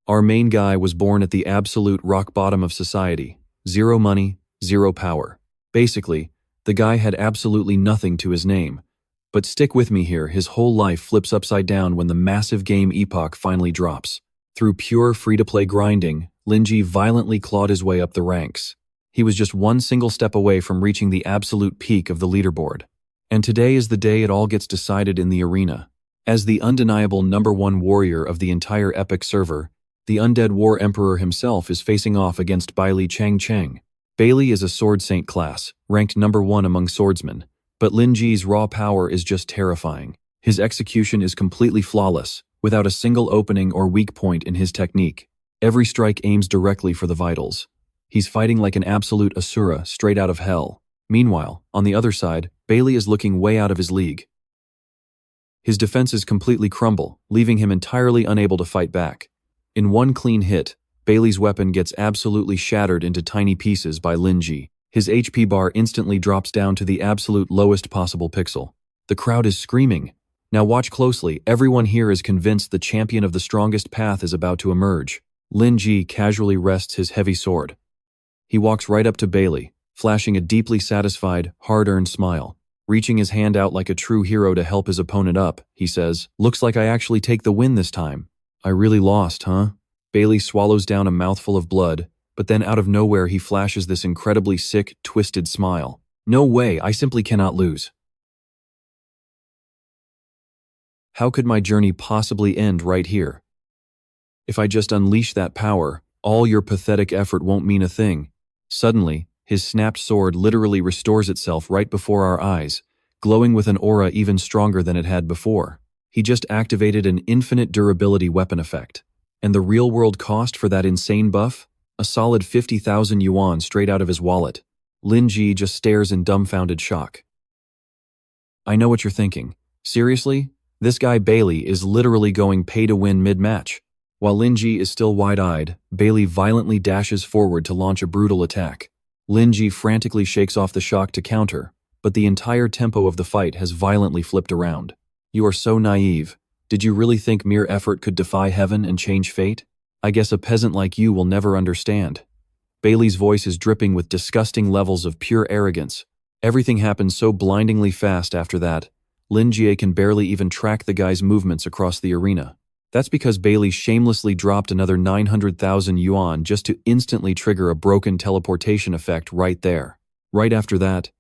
Our main guy was born at the absolute rock bottom of society. Zero money, zero power. Basically, the guy had absolutely nothing to his name. But stick with me here, his whole life flips upside down when the massive game epoch finally drops. Through pure free-to-play grinding, Lin Jie violently clawed his way up the ranks. He was just one single step away from reaching the absolute peak of the leaderboard. And today is the day it all gets decided in the arena. As the undeniable #1 warrior of the entire Epic server, the Undead War Emperor himself is facing off against Baili Changcheng. Baili is a Sword Saint class, ranked #1 among swordsmen, but Lin Jie's raw power is just terrifying. His execution is completely flawless, without a single opening or weak point in his technique. Every strike aims directly for the vitals. He's fighting like an absolute Asura straight out of hell. Meanwhile, on the other side, Baili is looking way out of his league. His defenses completely crumble, leaving him entirely unable to fight back. In one clean hit, Baili's weapon gets absolutely shattered into tiny pieces by Lin Jie. His HP bar instantly drops down to the absolute lowest possible pixel. The crowd is screaming. Now watch closely, everyone here is convinced the champion of the strongest path is about to emerge. Lin Jie casually rests his heavy sword. He walks right up to Baili, flashing a deeply satisfied, hard-earned smile. Reaching his hand out like a true hero to help his opponent up, he says, "Looks like I actually take the win this time. I really lost, huh?" Baili swallows down a mouthful of blood, but then out of nowhere he flashes this incredibly sick, twisted smile. "No way, I simply cannot lose. How could my journey possibly end right here? If I just unleash that power, all your pathetic effort won't mean a thing." Suddenly, his snapped sword literally restores itself right before our eyes, glowing with an aura even stronger than it had before. He just activated an infinite durability weapon effect. And the real-world cost for that insane buff? A solid 50,000 yuan straight out of his wallet. Lin Jie just stares in dumbfounded shock. I know what you're thinking. Seriously? This guy Baili is literally going pay-to-win mid-match. While Lin Jie is still wide-eyed, Baili violently dashes forward to launch a brutal attack. Lin Jie frantically shakes off the shock to counter, but the entire tempo of the fight has violently flipped around. You are so naive. Did you really think mere effort could defy heaven and change fate? I guess a peasant like you will never understand. Baili's voice is dripping with disgusting levels of pure arrogance. Everything happens so blindingly fast after that, Lin Jie can barely even track the guy's movements across the arena. That's because Baili shamelessly dropped another 900,000 yuan just to instantly trigger a broken teleportation effect right there. Right after that,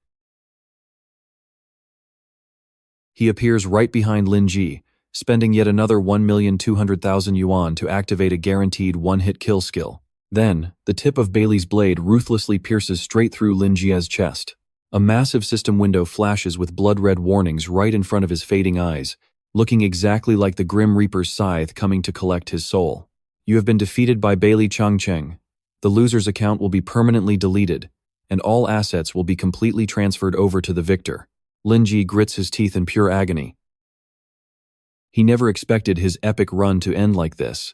he appears right behind Lin Jie, spending yet another 1,200,000 yuan to activate a guaranteed one-hit kill skill. Then, the tip of Baili's blade ruthlessly pierces straight through Lin Jie's chest. A massive system window flashes with blood-red warnings right in front of his fading eyes, looking exactly like the Grim Reaper's scythe coming to collect his soul. You have been defeated by Baili Changcheng. The loser's account will be permanently deleted, and all assets will be completely transferred over to the victor. Lin Jie grits his teeth in pure agony. He never expected his epic run to end like this.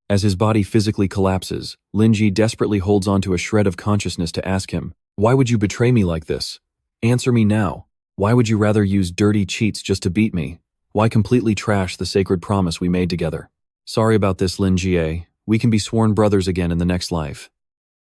As his body physically collapses, Lin Jie desperately holds onto a shred of consciousness to ask him, "Why would you betray me like this? Answer me now. Why would you rather use dirty cheats just to beat me? Why completely trash the sacred promise we made together? Sorry about this, Lin Jie. We can be sworn brothers again in the next life."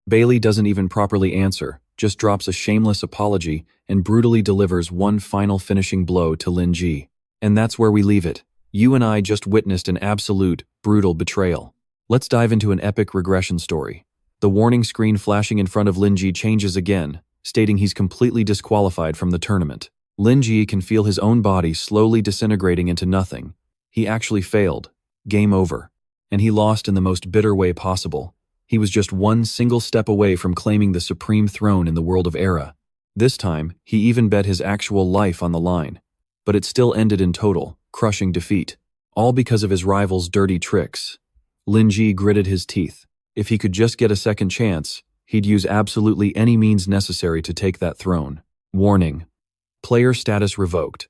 Baili doesn't even properly answer, just drops a shameless apology and brutally delivers one final finishing blow to Lin Jie. And that's where we leave it. You and I just witnessed an absolute, brutal betrayal. Let's dive into an epic regression story. The warning screen flashing in front of Lin Jie changes again, stating he's completely disqualified from the tournament. Lin Jie can feel his own body slowly disintegrating into nothing. He actually failed. Game over. And he lost in the most bitter way possible. He was just one single step away from claiming the supreme throne in the world of Era. This time, he even bet his actual life on the line. But it still ended in total, crushing defeat. All because of his rival's dirty tricks. Lin Jie gritted his teeth. If he could just get a second chance, he'd use absolutely any means necessary to take that throne. Warning. Player status revoked.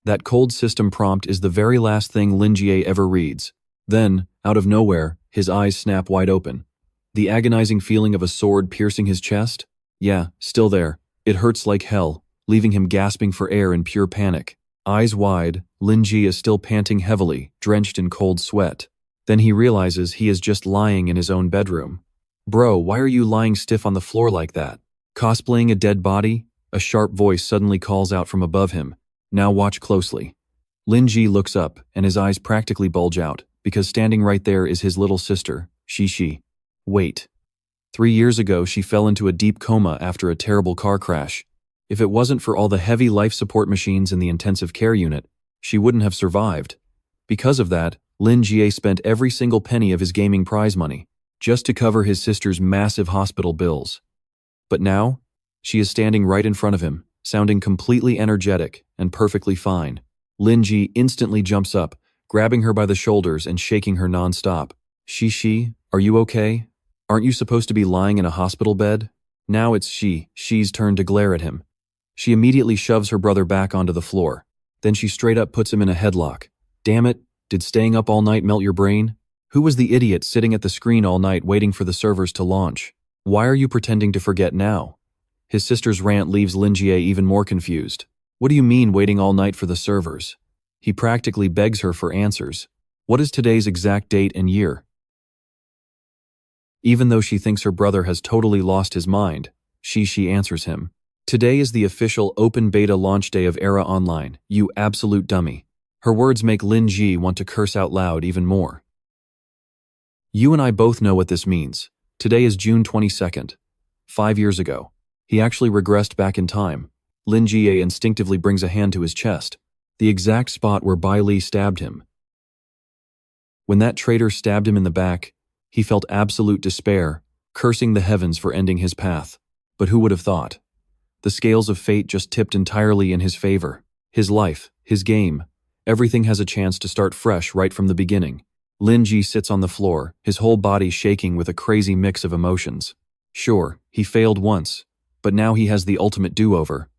That cold system prompt is the very last thing Lin Jie ever reads. Then, out of nowhere, his eyes snap wide open. The agonizing feeling of a sword piercing his chest? Yeah, still there. It hurts like hell, leaving him gasping for air in pure panic. Eyes wide, Lin Jie is still panting heavily, drenched in cold sweat. Then he realizes he is just lying in his own bedroom. Bro, why are you lying stiff on the floor like that? Cosplaying a dead body? A sharp voice suddenly calls out from above him. Now watch closely. Lin Jie looks up, and his eyes practically bulge out, because standing right there is his little sister, Shi. Wait. 3 years ago, she fell into a deep coma after a terrible car crash. If it wasn't for all the heavy life support machines in the intensive care unit, she wouldn't have survived. Because of that, Lin Jie spent every single penny of his gaming prize money, just to cover his sister's massive hospital bills. But now, she is standing right in front of him, sounding completely energetic and perfectly fine. Lin Jie instantly jumps up, grabbing her by the shoulders and shaking her non-stop. Shi, are you okay? Aren't you supposed to be lying in a hospital bed? Now it's Shi's turn to glare at him. She immediately shoves her brother back onto the floor. Then she straight up puts him in a headlock. Damn it, did staying up all night melt your brain? Who was the idiot sitting at the screen all night waiting for the servers to launch? Why are you pretending to forget now? His sister's rant leaves Lin Jie even more confused. What do you mean waiting all night for the servers? He practically begs her for answers. What is today's exact date and year? Even though she thinks her brother has totally lost his mind, she answers him. Today is the official open beta launch day of Era Online, you absolute dummy. Her words make Lin Jie want to curse out loud even more. You and I both know what this means. Today is June 22nd. 5 years ago. He actually regressed back in time. Lin Jie instinctively brings a hand to his chest, the exact spot where Baili stabbed him. When that traitor stabbed him in the back, he felt absolute despair, cursing the heavens for ending his path. But who would have thought? The scales of fate just tipped entirely in his favor. His life, his game, everything has a chance to start fresh right from the beginning. Lin Jie sits on the floor, his whole body shaking with a crazy mix of emotions. Sure, he failed once, but now he has the ultimate do-over.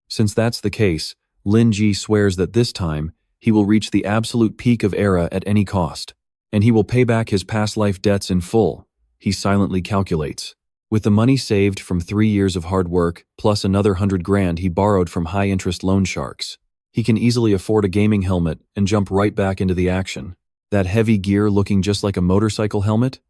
Since that's the case, Lin Jie swears that this time, he will reach the absolute peak of Era at any cost. And he will pay back his past life debts in full, he silently calculates. With the money saved from 3 years of hard work, plus another 100 grand he borrowed from high-interest loan sharks, he can easily afford a gaming helmet and jump right back into the action. That heavy gear looking just like a motorcycle helmet?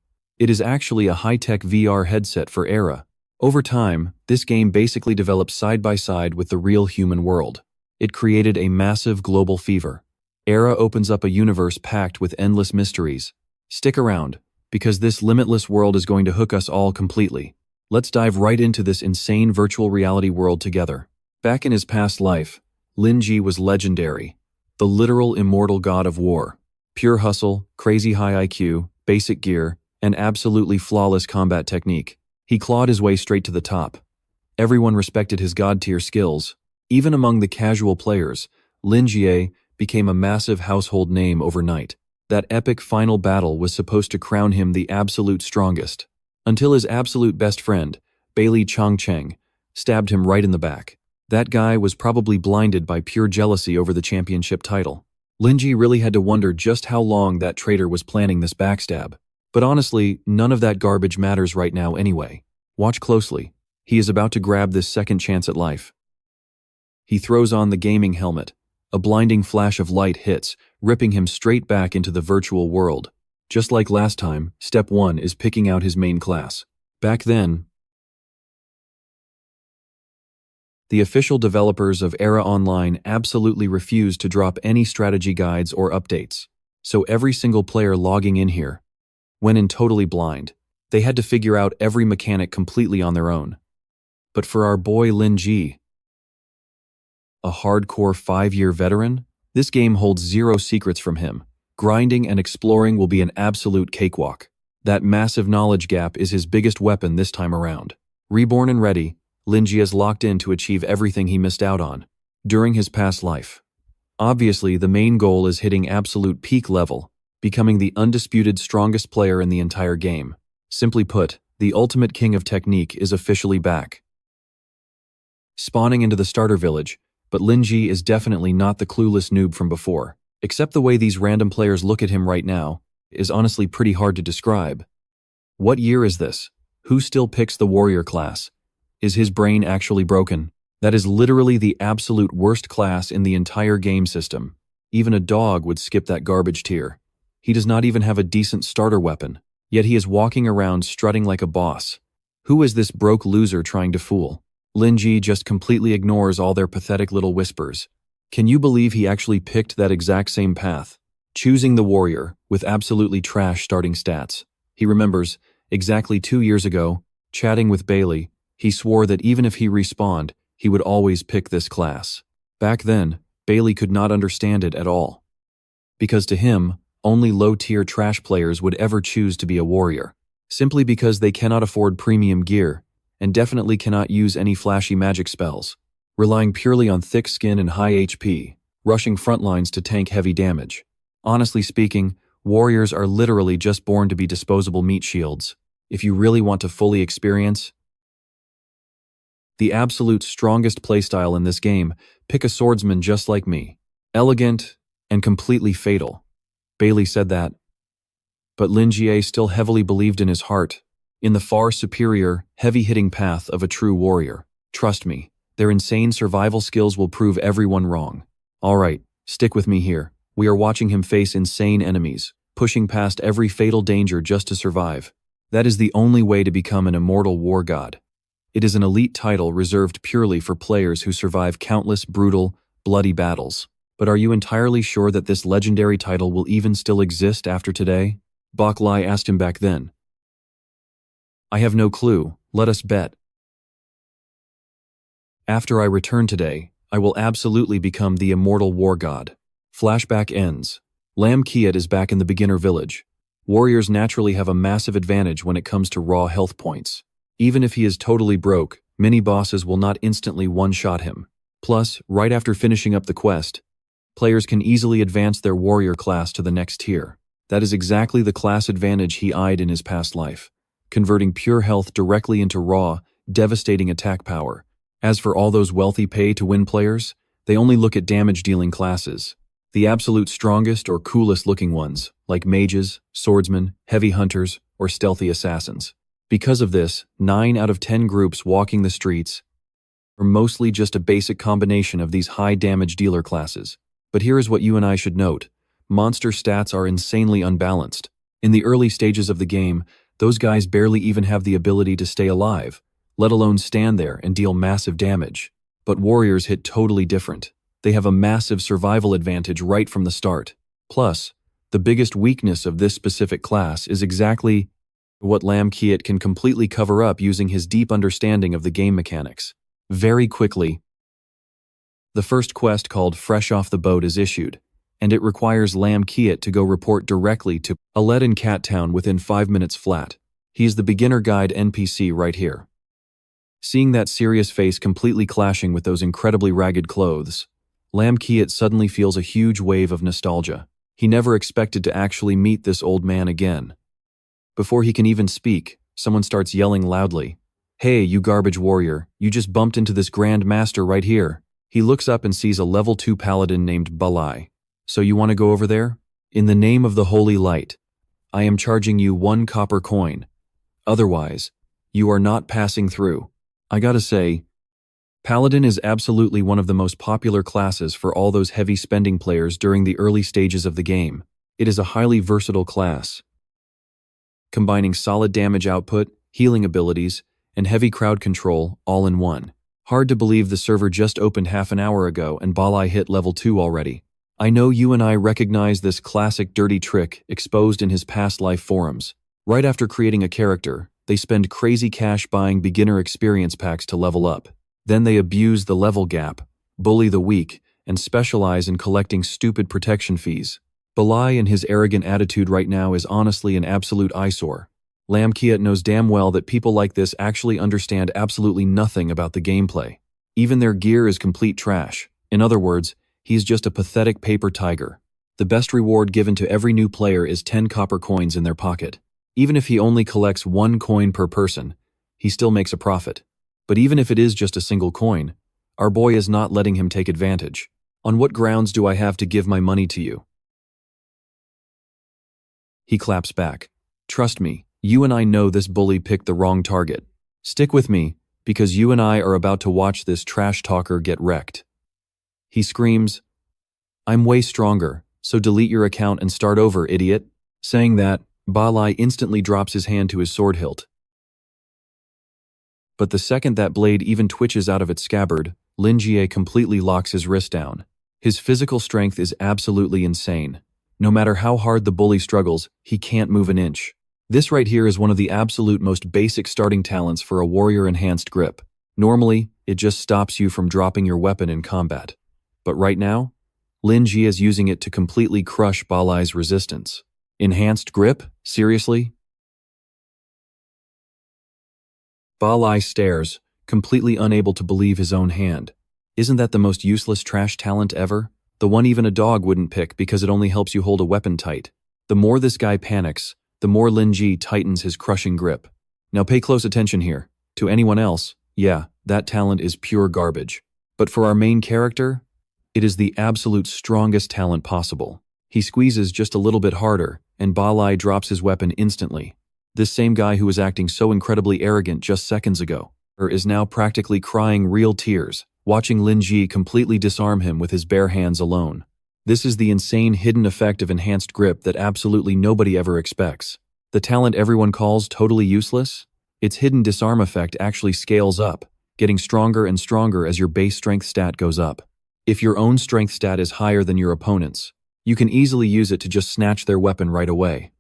It is actually a high-tech VR headset for Era. Over time, this game basically developed side by side with the real human world. It created a massive global fever. Era opens up a universe packed with endless mysteries. Stick around, because this limitless world is going to hook us all completely. Let's dive right into this insane virtual reality world together. Back in his past life, Lin Jie was legendary, the literal immortal god of war. Pure hustle, crazy high IQ, basic gear, and absolutely flawless combat technique. He clawed his way straight to the top. Everyone respected his god-tier skills. Even among the casual players, Lin Jie became a massive household name overnight. That epic final battle was supposed to crown him the absolute strongest, until his absolute best friend, Baili Changcheng, stabbed him right in the back. That guy was probably blinded by pure jealousy over the championship title. Lin Jie really had to wonder just how long that traitor was planning this backstab. But honestly, none of that garbage matters right now anyway. Watch closely. He is about to grab this second chance at life. He throws on the gaming helmet. A blinding flash of light hits, ripping him straight back into the virtual world. Just like last time, step 1 is picking out his main class. Back then, the official developers of Era Online absolutely refused to drop any strategy guides or updates. So every single player logging in here went in totally blind. They had to figure out every mechanic completely on their own. But for our boy Lin Jie, a hardcore 5-year veteran, this game holds zero secrets from him. Grinding and exploring will be an absolute cakewalk. That massive knowledge gap is his biggest weapon this time around. Reborn and ready, Lin Jie is locked in to achieve everything he missed out on during his past life. Obviously, the main goal is hitting absolute peak level, becoming the undisputed strongest player in the entire game. Simply put, the ultimate king of technique is officially back. Spawning into the starter village, but Lin Jie is definitely not the clueless noob from before. Except the way these random players look at him right now is honestly pretty hard to describe. What year is this? Who still picks the warrior class? Is his brain actually broken? That is literally the absolute worst class in the entire game system. Even a dog would skip that garbage tier. He does not even have a decent starter weapon, yet he is walking around strutting like a boss. Who is this broke loser trying to fool? Lin Jie just completely ignores all their pathetic little whispers. Can you believe he actually picked that exact same path? Choosing the warrior, with absolutely trash starting stats. He remembers, exactly 2 years ago, chatting with Baili, he swore that even if he respawned, he would always pick this class. Back then, Baili could not understand it at all. Because to him, only low-tier trash players would ever choose to be a warrior. Simply because they cannot afford premium gear, and definitely cannot use any flashy magic spells, relying purely on thick skin and high HP, rushing front lines to tank heavy damage. Honestly speaking, warriors are literally just born to be disposable meat shields. If you really want to fully experience the absolute strongest playstyle in this game, pick a swordsman just like me. Elegant and completely fatal. Baili said that. But Lin Jie still heavily believed in his heart, in the far superior, heavy-hitting path of a true warrior. Trust me, their insane survival skills will prove everyone wrong. Alright, stick with me here. We are watching him face insane enemies, pushing past every fatal danger just to survive. That is the only way to become an Immortal War God. It is an elite title reserved purely for players who survive countless brutal, bloody battles. But are you entirely sure that this legendary title will even still exist after today? Baili asked him back then. I have no clue, let us bet. After I return today, I will absolutely become the Immortal War God. Flashback ends. Lam Kiat is back in the beginner village. Warriors naturally have a massive advantage when it comes to raw health points. Even if he is totally broke, mini bosses will not instantly one-shot him. Plus, right after finishing up the quest, players can easily advance their warrior class to the next tier. That is exactly the class advantage he eyed in his past life, converting pure health directly into raw, devastating attack power. As for all those wealthy pay-to-win players, they only look at damage-dealing classes. The absolute strongest or coolest looking ones, like mages, swordsmen, heavy hunters, or stealthy assassins. Because of this, 9 out of 10 groups walking the streets are mostly just a basic combination of these high damage dealer classes. But here is what you and I should note. Monster stats are insanely unbalanced. In the early stages of the game, those guys barely even have the ability to stay alive, let alone stand there and deal massive damage. But warriors hit totally different. They have a massive survival advantage right from the start. Plus, the biggest weakness of this specific class is exactly what Lam Kiat can completely cover up using his deep understanding of the game mechanics. Very quickly, the first quest called Fresh Off the Boat is issued, and it requires Lam Kiat to go report directly to Alet in Cat Town within 5 minutes flat. He is the beginner guide NPC right here. Seeing that serious face completely clashing with those incredibly ragged clothes, Lam Kiat suddenly feels a huge wave of nostalgia. He never expected to actually meet this old man again. Before he can even speak, someone starts yelling loudly, "Hey, you garbage warrior, you just bumped into this Grand Master right here." He looks up and sees a level 2 paladin named Baili. "So you want to go over there? In the name of the holy light, I am charging you 1 copper coin. Otherwise, you are not passing through." I gotta say, Paladin is absolutely one of the most popular classes for all those heavy spending players during the early stages of the game. It is a highly versatile class, combining solid damage output, healing abilities, and heavy crowd control all in one. Hard to believe the server just opened half an hour ago and Baili hit level 2 already. I know you and I recognize this classic dirty trick exposed in his past life forums. Right after creating a character, they spend crazy cash buying beginner experience packs to level up. Then they abuse the level gap, bully the weak, and specialize in collecting stupid protection fees. Baili and his arrogant attitude right now is honestly an absolute eyesore. Lam Kiat knows damn well that people like this actually understand absolutely nothing about the gameplay. Even their gear is complete trash. In other words, he's just a pathetic paper tiger. The best reward given to every new player is 10 copper coins in their pocket. Even if he only collects 1 coin per person, he still makes a profit. But even if it is just a single coin, our boy is not letting him take advantage. On what grounds do I have to give my money to you? He claps back. Trust me, you and I know this bully picked the wrong target. Stick with me, because you and I are about to watch this trash talker get wrecked. He screams, "I'm way stronger, so delete your account and start over, idiot." Saying that, Baili instantly drops his hand to his sword hilt. But the second that blade even twitches out of its scabbard, Lin Jie completely locks his wrist down. His physical strength is absolutely insane. No matter how hard the bully struggles, he can't move an inch. This right here is one of the absolute most basic starting talents for a warrior enhanced grip. Normally, it just stops you from dropping your weapon in combat. But right now, Lin Jie is using it to completely crush Baili's resistance. Enhanced grip? Seriously? Baili stares, completely unable to believe his own hand. Isn't that the most useless trash talent ever? The one even a dog wouldn't pick because it only helps you hold a weapon tight. The more this guy panics, the more Lin Jie tightens his crushing grip. Now pay close attention here. To anyone else, yeah, that talent is pure garbage. But for our main character, it is the absolute strongest talent possible. He squeezes just a little bit harder, and Baili drops his weapon instantly. This same guy who was acting so incredibly arrogant just seconds ago, is now practically crying real tears, watching Lin Jie completely disarm him with his bare hands alone. This is the insane hidden effect of enhanced grip that absolutely nobody ever expects. The talent everyone calls totally useless? Its hidden disarm effect actually scales up, getting stronger and stronger as your base strength stat goes up. If your own strength stat is higher than your opponent's, you can easily use it to just snatch their weapon right away.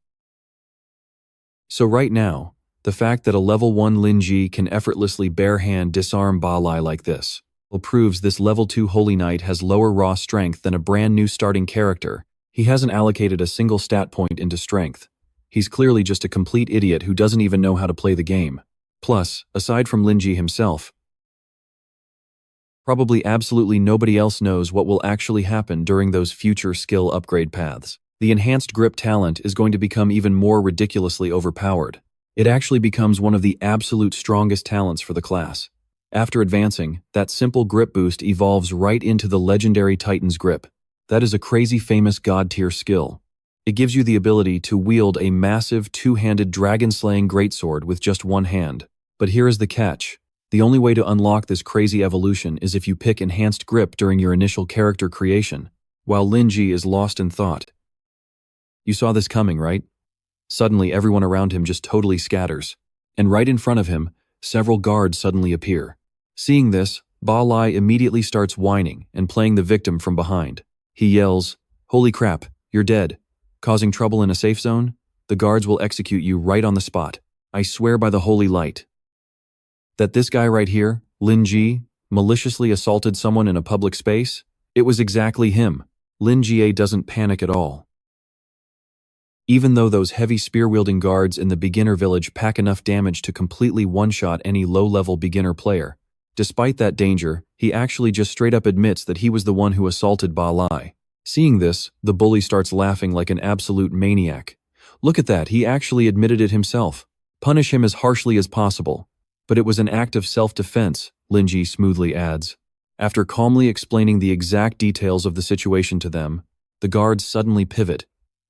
So right now, the fact that a level 1 Lin Jie can effortlessly bare-hand disarm Baili like this proves this level 2 Holy Knight has lower raw strength than a brand new starting character. He hasn't allocated a single stat point into strength. He's clearly just a complete idiot who doesn't even know how to play the game. Plus, aside from Lin Jie himself, probably absolutely nobody else knows what will actually happen during those future skill upgrade paths. The enhanced grip talent is going to become even more ridiculously overpowered. It actually becomes one of the absolute strongest talents for the class. After advancing, that simple grip boost evolves right into the legendary Titan's grip. That is a crazy famous god-tier skill. It gives you the ability to wield a massive two-handed dragon-slaying greatsword with just one hand. But here is the catch. The only way to unlock this crazy evolution is if you pick enhanced grip during your initial character creation, while Lin Jie is lost in thought. You saw this coming, right? Suddenly, everyone around him just totally scatters. And right in front of him, several guards suddenly appear. Seeing this, Baili immediately starts whining and playing the victim from behind. He yells, "Holy crap, you're dead. Causing trouble in a safe zone? The guards will execute you right on the spot. I swear by the holy light." That this guy right here, Lin Jie, maliciously assaulted someone in a public space? It was exactly him. Lin Jie doesn't panic at all. Even though those heavy spear-wielding guards in the beginner village pack enough damage to completely one-shot any low-level beginner player, despite that danger, he actually just straight up admits that he was the one who assaulted Baili. Seeing this, the bully starts laughing like an absolute maniac. Look at that, he actually admitted it himself. Punish him as harshly as possible. But it was an act of self-defense, Lin Jie smoothly adds. After calmly explaining the exact details of the situation to them, the guards suddenly pivot,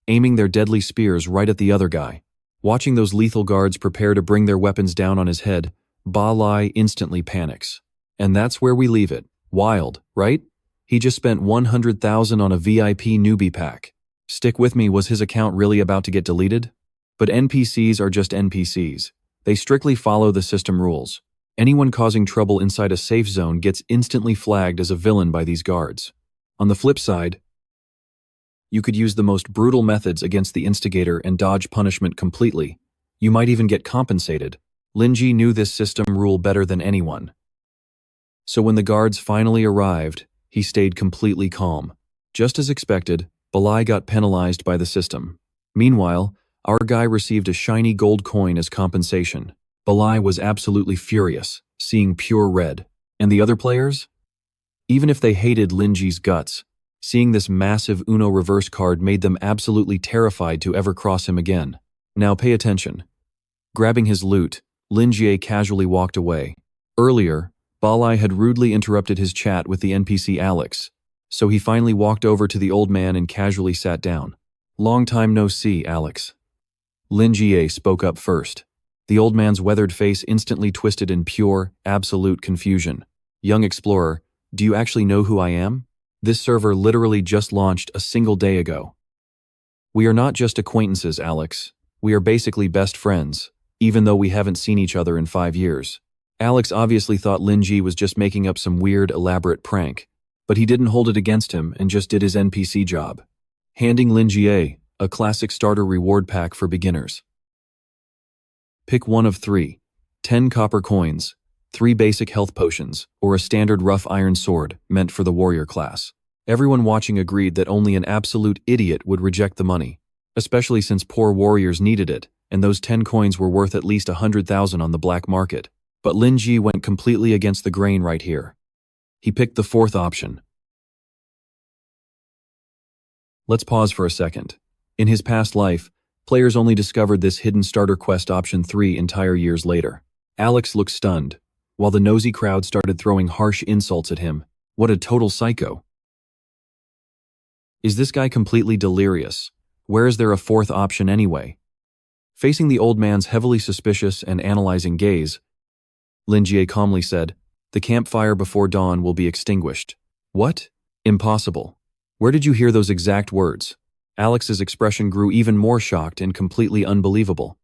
aiming their deadly spears right at the other guy. Watching those lethal guards prepare to bring their weapons down on his head, Baili instantly panics. And that's where we leave it. Wild, right? He just spent 100,000 on a VIP newbie pack. Stick with me, was his account really about to get deleted? But NPCs are just NPCs. They strictly follow the system rules. Anyone causing trouble inside a safe zone gets instantly flagged as a villain by these guards. On the flip side, you could use the most brutal methods against the instigator and dodge punishment completely. You might even get compensated. Lin Jie knew this system rule better than anyone. So when the guards finally arrived, he stayed completely calm. Just as expected, Baili got penalized by the system. Meanwhile, our guy received a shiny gold coin as compensation. Baili was absolutely furious, seeing pure red. And the other players? Even if they hated Lin Jie's guts, seeing this massive Uno reverse card made them absolutely terrified to ever cross him again. Now pay attention. Grabbing his loot, Lin Jie casually walked away. Earlier, Baili had rudely interrupted his chat with the NPC Alex, so he finally walked over to the old man and casually sat down. "Long time no see, Alex." Lin Jie spoke up first. The old man's weathered face instantly twisted in pure, absolute confusion. "Young explorer, do you actually know who I am? This server literally just launched a single day ago." We are not just acquaintances, Alex. We are basically best friends, even though we haven't seen each other in 5 years. Alex obviously thought Lin Jie was just making up some weird, elaborate prank, but he didn't hold it against him and just did his NPC job, handing Lin Jie a classic starter reward pack for beginners. Pick one of 3, 10 copper coins, 3 basic health potions, or a standard rough iron sword meant for the warrior class. Everyone watching agreed that only an absolute idiot would reject the money, especially since poor warriors needed it, and those 10 coins were worth at least 100,000 on the black market. But Lin Jie went completely against the grain right here. He picked the 4th option. Let's pause for a second. In his past life, players only discovered this hidden starter quest option 3 entire years later. Alex looked stunned, while the nosy crowd started throwing harsh insults at him. What a total psycho. Is this guy completely delirious? Where is there a 4th option anyway? Facing the old man's heavily suspicious and analyzing gaze, Lin Jie calmly said, "The campfire before dawn will be extinguished." What? Impossible. Where did you hear those exact words? Alex's expression grew even more shocked and completely unbelievable.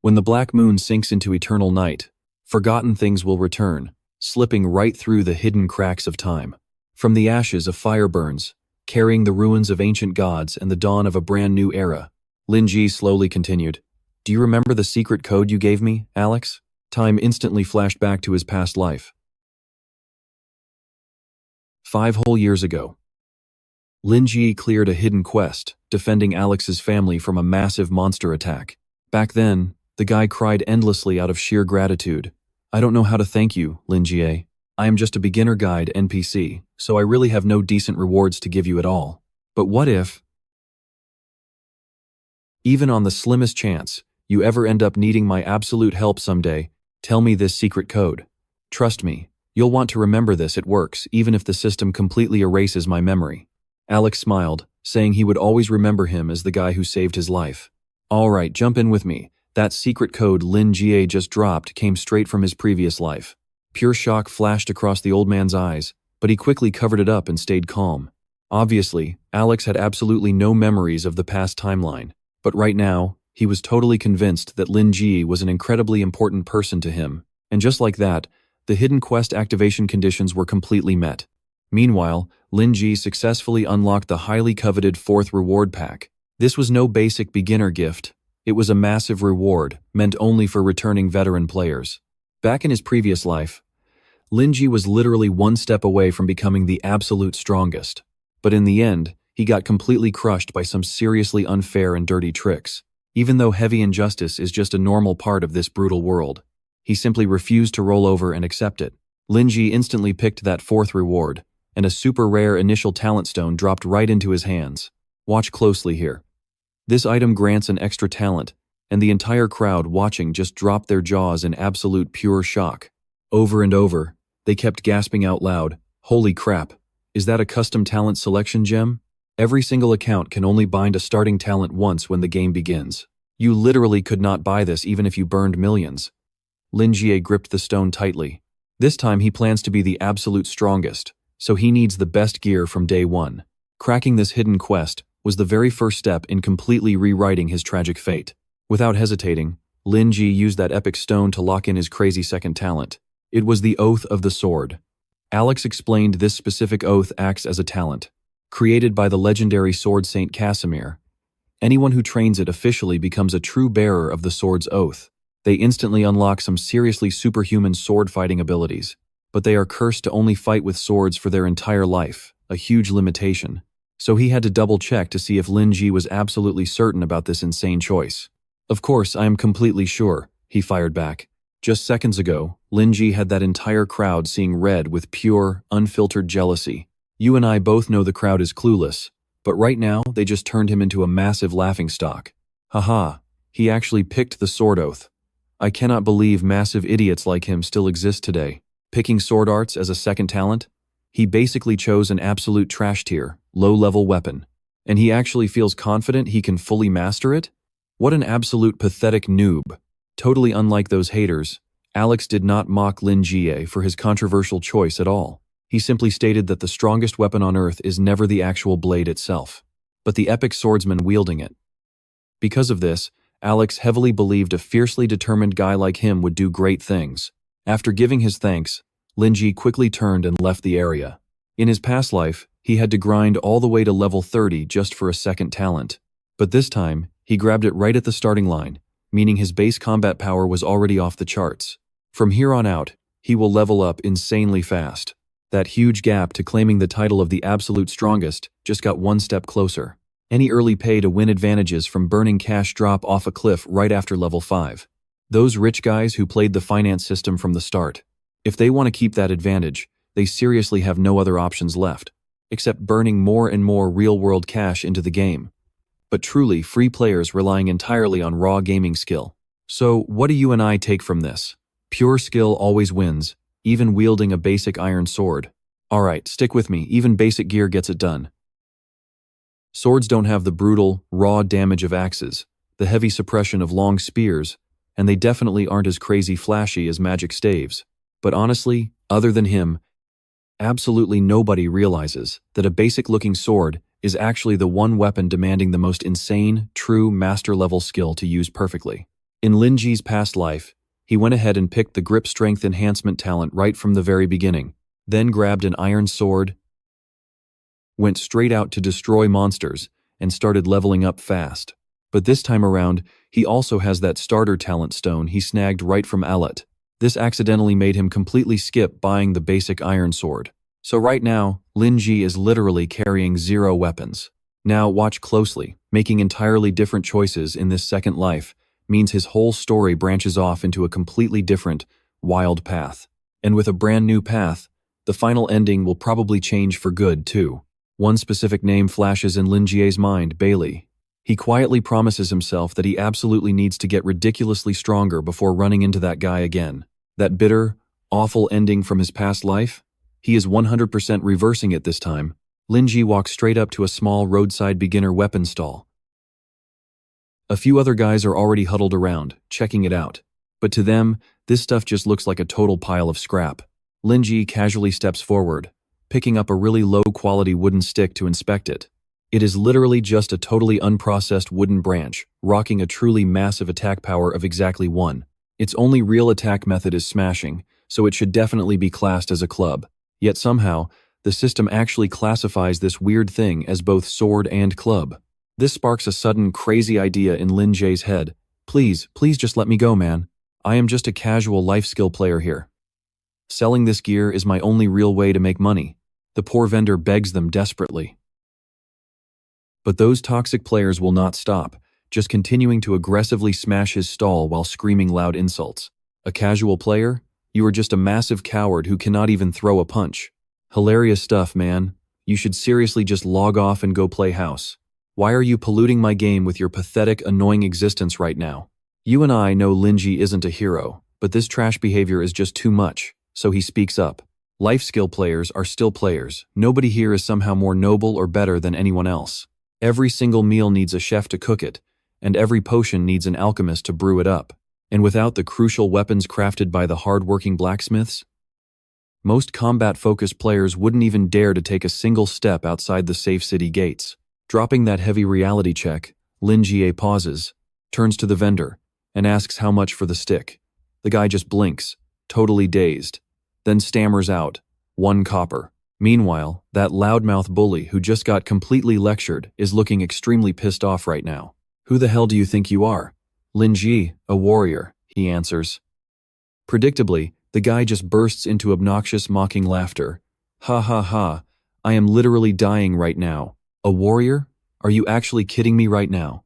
When the black moon sinks into eternal night, forgotten things will return, slipping right through the hidden cracks of time. From the ashes of fire burns, carrying the ruins of ancient gods and the dawn of a brand new era. Lin Jie slowly continued, "Do you remember the secret code you gave me, Alex?" Time instantly flashed back to his past life. 5 whole years ago. Lin Jie cleared a hidden quest, defending Alex's family from a massive monster attack. Back then, the guy cried endlessly out of sheer gratitude. "I don't know how to thank you, Lin Jie. I am just a beginner guide NPC, so I really have no decent rewards to give you at all. But what if, even on the slimmest chance, you ever end up needing my absolute help someday, tell me this secret code. Trust me, you'll want to remember this. It works, even if the system completely erases my memory." Alex smiled, saying he would always remember him as the guy who saved his life. "All right, jump in with me." That secret code Lin Jie just dropped came straight from his previous life. Pure shock flashed across the old man's eyes, but he quickly covered it up and stayed calm. Obviously, Alex had absolutely no memories of the past timeline, but right now, he was totally convinced that Lin Jie was an incredibly important person to him, and just like that, the hidden quest activation conditions were completely met. Meanwhile, Lin Jie successfully unlocked the highly coveted 4th reward pack. This was no basic beginner gift. It was a massive reward, meant only for returning veteran players. Back in his previous life, Lin Jie was literally 1 step away from becoming the absolute strongest. But in the end, he got completely crushed by some seriously unfair and dirty tricks. Even though heavy injustice is just a normal part of this brutal world, he simply refused to roll over and accept it. Lin Jie instantly picked that 4th reward, and a super rare initial talent stone dropped right into his hands. Watch closely here. This item grants an extra talent, and the entire crowd watching just dropped their jaws in absolute pure shock. Over and over, they kept gasping out loud, "Holy crap, is that a custom talent selection gem? Every single account can only bind a starting talent once when the game begins. You literally could not buy this even if you burned millions." Lin Jie gripped the stone tightly. This time he plans to be the absolute strongest, so he needs the best gear from day one. Cracking this hidden quest was the very first step in completely rewriting his tragic fate. Without hesitating, Lin Jie used that epic stone to lock in his crazy second talent. It was the Oath of the Sword. Alex explained this specific oath acts as a talent, created by the legendary sword Saint Casimir. Anyone who trains it officially becomes a true bearer of the sword's oath. They instantly unlock some seriously superhuman sword fighting abilities, but they are cursed to only fight with swords for their entire life, a huge limitation. So he had to double check to see if Lin Jie was absolutely certain about this insane choice. "Of course, I am completely sure," he fired back. Just seconds ago, Lin Jie had that entire crowd seeing red with pure, unfiltered jealousy. You and I both know the crowd is clueless, but right now they just turned him into a massive laughingstock. Haha, he actually picked the sword oath. I cannot believe massive idiots like him still exist today. Picking sword arts as a second talent? He basically chose an absolute trash tier, low-level weapon. And he actually feels confident he can fully master it? What an absolute pathetic noob. Totally unlike those haters, Alex did not mock Lin Jie for his controversial choice at all. He simply stated that the strongest weapon on Earth is never the actual blade itself. but the epic swordsman wielding it. Because of this, Alex heavily believed a fiercely determined guy like him would do great things. After giving his thanks, Lin Jie quickly turned and left the area. In his past life, he had to grind all the way to level 30 just for a second talent. But this time, he grabbed it right at the starting line, meaning his base combat power was already off the charts. From here on out, he will level up insanely fast. That huge gap to claiming the title of the absolute strongest just got one step closer. Any early pay to win advantages from burning cash drop off a cliff right after level 5. Those rich guys who played the finance system from the start. If they want to keep that advantage, they seriously have no other options left, except burning more and more real-world cash into the game. But truly, free players relying entirely on raw gaming skill. So, what do you and I take from this? Pure skill always wins, even wielding a basic iron sword. Alright, stick with me, even basic gear gets it done. Swords don't have the brutal, raw damage of axes, the heavy suppression of long spears, and they definitely aren't as crazy flashy as magic staves. But honestly, other than him, absolutely nobody realizes that a basic-looking sword is actually the one weapon demanding the most insane, true master-level skill to use perfectly. In Lin Jie's past life, he went ahead and picked the grip strength enhancement talent right from the very beginning, then grabbed an iron sword, went straight out to destroy monsters, and started leveling up fast. But this time around, he also has that starter talent stone he snagged right from Alet. This accidentally made him completely skip buying the basic iron sword. So right now, Lin Jie is literally carrying 0 weapons. Now watch closely. Making entirely different choices in this second life means his whole story branches off into a completely different, wild path. And with a brand new path, the final ending will probably change for good too. One specific name flashes in Lin Jie's mind, Baili. He quietly promises himself that he absolutely needs to get ridiculously stronger before running into that guy again. That bitter, awful ending from his past life? He is 100% reversing it this time. Lin Jie walks straight up to a small roadside beginner weapon stall. A few other guys are already huddled around, checking it out. But to them, this stuff just looks like a total pile of scrap. Lin Jie casually steps forward, picking up a really low-quality wooden stick to inspect it. It is literally just a totally unprocessed wooden branch, rocking a truly massive attack power of exactly 1. Its only real attack method is smashing, so it should definitely be classed as a club. Yet somehow, the system actually classifies this weird thing as both sword and club. This sparks a sudden, crazy idea in Lin Jie's head. Please just let me go, man. I am just a casual life skill player here. Selling this gear is my only real way to make money. The poor vendor begs them desperately. But those toxic players will not stop, just continuing to aggressively smash his stall while screaming loud insults. A casual player? You are just a massive coward who cannot even throw a punch. Hilarious stuff, man. You should seriously just log off and go play house. Why are you polluting my game with your pathetic, annoying existence right now? You and I know Lin Jie isn't a hero, but this trash behavior is just too much, so he speaks up. Life skill players are still players. Nobody here is somehow more noble or better than anyone else. Every single meal needs a chef to cook it, and every potion needs an alchemist to brew it up. And without the crucial weapons crafted by the hard-working blacksmiths, most combat-focused players wouldn't even dare to take a single step outside the safe city gates. Dropping that heavy reality check, Lin Jie pauses, turns to the vendor, and asks how much for the stick. The guy just blinks, totally dazed, then stammers out, 1 copper. Meanwhile, that loudmouth bully who just got completely lectured is looking extremely pissed off right now. Who the hell do you think you are? Lin Jie, a warrior, he answers. Predictably, the guy just bursts into obnoxious mocking laughter. Ha ha ha, I am literally dying right now. A warrior? Are you actually kidding me right now?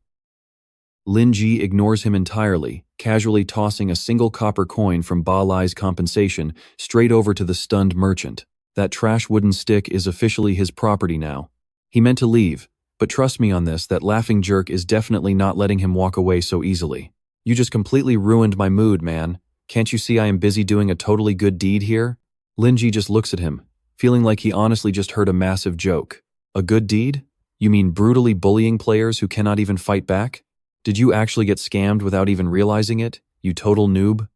Lin Jie ignores him entirely, casually tossing a single copper coin from Baili's compensation straight over to the stunned merchant. That trash wooden stick is officially his property now. He meant to leave, but trust me on this, that laughing jerk is definitely not letting him walk away so easily. You just completely ruined my mood, man. Can't you see I am busy doing a totally good deed here? Lin Jie just looks at him, feeling like he honestly just heard a massive joke. A good deed? You mean brutally bullying players who cannot even fight back? Did you actually get scammed without even realizing it, you total noob?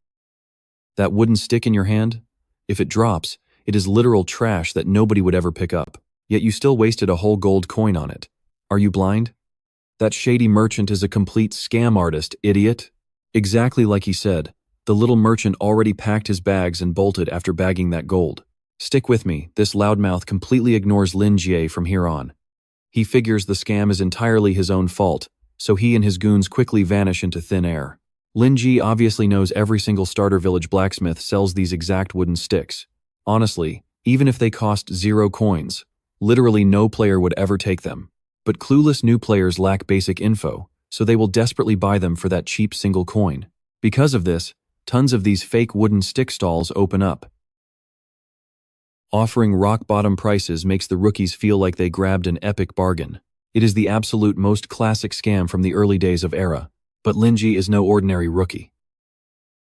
That wooden stick in your hand? If it drops, it is literal trash that nobody would ever pick up. Yet you still wasted a whole gold coin on it. Are you blind? That shady merchant is a complete scam artist, idiot. Exactly like he said. The little merchant already packed his bags and bolted after bagging that gold. Stick with me, this loudmouth completely ignores Lin Jie from here on. He figures the scam is entirely his own fault, so he and his goons quickly vanish into thin air. Lin Jie obviously knows every single starter village blacksmith sells these exact wooden sticks. Honestly, even if they cost 0 coins, literally no player would ever take them. But clueless new players lack basic info, so they will desperately buy them for that cheap single coin. Because of this, tons of these fake wooden stick stalls open up. Offering rock-bottom prices makes the rookies feel like they grabbed an epic bargain. It is the absolute most classic scam from the early days of Era. But Lin Jie is no ordinary rookie.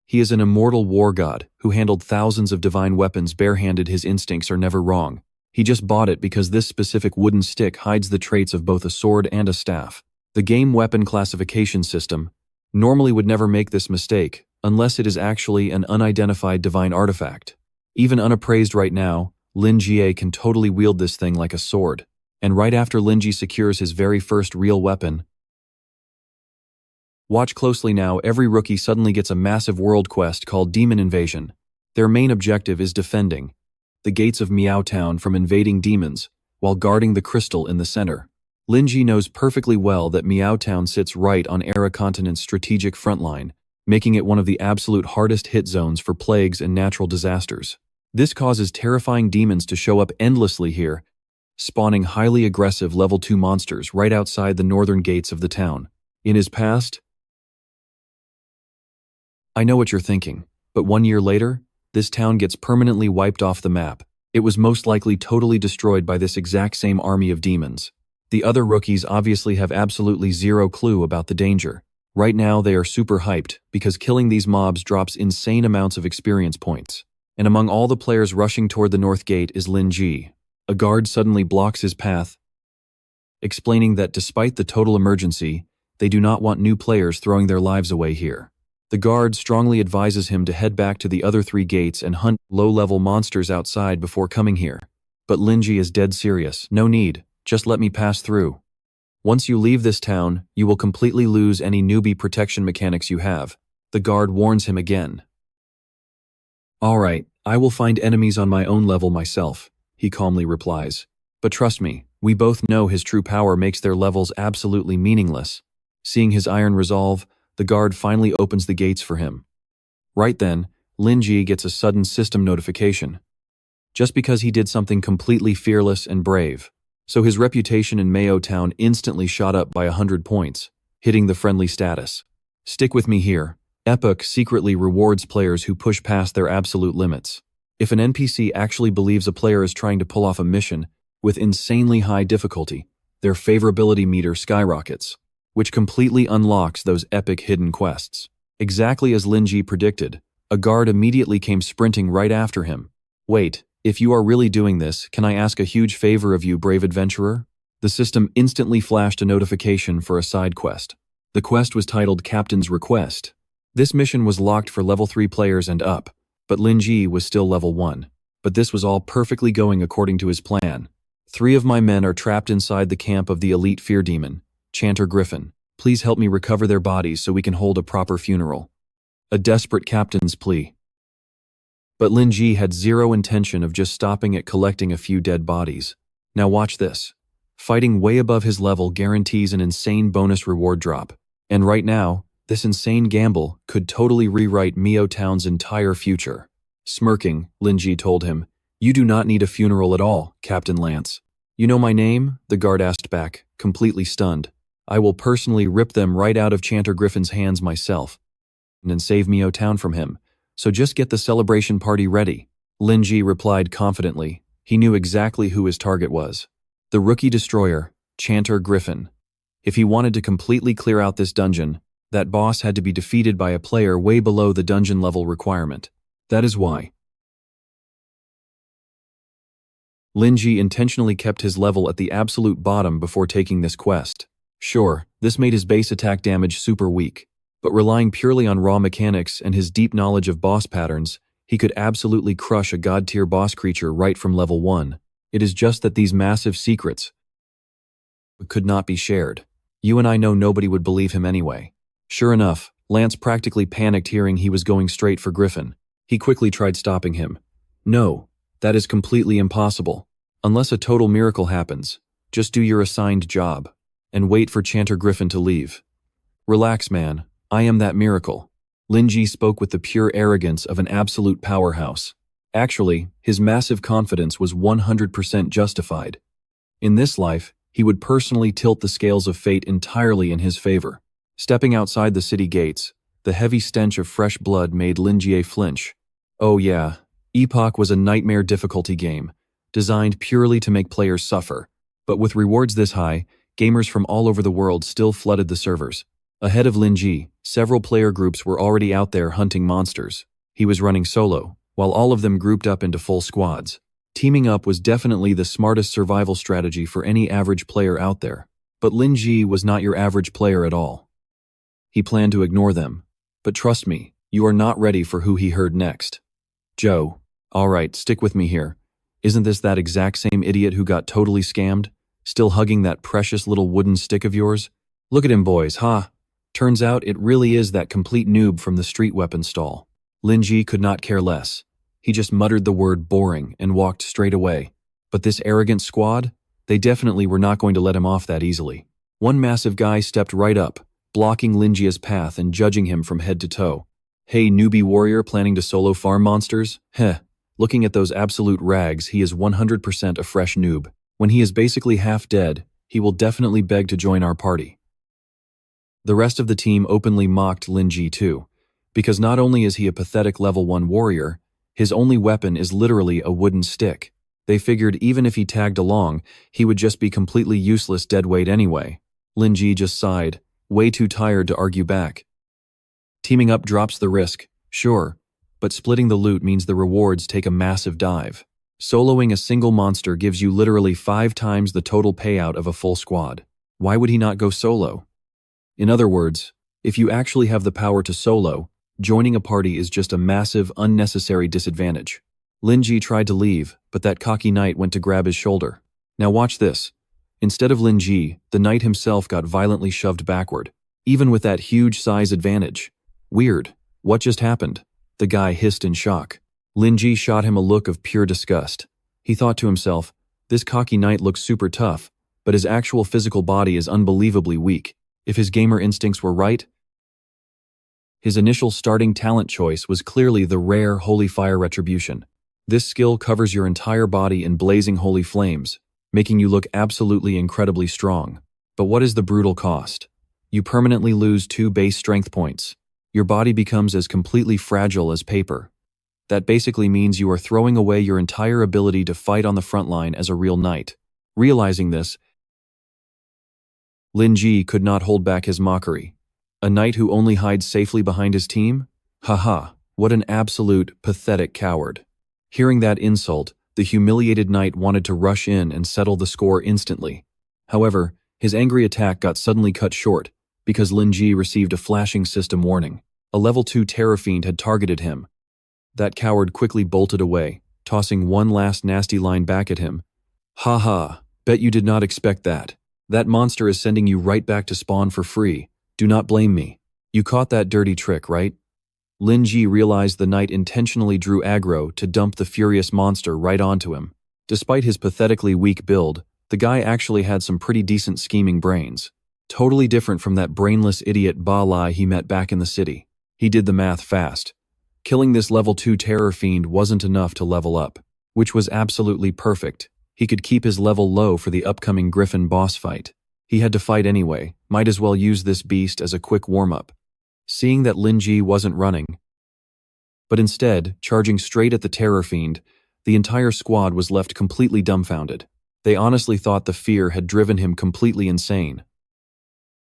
He is an immortal war god who handled thousands of divine weapons barehanded. His instincts are never wrong. He just bought it because this specific wooden stick hides the traits of both a sword and a staff. The game weapon classification system normally would never make this mistake unless it is actually an unidentified divine artifact. Even unappraised right now, Lin Jie can totally wield this thing like a sword. And right after Lin Jie secures his very first real weapon, watch closely now, every rookie suddenly gets a massive world quest called Demon Invasion. Their main objective is defending the gates of Miao Town from invading demons while guarding the crystal in the center. Lin Jie knows perfectly well that Miao Town sits right on Era Continent's strategic frontline, making it one of the absolute hardest hit zones for plagues and natural disasters. This causes terrifying demons to show up endlessly here, spawning highly aggressive level 2 monsters right outside the northern gates of the town. In his past, I know what you're thinking, but 1 year later, this town gets permanently wiped off the map. It was most likely totally destroyed by this exact same army of demons. The other rookies obviously have absolutely zero clue about the danger. Right now they are super hyped because killing these mobs drops insane amounts of experience points. And among all the players rushing toward the north gate is Lin Jie. A guard suddenly blocks his path, explaining that despite the total emergency, they do not want new players throwing their lives away here. The guard strongly advises him to head back to the other 3 gates and hunt low-level monsters outside before coming here. But Lin Jie is dead serious. No need, just let me pass through. Once you leave this town, you will completely lose any newbie protection mechanics you have. The guard warns him again. Alright, I will find enemies on my own level myself, he calmly replies. But trust me, we both know his true power makes their levels absolutely meaningless. Seeing his iron resolve, the guard finally opens the gates for him. Right then, Lin Jie gets a sudden system notification. Just because he did something completely fearless and brave. So his reputation in Miao Town instantly shot up by 100 points, hitting the friendly status. Stick with me here. Epoch secretly rewards players who push past their absolute limits. If an NPC actually believes a player is trying to pull off a mission with insanely high difficulty, their favorability meter skyrockets, which completely unlocks those epic hidden quests. Exactly as Lin Jie predicted, a guard immediately came sprinting right after him. Wait, if you are really doing this, can I ask a huge favor of you, brave adventurer? The system instantly flashed a notification for a side quest. The quest was titled Captain's Request. This mission was locked for level 3 players and up, but Lin Jie was still level 1. But this was all perfectly going according to his plan. 3 of my men are trapped inside the camp of the elite fear demon, Chanter Griffin. Please help me recover their bodies so we can hold a proper funeral. A desperate captain's plea. But Lin Jie had zero intention of just stopping at collecting a few dead bodies. Now watch this. Fighting way above his level guarantees an insane bonus reward drop. And right now, this insane gamble could totally rewrite Miao Town's entire future. Smirking, Lin Jie told him, "You do not need a funeral at all, Captain Lance." "You know my name?" the guard asked back, completely stunned. "I will personally rip them right out of Chanter Griffin's hands myself and save Miao Town from him. So just get the celebration party ready." Lin Jie replied confidently. He knew exactly who his target was. The rookie destroyer, Chanter Griffin. If he wanted to completely clear out this dungeon, that boss had to be defeated by a player way below the dungeon level requirement. That is why Lin Jie intentionally kept his level at the absolute bottom before taking this quest. Sure, this made his base attack damage super weak, but relying purely on raw mechanics and his deep knowledge of boss patterns, he could absolutely crush a god-tier boss creature right from level 1. It is just that these massive secrets could not be shared. You and I know nobody would believe him anyway. Sure enough, Lance practically panicked hearing he was going straight for Griffin. He quickly tried stopping him. No, that is completely impossible. Unless a total miracle happens, just do your assigned job, and wait for Chanter Griffin to leave. Relax, man, I am that miracle. Lin Jie spoke with the pure arrogance of an absolute powerhouse. Actually, his massive confidence was 100% justified. In this life, he would personally tilt the scales of fate entirely in his favor. Stepping outside the city gates, the heavy stench of fresh blood made Lin Jie flinch. Oh yeah, Epoch was a nightmare difficulty game, designed purely to make players suffer. But with rewards this high, gamers from all over the world still flooded the servers. Ahead of Lin Jie, several player groups were already out there hunting monsters. He was running solo, while all of them grouped up into full squads. Teaming up was definitely the smartest survival strategy for any average player out there. But Lin Jie was not your average player at all. He planned to ignore them. But trust me, you are not ready for who he heard next. Joe. Alright, stick with me here. Isn't this that exact same idiot who got totally scammed? Still hugging that precious little wooden stick of yours? Look at him, boys, huh? Turns out it really is that complete noob from the street weapon stall. Lin Jie could not care less. He just muttered the word boring and walked straight away. But this arrogant squad? They definitely were not going to let him off that easily. One massive guy stepped right up, blocking Lin Jie's path and judging him from head to toe. Hey, newbie warrior planning to solo farm monsters? Heh. Looking at those absolute rags, he is 100% a fresh noob. When he is basically half dead, he will definitely beg to join our party. The rest of the team openly mocked Lin Jie too, because not only is he a pathetic level 1 warrior, his only weapon is literally a wooden stick. They figured even if he tagged along, he would just be completely useless deadweight anyway. Lin Jie just sighed, way too tired to argue back. Teaming up drops the risk, sure, but splitting the loot means the rewards take a massive dive. Soloing a single monster gives you literally 5 times the total payout of a full squad. Why would he not go solo? In other words, if you actually have the power to solo, joining a party is just a massive, unnecessary disadvantage. Lin Jie tried to leave, but that cocky knight went to grab his shoulder. Now watch this. Instead of Lin Jie, the knight himself got violently shoved backward, even with that huge size advantage. Weird. What just happened? The guy hissed in shock. Lin Jie shot him a look of pure disgust. He thought to himself, this cocky knight looks super tough, but his actual physical body is unbelievably weak. If his gamer instincts were right, his initial starting talent choice was clearly the rare Holy Fire Retribution. This skill covers your entire body in blazing holy flames, making you look absolutely incredibly strong. But what is the brutal cost? You permanently lose 2 base strength points. Your body becomes as completely fragile as paper. That basically means you are throwing away your entire ability to fight on the front line as a real knight. Realizing this, Lin Jie could not hold back his mockery. A knight who only hides safely behind his team? Haha, what an absolute, pathetic coward. Hearing that insult, the humiliated knight wanted to rush in and settle the score instantly. However, his angry attack got suddenly cut short, because Lin Jie received a flashing system warning. A level 2 terror fiend had targeted him. That coward quickly bolted away, tossing one last nasty line back at him. Haha, bet you did not expect that. That monster is sending you right back to spawn for free. Do not blame me. You caught that dirty trick, right? Lin Jie realized the knight intentionally drew aggro to dump the furious monster right onto him. Despite his pathetically weak build, the guy actually had some pretty decent scheming brains. Totally different from that brainless idiot Baili he met back in the city. He did the math fast. Killing this level 2 terror fiend wasn't enough to level up, which was absolutely perfect. He could keep his level low for the upcoming Griffin boss fight. He had to fight anyway, might as well use this beast as a quick warm-up. Seeing that Lin Jie wasn't running, but instead charging straight at the terror fiend, the entire squad was left completely dumbfounded. They honestly thought the fear had driven him completely insane.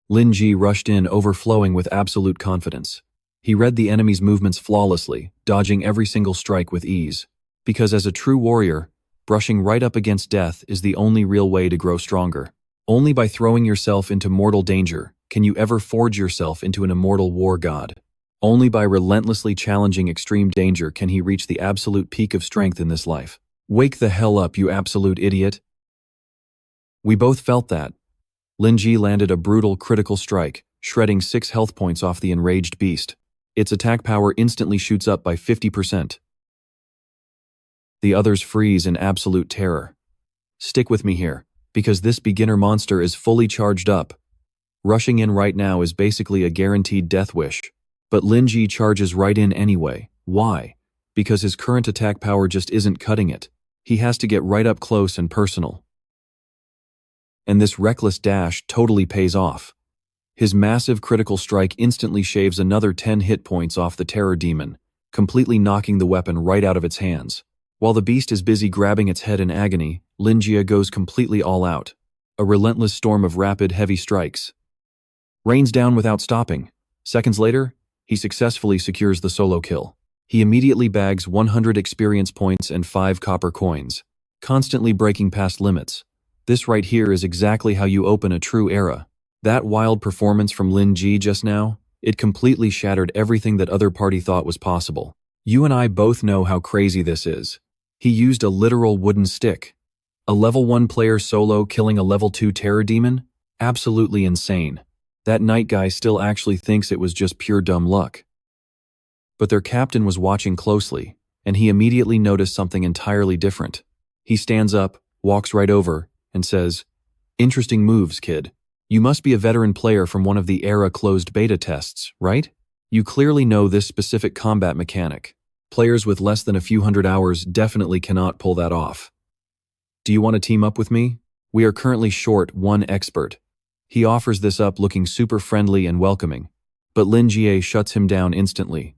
Lin Jie rushed in overflowing with absolute confidence. He read the enemy's movements flawlessly, dodging every single strike with ease. Because as a true warrior, brushing right up against death is the only real way to grow stronger. Only by throwing yourself into mortal danger can you ever forge yourself into an immortal war god. Only by relentlessly challenging extreme danger can he reach the absolute peak of strength in this life. Wake the hell up, you absolute idiot. We both felt that. Lin Jie landed a brutal critical strike, shredding 6 health points off the enraged beast. Its attack power instantly shoots up by 50%. The others freeze in absolute terror. Stick with me here, because this beginner monster is fully charged up. Rushing in right now is basically a guaranteed death wish. But Lin Jie charges right in anyway. Why? Because his current attack power just isn't cutting it. He has to get right up close and personal. And this reckless dash totally pays off. His massive critical strike instantly shaves another 10 hit points off the terror demon, completely knocking the weapon right out of its hands. While the beast is busy grabbing its head in agony, Lin Jie goes completely all out. A relentless storm of rapid, heavy strikes. Rains down without stopping. Seconds later, he successfully secures the solo kill. He immediately bags 100 experience points and 5 copper coins, constantly breaking past limits. This right here is exactly how you open a true era. That wild performance from Lin Jie just now, it completely shattered everything that other party thought was possible. You and I both know how crazy this is. He used a literal wooden stick. A level 1 player solo killing a level 2 terror demon? Absolutely insane. That night guy still actually thinks it was just pure dumb luck. But their captain was watching closely, and he immediately noticed something entirely different. He stands up, walks right over, and says, "Interesting moves, kid. You must be a veteran player from one of the era closed beta tests, right? You clearly know this specific combat mechanic. Players with less than a few hundred hours definitely cannot pull that off. Do you want to team up with me? We are currently short 1 expert." He offers this up looking super friendly and welcoming, but Lin Jie shuts him down instantly.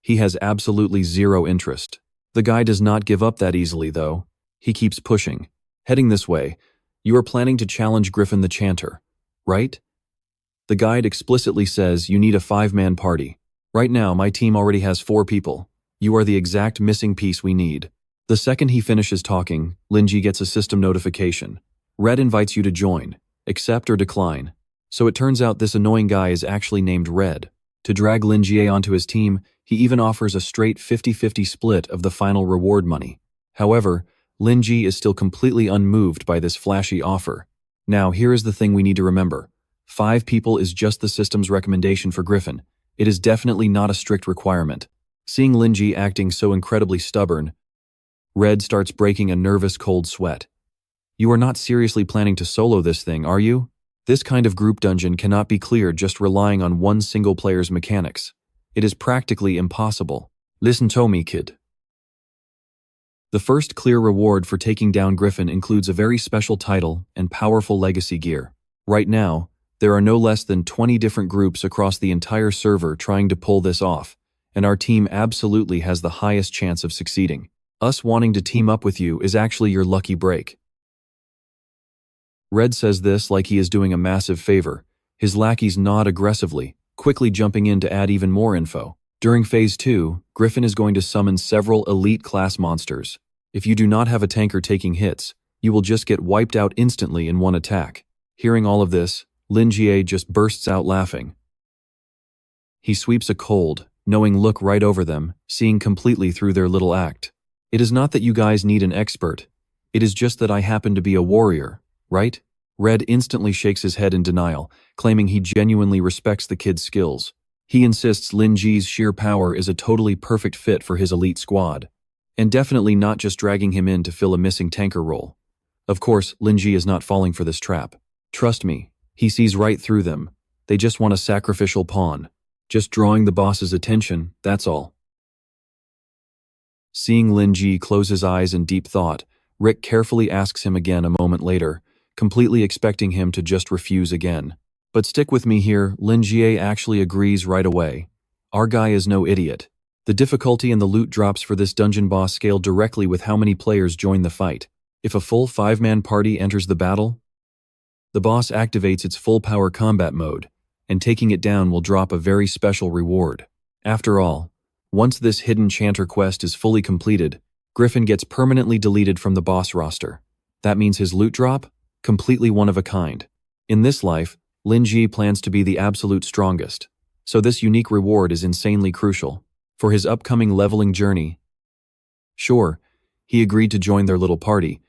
He has absolutely zero interest. The guy does not give up that easily though. He keeps pushing. Heading this way, you are planning to challenge Griffin the Chanter, right? The guide explicitly says you need a 5-man party. Right now, my team already has 4 people. You are the exact missing piece we need. The second he finishes talking, Lin Jie gets a system notification. Red invites you to join. Accept or decline. So it turns out this annoying guy is actually named Red. To drag Lin Jie onto his team, he even offers a straight 50-50 split of the final reward money. However, Lin Jie is still completely unmoved by this flashy offer. Now, here is the thing we need to remember. 5 people is just the system's recommendation for Griffin. It is definitely not a strict requirement. Seeing Lin Jie acting so incredibly stubborn, Red starts breaking a nervous cold sweat. You are not seriously planning to solo this thing, are you? This kind of group dungeon cannot be cleared just relying on one single player's mechanics. It is practically impossible. Listen to me, kid. The first clear reward for taking down Griffin includes a very special title and powerful legacy gear. Right now, there are no less than 20 different groups across the entire server trying to pull this off, and our team absolutely has the highest chance of succeeding. Us wanting to team up with you is actually your lucky break. Red says this like he is doing a massive favor. His lackeys nod aggressively, quickly jumping in to add even more info. During Phase 2, Griffin is going to summon several elite class monsters. If you do not have a tanker taking hits, you will just get wiped out instantly in one attack. Hearing all of this, Lin Jie just bursts out laughing. He sweeps a cold, knowing look right over them, seeing completely through their little act. It is not that you guys need an expert. It is just that I happen to be a warrior, right? Red instantly shakes his head in denial, claiming he genuinely respects the kid's skills. He insists Lin Jie's sheer power is a totally perfect fit for his elite squad, and definitely not just dragging him in to fill a missing tanker role. Of course, Lin Jie is not falling for this trap. Trust me, he sees right through them. They just want a sacrificial pawn. Just drawing the boss's attention, that's all. Seeing Lin Jie close his eyes in deep thought, Rick carefully asks him again a moment later, completely expecting him to just refuse again. But stick with me here, Lin Jie actually agrees right away. Our guy is no idiot. The difficulty and the loot drops for this dungeon boss scale directly with how many players join the fight. If a full 5-man party enters the battle, the boss activates its full power combat mode, and taking it down will drop a very special reward. After all, once this hidden chanter quest is fully completed, Griffin gets permanently deleted from the boss roster. That means his loot drop? Completely one of a kind. In this life, Lin Jie plans to be the absolute strongest, so this unique reward is insanely crucial for his upcoming leveling journey. Sure, he agreed to join their little party,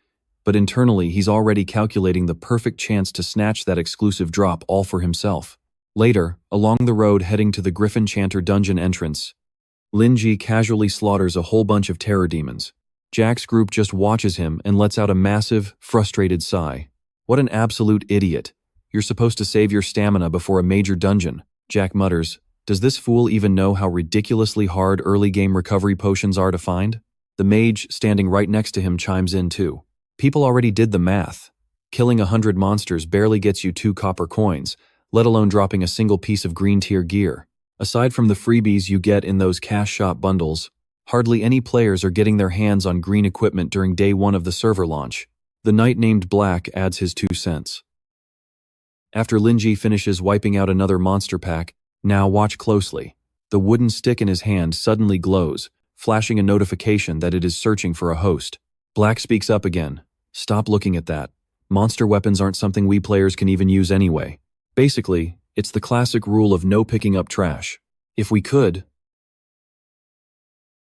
but internally he's already calculating the perfect chance to snatch that exclusive drop all for himself. Later, along the road heading to the Griffin Chanter dungeon entrance, Lin Jie casually slaughters a whole bunch of terror demons. Jack's group just watches him and lets out a massive, frustrated sigh. What an absolute idiot. You're supposed to save your stamina before a major dungeon, Jack mutters. Does this fool even know how ridiculously hard early game recovery potions are to find? The mage standing right next to him chimes in too. People already did the math. Killing 100 monsters barely gets you 2 copper coins, let alone dropping a single piece of green tier gear. Aside from the freebies you get in those cash shop bundles, hardly any players are getting their hands on green equipment during day 1 of the server launch. The knight named Black adds his 2 cents. After Lin Jie finishes wiping out another monster pack, now watch closely. The wooden stick in his hand suddenly glows, flashing a notification that it is searching for a host. Black speaks up again. Stop looking at that. Monster weapons aren't something we players can even use anyway. Basically, it's the classic rule of no picking up trash. If we could,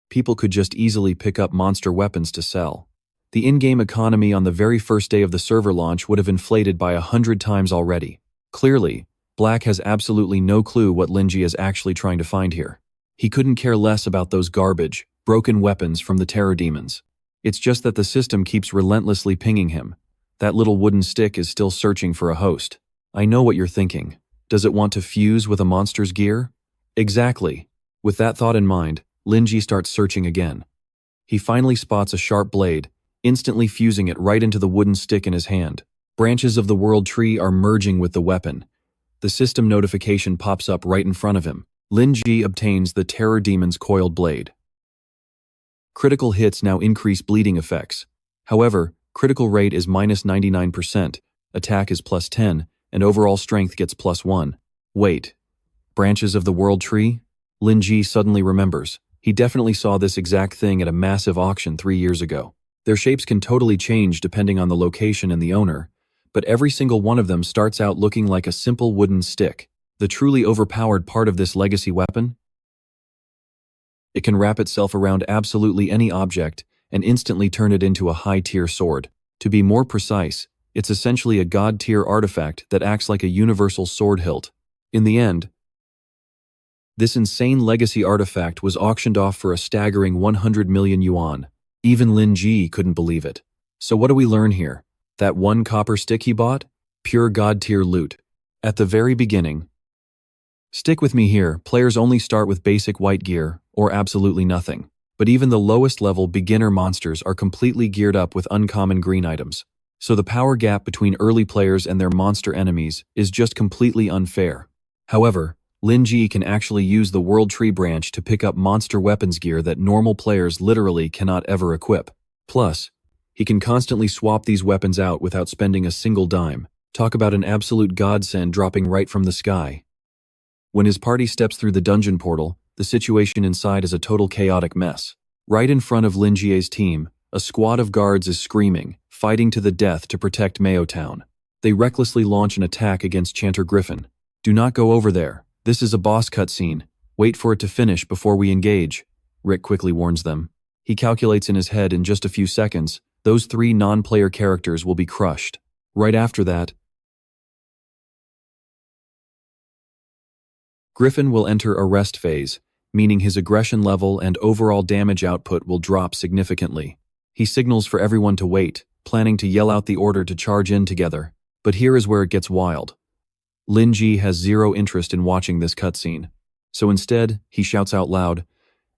people could just easily pick up monster weapons to sell. The in-game economy on the very first day of the server launch would have inflated by 100 times already. Clearly, Black has absolutely no clue what Lin Jie is actually trying to find here. He couldn't care less about those garbage, broken weapons from the terror demons. It's just that the system keeps relentlessly pinging him. That little wooden stick is still searching for a host. I know what you're thinking. Does it want to fuse with a monster's gear? Exactly. With that thought in mind, Lin Jie starts searching again. He finally spots a sharp blade, instantly fusing it right into the wooden stick in his hand. Branches of the world tree are merging with the weapon. The system notification pops up right in front of him. Lin Jie obtains the terror demon's coiled blade. Critical hits now increase bleeding effects. However, critical rate is -99%, attack is +10, and overall strength gets +1. Wait, branches of the world tree? Lin Jie suddenly remembers. He definitely saw this exact thing at a massive auction 3 years ago. Their shapes can totally change depending on the location and the owner, but every single one of them starts out looking like a simple wooden stick. The truly overpowered part of this legacy weapon? It can wrap itself around absolutely any object and instantly turn it into a high-tier sword. To be more precise, it's essentially a god-tier artifact that acts like a universal sword hilt. In the end, this insane legacy artifact was auctioned off for a staggering 100 million yuan. Even Lin Jie couldn't believe it. So what do we learn here? That 1 copper stick he bought? Pure god-tier loot. At the very beginning, stick with me here, players only start with basic white gear, or absolutely nothing. But even the lowest level beginner monsters are completely geared up with uncommon green items. So the power gap between early players and their monster enemies is just completely unfair. However, Lin Jie can actually use the World Tree branch to pick up monster weapons gear that normal players literally cannot ever equip. Plus, he can constantly swap these weapons out without spending a single dime. Talk about an absolute godsend dropping right from the sky. When his party steps through the dungeon portal, the situation inside is a total chaotic mess. Right in front of Lin Jie's team, a squad of guards is screaming, fighting to the death to protect Mayo Town. They recklessly launch an attack against Chanter Griffin. Do not go over there. This is a boss cutscene. Wait for it to finish before we engage, Rick quickly warns them. He calculates in his head in just a few seconds, those 3 non-player characters will be crushed. Right after that, Griffin will enter a rest phase, meaning his aggression level and overall damage output will drop significantly. He signals for everyone to wait, planning to yell out the order to charge in together. But here is where it gets wild. Lin Jie has zero interest in watching this cutscene. So instead, he shouts out loud,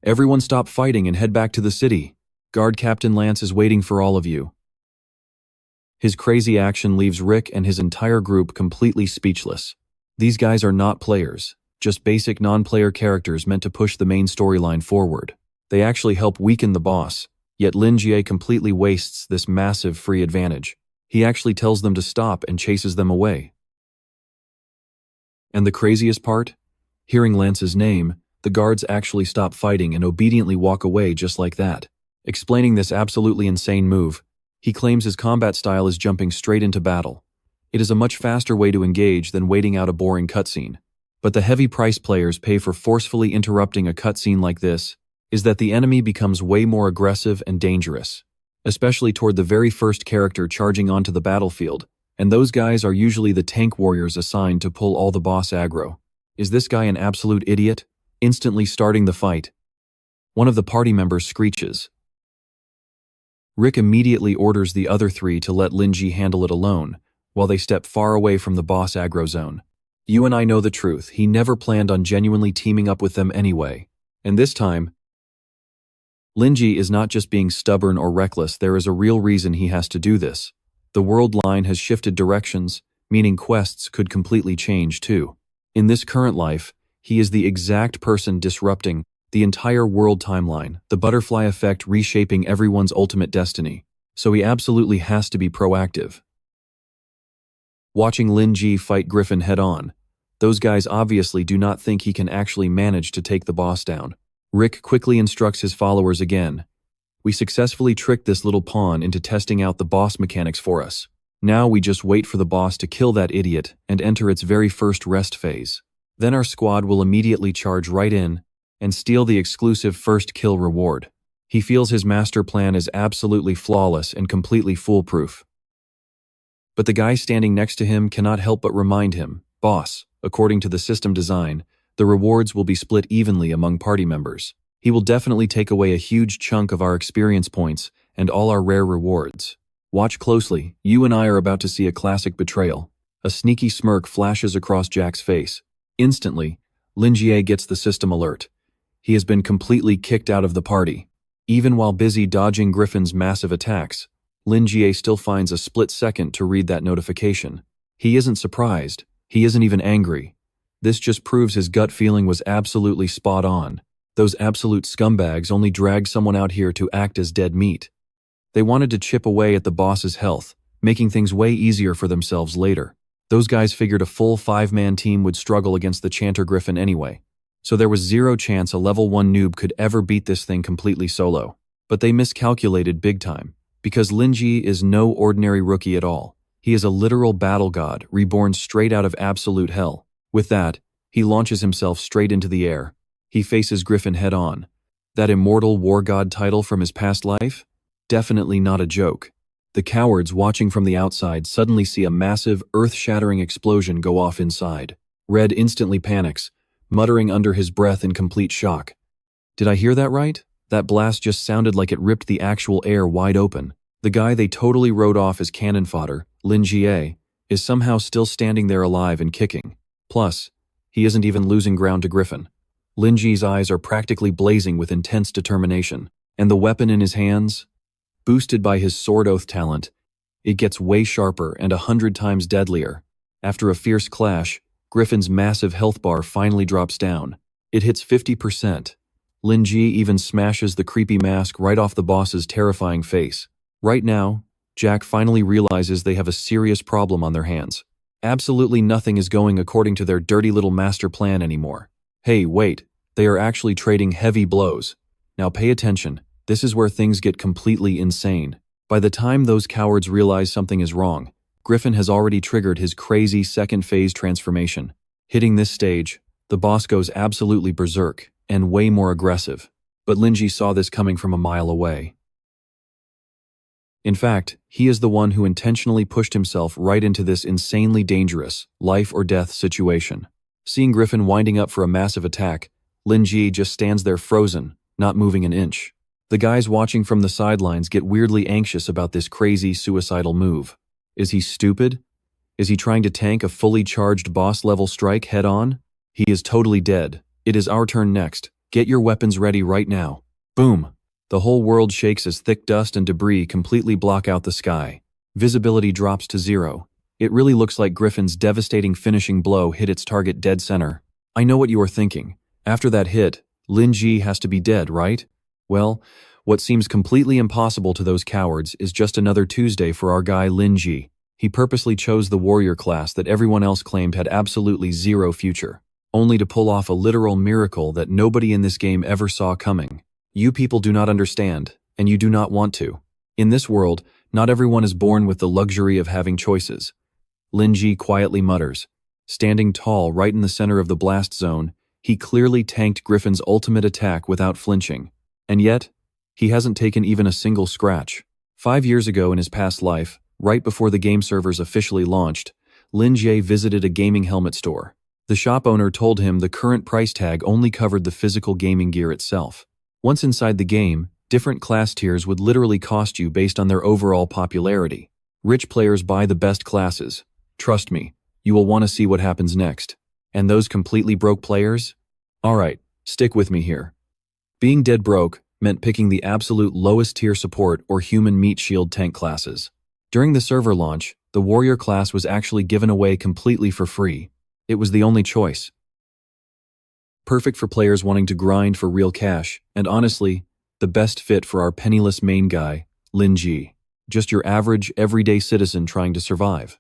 "Everyone stop fighting and head back to the city. Guard Captain Lance is waiting for all of you." His crazy action leaves Rick and his entire group completely speechless. These guys are not players, just basic non-player characters meant to push the main storyline forward. They actually help weaken the boss, yet Lin Jie completely wastes this massive free advantage. He actually tells them to stop and chases them away. And the craziest part? Hearing Lance's name, the guards actually stop fighting and obediently walk away just like that. Explaining this absolutely insane move, he claims his combat style is jumping straight into battle. It is a much faster way to engage than waiting out a boring cutscene. But the heavy price players pay for forcefully interrupting a cutscene like this is that the enemy becomes way more aggressive and dangerous. especially toward the very first character charging onto the battlefield, and those guys are usually the tank warriors assigned to pull all the boss aggro. Is this guy an absolute idiot? Instantly starting the fight. One of the party members screeches. Rick immediately orders the other three to let Lin Jie handle it alone, while they step far away from the boss aggro zone. You and I know the truth, he never planned on genuinely teaming up with them anyway. And this time, Lin Jie is not just being stubborn or reckless, there is a real reason he has to do this. The world line has shifted directions, meaning quests could completely change too. In this current life, he is the exact person disrupting the entire world timeline, the butterfly effect reshaping everyone's ultimate destiny. So he absolutely has to be proactive. Watching Lin Jie fight Griffin head-on, those guys obviously do not think he can actually manage to take the boss down. Rick quickly instructs his followers again. We successfully tricked this little pawn into testing out the boss mechanics for us. Now we just wait for the boss to kill that idiot and enter its very first rest phase. Then our squad will immediately charge right in and steal the exclusive first kill reward. He feels his master plan is absolutely flawless and completely foolproof. But the guy standing next to him cannot help but remind him, boss, according to the system design, the rewards will be split evenly among party members. He will definitely take away a huge chunk of our experience points and all our rare rewards. Watch closely, you and I are about to see a classic betrayal. A sneaky smirk flashes across Jack's face. Instantly, Lin Jie gets the system alert. He has been completely kicked out of the party. Even while busy dodging Griffin's massive attacks, Lin Jie still finds a split second to read that notification. He isn't surprised. He isn't even angry. This just proves his gut feeling was absolutely spot on. Those absolute scumbags only dragged someone out here to act as dead meat. They wanted to chip away at the boss's health, making things way easier for themselves later. Those guys figured a full 5-man team would struggle against the Chanter Griffin anyway. So there was zero chance a level 1 noob could ever beat this thing completely solo. But they miscalculated big time, because Lin Jie is no ordinary rookie at all. He is a literal battle god, reborn straight out of absolute hell. With that, he launches himself straight into the air. He faces Griffin head-on. That Immortal War God title from his past life? Definitely not a joke. The cowards watching from the outside suddenly see a massive, earth-shattering explosion go off inside. Red instantly panics, muttering under his breath in complete shock. Did I hear that right? That blast just sounded like it ripped the actual air wide open. The guy they totally wrote off as cannon fodder, Lin Jie, is somehow still standing there alive and kicking. Plus, he isn't even losing ground to Griffin. Lin Jie's eyes are practically blazing with intense determination, and the weapon in his hands, boosted by his sword oath talent, it gets way sharper and 100 times deadlier. After a fierce clash, Griffin's massive health bar finally drops down. It hits 50%. Lin Jie even smashes the creepy mask right off the boss's terrifying face. Right now, Jack finally realizes they have a serious problem on their hands. Absolutely nothing is going according to their dirty little master plan anymore. Hey, wait, they are actually trading heavy blows. Now pay attention, this is where things get completely insane. By the time those cowards realize something is wrong, Griffin has already triggered his crazy second phase transformation. Hitting this stage, the boss goes absolutely berserk and way more aggressive. But Lin Jie saw this coming from a mile away. In fact, he is the one who intentionally pushed himself right into this insanely dangerous, life-or-death situation. Seeing Griffin winding up for a massive attack, Lin Jie just stands there frozen, not moving an inch. The guys watching from the sidelines get weirdly anxious about this crazy, suicidal move. Is he stupid? Is he trying to tank a fully charged boss-level strike head-on? He is totally dead. It is our turn next. Get your weapons ready right now. Boom! The whole world shakes as thick dust and debris completely block out the sky. Visibility drops to 0. It really looks like Griffin's devastating finishing blow hit its target dead center. I know what you are thinking. After that hit, Lin Jie has to be dead, right? Well, what seems completely impossible to those cowards is just another Tuesday for our guy Lin Jie. He purposely chose the warrior class that everyone else claimed had absolutely zero future, only to pull off a literal miracle that nobody in this game ever saw coming. You people do not understand, and you do not want to. In this world, not everyone is born with the luxury of having choices. Lin Jie quietly mutters. Standing tall right in the center of the blast zone, he clearly tanked Griffin's ultimate attack without flinching. And yet, he hasn't taken even a single scratch. 5 years ago in his past life, right before the game servers officially launched, Lin Jie visited a gaming helmet store. The shop owner told him the current price tag only covered the physical gaming gear itself. Once inside the game, different class tiers would literally cost you based on their overall popularity. Rich players buy the best classes. Trust me, you will want to see what happens next. And those completely broke players? Alright, stick with me here. Being dead broke meant picking the absolute lowest tier support or human meat shield tank classes. During the server launch, the warrior class was actually given away completely for free. It was the only choice. Perfect for players wanting to grind for real cash, and honestly, the best fit for our penniless main guy, Lin Jie. Just your average, everyday citizen trying to survive.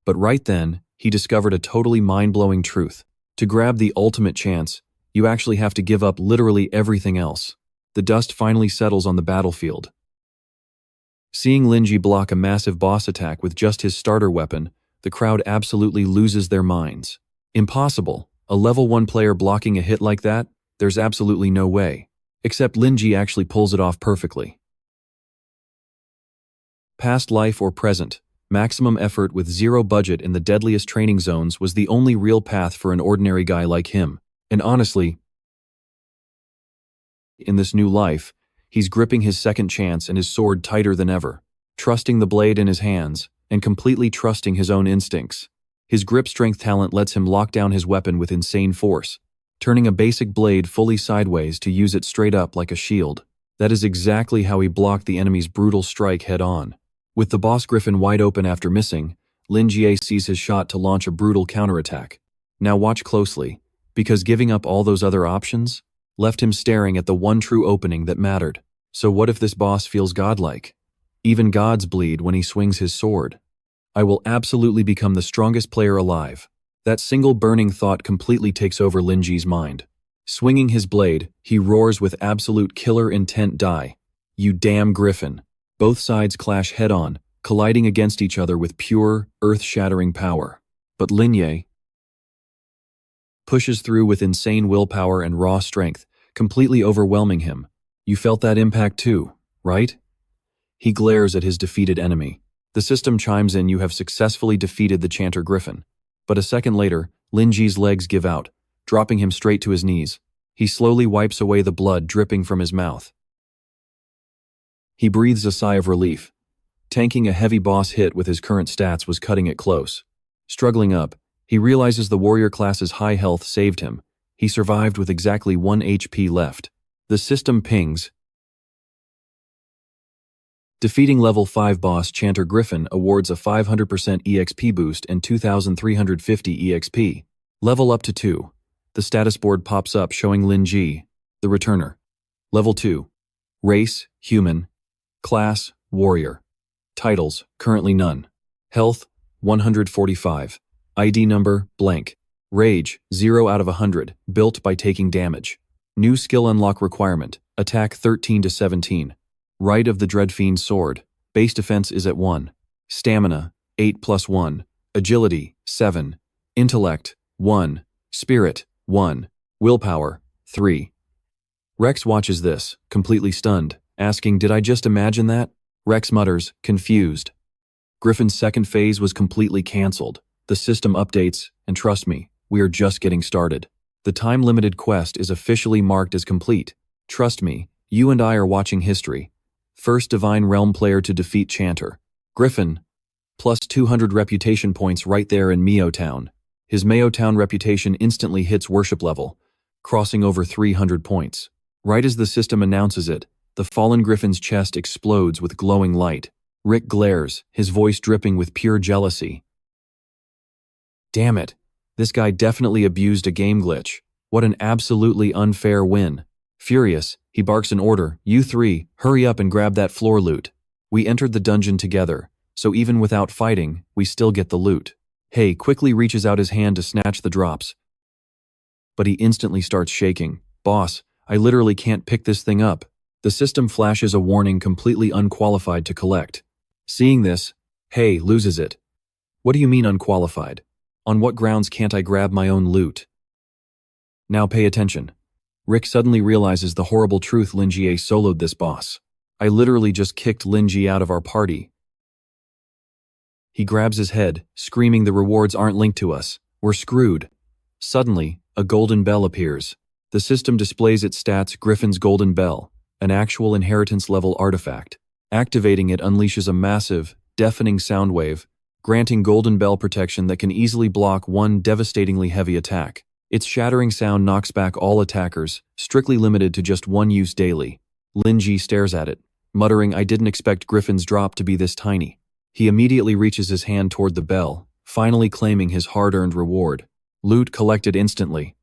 But right then, he discovered a totally mind-blowing truth. To grab the ultimate chance, you actually have to give up literally everything else. The dust finally settles on the battlefield. Seeing Lin Jie block a massive boss attack with just his starter weapon, the crowd absolutely loses their minds. Impossible. A level 1 player blocking a hit like that? There's absolutely no way. Except Lin Jie actually pulls it off perfectly. Past life or present, maximum effort with zero budget in the deadliest training zones was the only real path for an ordinary guy like him. And honestly, in this new life, he's gripping his second chance and his sword tighter than ever, trusting the blade in his hands, and completely trusting his own instincts. His grip strength talent lets him lock down his weapon with insane force, turning a basic blade fully sideways to use it straight up like a shield. That is exactly how he blocked the enemy's brutal strike head-on. With the boss griffin wide open after missing, Lin Jie sees his shot to launch a brutal counterattack. Now watch closely, because giving up all those other options left him staring at the one true opening that mattered. So what if this boss feels godlike? Even gods bleed when he swings his sword. I will absolutely become the strongest player alive. That single burning thought completely takes over Lin Jie's mind. Swinging his blade, he roars with absolute killer intent. Die, you damn griffin. Both sides clash head-on, colliding against each other with pure, earth-shattering power. But Lin Jie pushes through with insane willpower and raw strength, completely overwhelming him. You felt that impact too, right? He glares at his defeated enemy. The system chimes in, you have successfully defeated the Chanter Griffin. But a second later, Lin Jie's legs give out, dropping him straight to his knees. He slowly wipes away the blood dripping from his mouth. He breathes a sigh of relief. Tanking a heavy boss hit with his current stats was cutting it close. Struggling up, he realizes the warrior class's high health saved him. He survived with exactly 1 HP left. The system pings. Defeating level 5 boss Chanter Griffin awards a 500% EXP boost and 2,350 EXP. Level up to 2. The status board pops up showing Lin Jie, the returner. Level 2. Race, human. Class, warrior. Titles, currently none. Health, 145. ID number, blank. Rage, 0 out of 100, built by taking damage. New skill unlock requirement, attack 13 to 17. Right of the Dreadfiend's sword, base defense is at 1. Stamina, 8+1. Agility, 7. Intellect, 1. Spirit, 1. Willpower, 3. Rex watches this, completely stunned, asking, did I just imagine that? Rex mutters, confused. Griffin's second phase was completely cancelled. The system updates, and trust me, we are just getting started. The time-limited quest is officially marked as complete. Trust me, you and I are watching history. First Divine Realm player to defeat Chanter Griffin, plus 200 reputation points right there in Mio Town. His Mio Town reputation instantly hits worship level, crossing over 300 points. Right as the system announces it, the fallen Griffin's chest explodes with glowing light. Rick glares, his voice dripping with pure jealousy. Damn it, this guy definitely abused a game glitch. What an absolutely unfair win. Furious, he barks an order, you three, hurry up and grab that floor loot. We entered the dungeon together, so even without fighting, we still get the loot. Hay quickly reaches out his hand to snatch the drops. But he instantly starts shaking. Boss, I literally can't pick this thing up. The system flashes a warning completely unqualified to collect. Seeing this, Hay loses it. What do you mean unqualified? On what grounds can't I grab my own loot? Now pay attention. Rick suddenly realizes the horrible truth. Lin Jie soloed this boss. I literally just kicked Lin Jie out of our party. He grabs his head, screaming the rewards aren't linked to us. We're screwed. Suddenly, a golden bell appears. The system displays its stats Griffin's Golden Bell, an actual inheritance-level artifact. Activating it unleashes a massive, deafening sound wave, granting Golden Bell protection that can easily block one devastatingly heavy attack. Its shattering sound knocks back all attackers, strictly limited to just one use daily. Lin Jie stares at it, muttering, I didn't expect Griffin's drop to be this tiny. He immediately reaches his hand toward the bell, finally claiming his hard-earned reward. Loot collected instantly.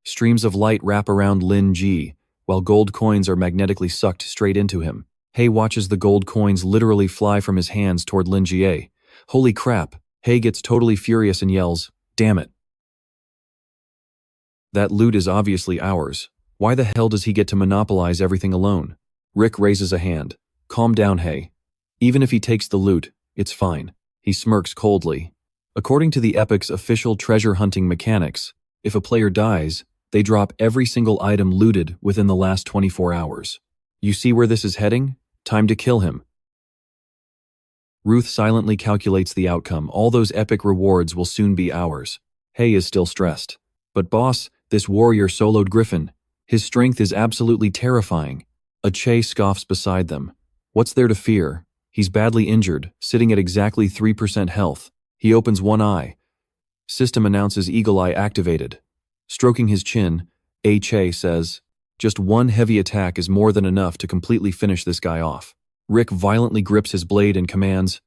Streams of light wrap around Lin Jie, while gold coins are magnetically sucked straight into him. He watches the gold coins literally fly from his hands toward Lin Jie. Holy crap! He gets totally furious and yells, damn it. That loot is obviously ours. Why the hell does he get to monopolize everything alone? Rick raises a hand. Calm down, He. Even if he takes the loot, it's fine. He smirks coldly. According to the Epic's official treasure hunting mechanics, if a player dies, they drop every single item looted within the last 24 hours. You see where this is heading? Time to kill him. Ruth silently calculates the outcome. All those epic rewards will soon be ours. He is still stressed. But boss, this warrior soloed Griffin. His strength is absolutely terrifying. A Che scoffs beside them. What's there to fear? He's badly injured, sitting at exactly 3% health. He opens one eye. System announces Eagle Eye activated. Stroking his chin, A. Che says, just one heavy attack is more than enough to completely finish this guy off. Rick violently grips his blade and commands,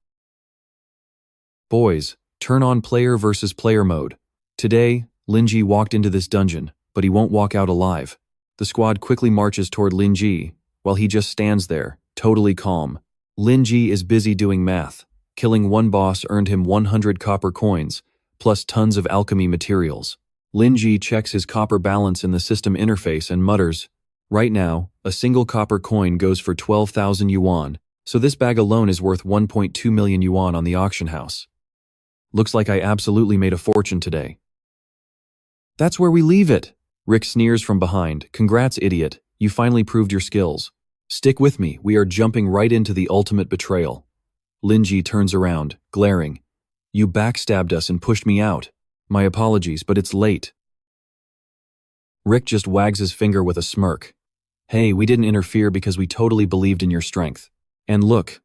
boys, turn on player versus player mode. Today, Lin Jie walked into this dungeon, but he won't walk out alive. The squad quickly marches toward Lin Jie, while he just stands there, totally calm. Lin Jie is busy doing math. Killing one boss earned him 100 copper coins, plus tons of alchemy materials. Lin Jie checks his copper balance in the system interface and mutters, right now, a single copper coin goes for 12,000 yuan, so this bag alone is worth 1.2 million yuan on the auction house. Looks like I absolutely made a fortune today. That's where we leave it. Rick sneers from behind. Congrats, idiot. You finally proved your skills. Stick with me, we are jumping right into the ultimate betrayal. Lin Jie turns around, glaring. You backstabbed us and pushed me out. My apologies, but it's late. Rick just wags his finger with a smirk. Hey, we didn't interfere because we totally believed in your strength. And look.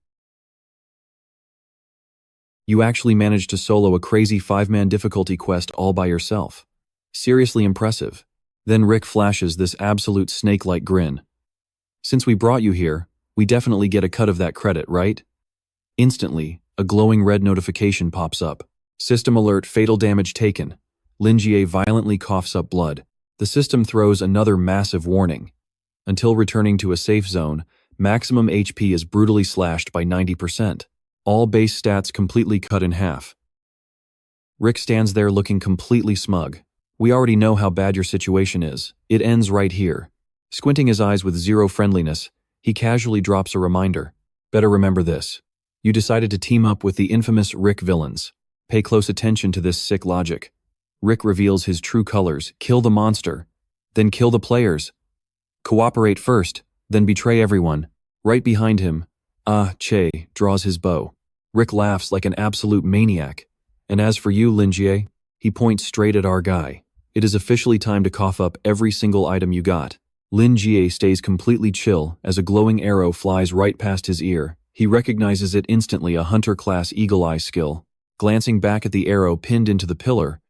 You actually managed to solo a crazy 5-man difficulty quest all by yourself. Seriously impressive. Then Rick flashes this absolute snake-like grin. Since we brought you here, we definitely get a cut of that credit, right? Instantly, a glowing red notification pops up. System alert, fatal damage taken. Lin Jie violently coughs up blood. The system throws another massive warning. Until returning to a safe zone, maximum HP is brutally slashed by 90%. All base stats completely cut in half. Rick stands there looking completely smug. We already know how bad your situation is. It ends right here. Squinting his eyes with zero friendliness, he casually drops a reminder. Better remember this. You decided to team up with the infamous Rick villains. Pay close attention to this sick logic. Rick reveals his true colors. Kill the monster. Then kill the players. Cooperate first, then betray everyone. Right behind him, Che draws his bow. Rick laughs like an absolute maniac. And as for you, Lin Jie, he points straight at our guy. It is officially time to cough up every single item you got. Lin Jie stays completely chill as a glowing arrow flies right past his ear. He recognizes it instantly, a hunter-class Eagle Eye skill. Glancing back at the arrow pinned into the pillar,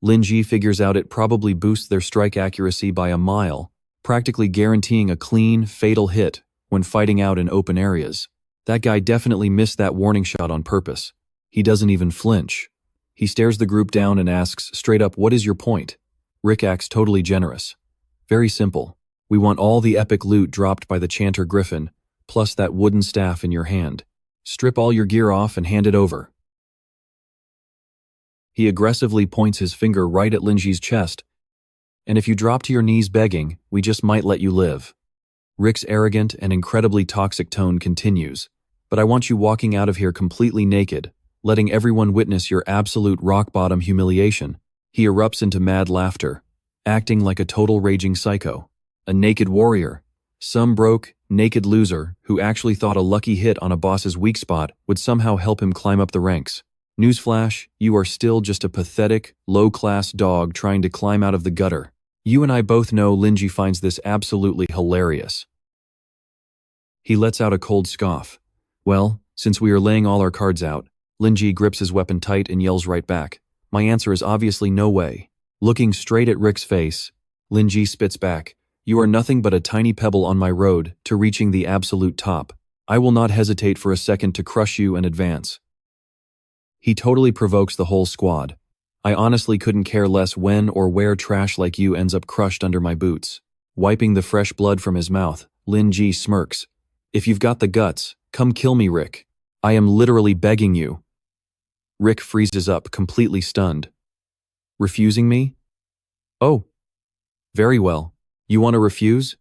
Lin Jie figures out it probably boosts their strike accuracy by a mile, practically guaranteeing a clean, fatal hit when fighting out in open areas. That guy definitely missed that warning shot on purpose. He doesn't even flinch. He stares the group down and asks straight up, what is your point? Rick acts totally generous. Very simple. We want all the epic loot dropped by the chanter Griffin, plus that wooden staff in your hand. Strip all your gear off and hand it over. He aggressively points his finger right at Lin Jie's chest. And if you drop to your knees begging, we just might let you live. Rick's arrogant and incredibly toxic tone continues. But I want you walking out of here completely naked, letting everyone witness your absolute rock-bottom humiliation. He erupts into mad laughter, acting like a total raging psycho. A naked warrior. Some broke, naked loser who actually thought a lucky hit on a boss's weak spot would somehow help him climb up the ranks. Newsflash, you are still just a pathetic, low-class dog trying to climb out of the gutter. You and I both know Lin Jie finds this absolutely hilarious. He lets out a cold scoff. Well, since we are laying all our cards out, Lin Jie grips his weapon tight and yells right back. My answer is obviously no way. Looking straight at Rick's face, Lin Jie spits back. You are nothing but a tiny pebble on my road to reaching the absolute top. I will not hesitate for a second to crush you and advance. He totally provokes the whole squad. I honestly couldn't care less when or where trash like you ends up crushed under my boots. Wiping the fresh blood from his mouth, Lin Jie smirks. If you've got the guts, come kill me, Rick. I am literally begging you. Rick freezes up, completely stunned. Refusing me? Oh. Very well. You want to refuse?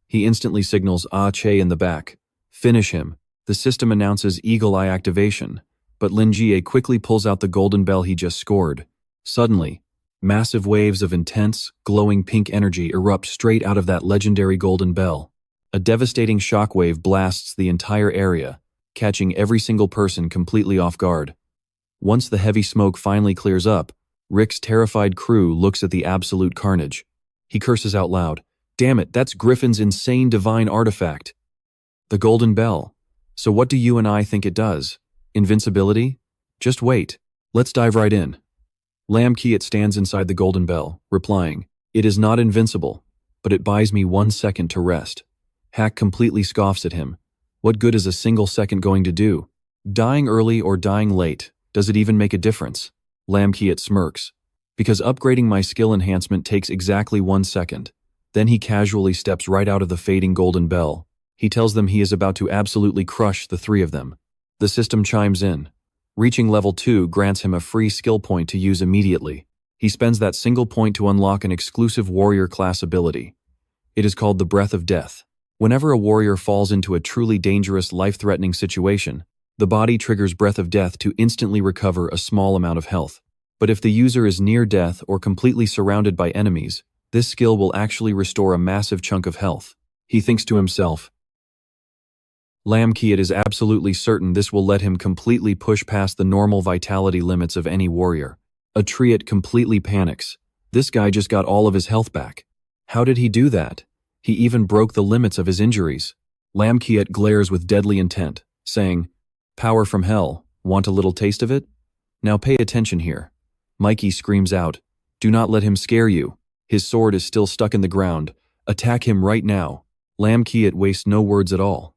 He instantly signals Ah Che in the back. Finish him. The system announces Eagle Eye activation, but Lin Jie quickly pulls out the golden bell he just scored. Suddenly, massive waves of intense, glowing pink energy erupt straight out of that legendary golden bell. A devastating shockwave blasts the entire area, catching every single person completely off guard. Once the heavy smoke finally clears up, Rick's terrified crew looks at the absolute carnage. He curses out loud. Damn it, that's Griffin's insane divine artifact. The golden bell. So what do you and I think it does? Invincibility? Just wait. Let's dive right in. Lam Kiat stands inside the golden bell, replying, It is not invincible, but it buys me 1 second to rest. Hack completely scoffs at him. What good is a single second going to do? Dying early or dying late, does it even make a difference? Lam Kiat smirks. Because upgrading my skill enhancement takes exactly 1 second. Then he casually steps right out of the fading golden bell. He tells them he is about to absolutely crush the three of them. The system chimes in. Reaching level 2 grants him a free skill point to use immediately. He spends that single point to unlock an exclusive warrior class ability. It is called the Breath of Death. Whenever a warrior falls into a truly dangerous, life-threatening situation, the body triggers Breath of Death to instantly recover a small amount of health. But if the user is near death or completely surrounded by enemies, this skill will actually restore a massive chunk of health. He thinks to himself. Lam Kiat is absolutely certain this will let him completely push past the normal vitality limits of any warrior. Atriat completely panics. This guy just got all of his health back. How did he do that? He even broke the limits of his injuries. Lam Kiat glares with deadly intent, saying, Power from hell, want a little taste of it? Now pay attention here. Mikey screams out, Do not let him scare you. His sword is still stuck in the ground. Attack him right now. Lam Kiat wastes no words at all.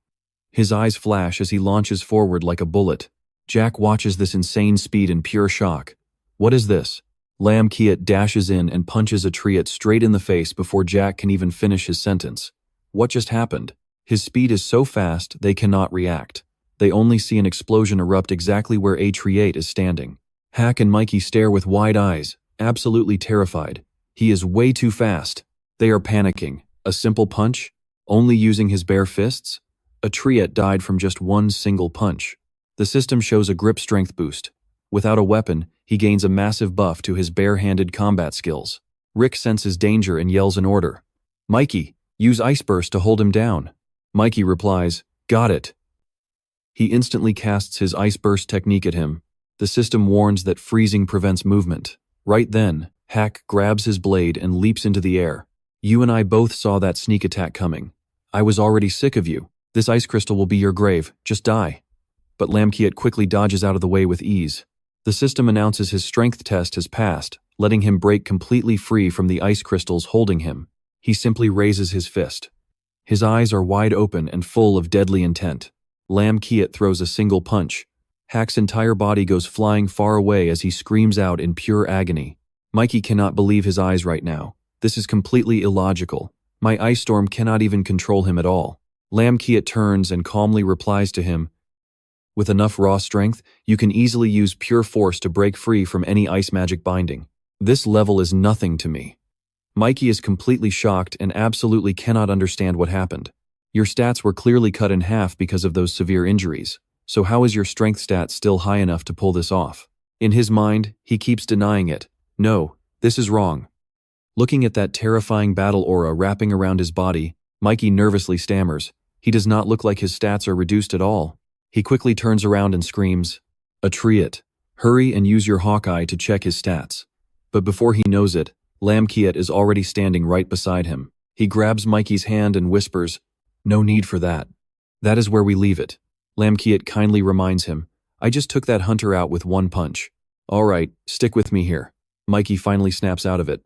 His eyes flash as he launches forward like a bullet. Jack watches this insane speed in pure shock. What is this? Lam Kiat dashes in and punches Atriat straight in the face before Jack can even finish his sentence. What just happened? His speed is so fast they cannot react. They only see an explosion erupt exactly where Atriat is standing. Hack and Mikey stare with wide eyes, absolutely terrified. He is way too fast. They are panicking. A simple punch? Only using his bare fists? Atriat died from just one single punch. The system shows a grip strength boost. Without a weapon, he gains a massive buff to his bare-handed combat skills. Rick senses danger and yells an order. Mikey, use Ice Burst to hold him down. Mikey replies, Got it. He instantly casts his Ice Burst technique at him. The system warns that freezing prevents movement. Right then, Hack grabs his blade and leaps into the air. You and I both saw that sneak attack coming. I was already sick of you. This ice crystal will be your grave. Just die. But Lam Kiat quickly dodges out of the way with ease. The system announces his strength test has passed, letting him break completely free from the ice crystals holding him. He simply raises his fist. His eyes are wide open and full of deadly intent. Lam Kiat throws a single punch. Hack's entire body goes flying far away as he screams out in pure agony. Mikey cannot believe his eyes right now. This is completely illogical. My ice storm cannot even control him at all. Lam Kiat turns and calmly replies to him, With enough raw strength, you can easily use pure force to break free from any ice magic binding. This level is nothing to me. Mikey is completely shocked and absolutely cannot understand what happened. Your stats were clearly cut in half because of those severe injuries. So how is your strength stat still high enough to pull this off? In his mind, he keeps denying it. No, this is wrong. Looking at that terrifying battle aura wrapping around his body, Mikey nervously stammers. He does not look like his stats are reduced at all. He quickly turns around and screams, "Atriot, hurry and use your Hawkeye to check his stats." But before he knows it, Lamkiet is already standing right beside him. He grabs Mikey's hand and whispers, "No need for that. That is where we leave it." Lamkiet kindly reminds him, "I just took that hunter out with one punch." "All right, stick with me here." Mikey finally snaps out of it.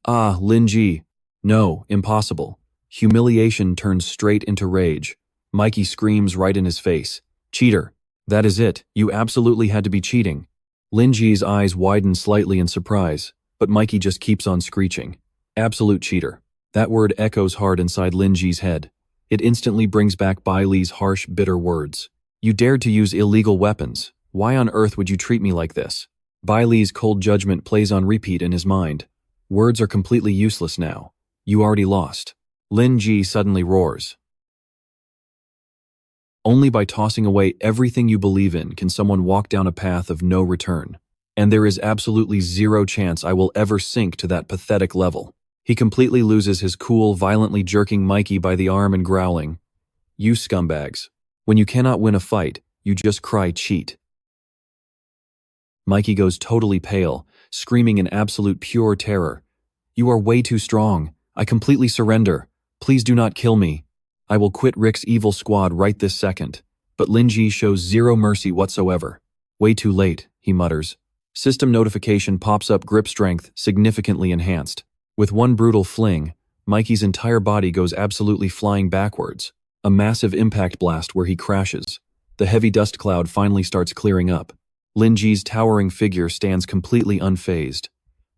"Ah, Lin Jie. No, impossible." Humiliation turns straight into rage. Mikey screams right in his face, "Cheater. That is it, you absolutely had to be cheating." Lin Jie's eyes widen slightly in surprise, but Mikey just keeps on screeching. Absolute cheater. That word echoes hard inside Lin Jie's head. It instantly brings back Baili's harsh, bitter words. "You dared to use illegal weapons. Why on earth would you treat me like this?" Baili's cold judgment plays on repeat in his mind. Words are completely useless now. You already lost. Lin Jie suddenly roars. Only by tossing away everything you believe in can someone walk down a path of no return. And there is absolutely zero chance I will ever sink to that pathetic level. He completely loses his cool, violently jerking Mikey by the arm and growling, "You scumbags. When you cannot win a fight, you just cry cheat." Mikey goes totally pale, screaming in absolute pure terror. "You are way too strong. I completely surrender. Please do not kill me. I will quit Rick's evil squad right this second." But Lin Jie shows zero mercy whatsoever. "Way too late," he mutters. System notification pops up, grip strength significantly enhanced. With one brutal fling, Mikey's entire body goes absolutely flying backwards. A massive impact blast where he crashes. The heavy dust cloud finally starts clearing up. Lin Jie's towering figure stands completely unfazed.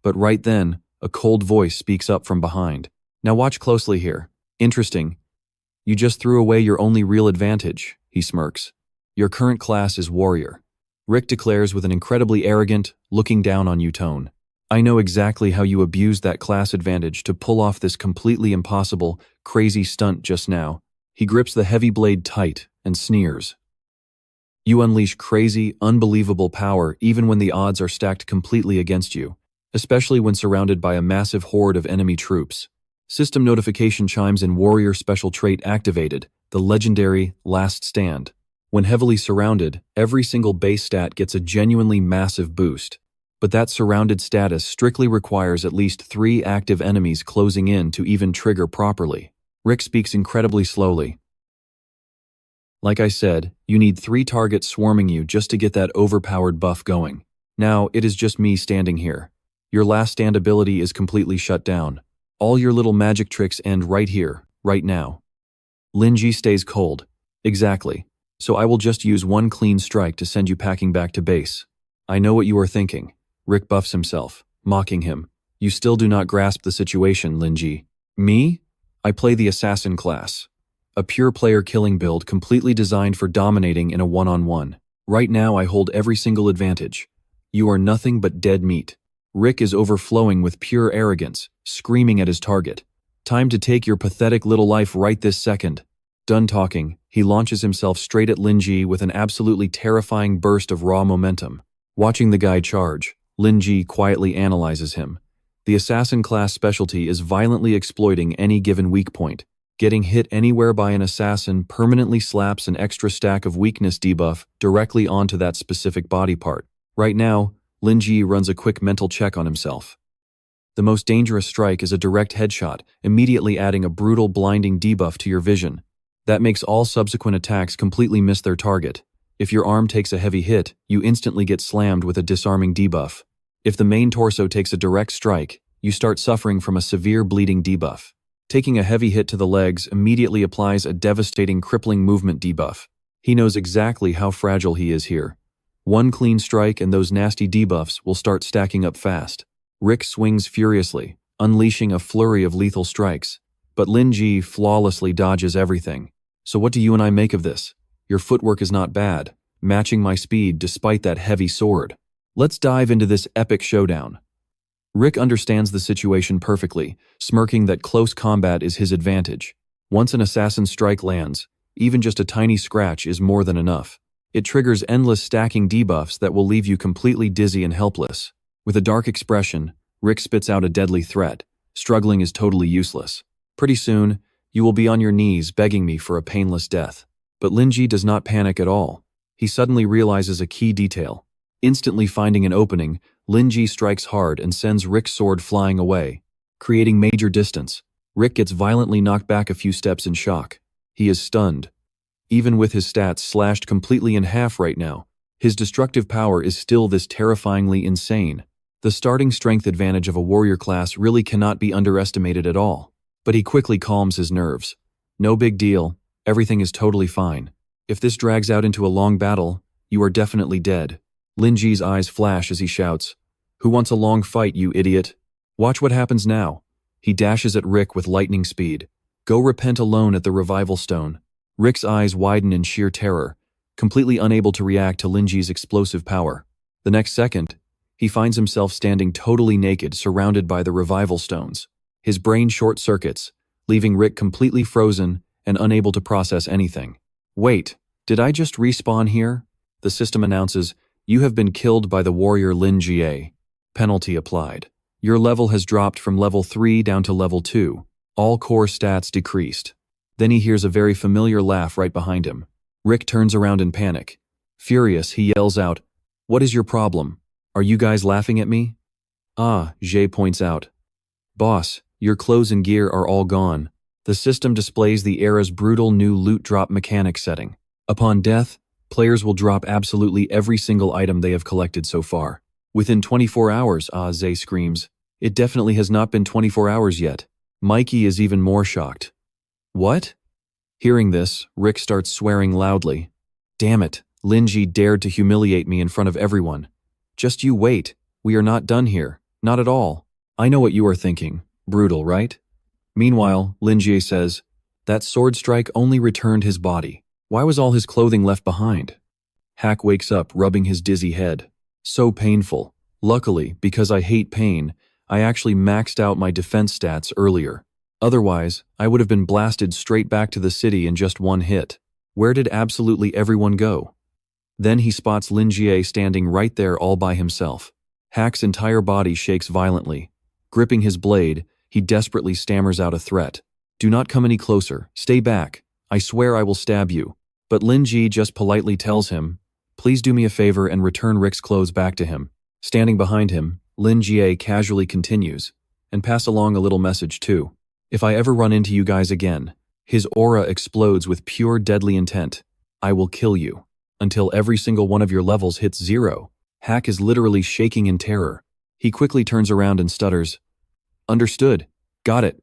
But right then, a cold voice speaks up from behind. "Now watch closely here. Interesting. You just threw away your only real advantage," he smirks. "Your current class is warrior." Rick declares with an incredibly arrogant, looking down on you tone. "I know exactly how you abused that class advantage to pull off this completely impossible, crazy stunt just now." He grips the heavy blade tight and sneers. "You unleash crazy, unbelievable power even when the odds are stacked completely against you, especially when surrounded by a massive horde of enemy troops." System notification chimes in. Warrior special trait activated, the legendary Last Stand. When heavily surrounded, every single base stat gets a genuinely massive boost. But that surrounded status strictly requires at least 3 active enemies closing in to even trigger properly. Rick speaks incredibly slowly. "Like I said, you need 3 targets swarming you just to get that overpowered buff going. Now, it is just me standing here. Your Last Stand ability is completely shut down. All your little magic tricks end right here, right now." Lin Jie stays cold. "Exactly. So I will just use one clean strike to send you packing back to base." "I know what you are thinking." Rick buffs himself, mocking him. "You still do not grasp the situation, Lin Jie." "Me? I play the assassin class. A pure player killing build completely designed for dominating in a one-on-one. Right now I hold every single advantage. You are nothing but dead meat." Rick is overflowing with pure arrogance, screaming at his target. "Time to take your pathetic little life right this second." Done talking, he launches himself straight at Lin Jie with an absolutely terrifying burst of raw momentum. Watching the guy charge, Lin Jie quietly analyzes him. The assassin class specialty is violently exploiting any given weak point. Getting hit anywhere by an assassin permanently slaps an extra stack of weakness debuff directly onto that specific body part. Right now, Lin Jie runs a quick mental check on himself. The most dangerous strike is a direct headshot, immediately adding a brutal blinding debuff to your vision. That makes all subsequent attacks completely miss their target. If your arm takes a heavy hit, you instantly get slammed with a disarming debuff. If the main torso takes a direct strike, you start suffering from a severe bleeding debuff. Taking a heavy hit to the legs immediately applies a devastating crippling movement debuff. He knows exactly how fragile he is here. One clean strike and those nasty debuffs will start stacking up fast. Rick swings furiously, unleashing a flurry of lethal strikes. But Lin Jie flawlessly dodges everything. "So what do you and I make of this? Your footwork is not bad, matching my speed despite that heavy sword. Let's dive into this epic showdown." Rick understands the situation perfectly, smirking that close combat is his advantage. Once an assassin strike lands, even just a tiny scratch is more than enough. It triggers endless stacking debuffs that will leave you completely dizzy and helpless. With a dark expression, Rick spits out a deadly threat. Struggling is totally useless. Pretty soon, You will be on your knees begging me for a painless death. But Lin Jie does not panic at all. He suddenly realizes a key detail. Instantly finding an opening, Lin Jie strikes hard and sends Rick's sword flying away, creating major distance. Rick gets violently knocked back a few steps in shock. He is stunned. Even with his stats slashed completely in half right now, his destructive power is still this terrifyingly insane. The starting strength advantage of a warrior class really cannot be underestimated at all. But he quickly calms his nerves. No big deal, everything is totally fine. If this drags out into a long battle, you are definitely dead. Lin Jie's eyes flash as he shouts, "Who wants a long fight, you idiot? Watch what happens now." He dashes at Rick with lightning speed. "Go repent alone at the revival stone." Rick's eyes widen in sheer terror, completely unable to react to Lin Jie's explosive power. The next second, he finds himself standing totally naked, surrounded by the revival stones. His brain short-circuits, leaving Rick completely frozen and unable to process anything. "Wait, did I just respawn here?" The system announces, "You have been killed by the warrior Lin Jie. Penalty applied. Your level has dropped from level 3 down to level 2. All core stats decreased." Then he hears a very familiar laugh right behind him. Rick turns around in panic. Furious, he yells out, "What is your problem? Are you guys laughing at me?" "Ah," Jie points out. "Boss, your clothes and gear are all gone." The system displays the era's brutal new loot drop mechanic setting. Upon death, players will drop absolutely every single item they have collected so far. "Within 24 hours, Jie screams. "It definitely has not been 24 hours yet." Mikey is even more shocked. "What?" Hearing this, Rick starts swearing loudly. "Damn it, Lin Jie dared to humiliate me in front of everyone. Just you wait, we are not done here, not at all. I know what you are thinking, brutal, right?" Meanwhile, Lin Jie says, "That sword strike only returned his body. Why was all his clothing left behind?" Hack wakes up, rubbing his dizzy head. "So painful. Luckily, because I hate pain, I actually maxed out my defense stats earlier. Otherwise, I would have been blasted straight back to the city in just one hit. Where did absolutely everyone go?" Then he spots Lin Jie standing right there all by himself. Hack's entire body shakes violently. Gripping his blade, he desperately stammers out a threat. "Do not come any closer, stay back. I swear I will stab you." But Lin Jie just politely tells him, "Please do me a favor and return Rick's clothes back to him." Standing behind him, Lin Jie casually continues, "And pass along a little message too. If I ever run into you guys again," his aura explodes with pure deadly intent, "I will kill you. Until every single one of your levels hits 0. Hack is literally shaking in terror. He quickly turns around and stutters, "Understood. Got it."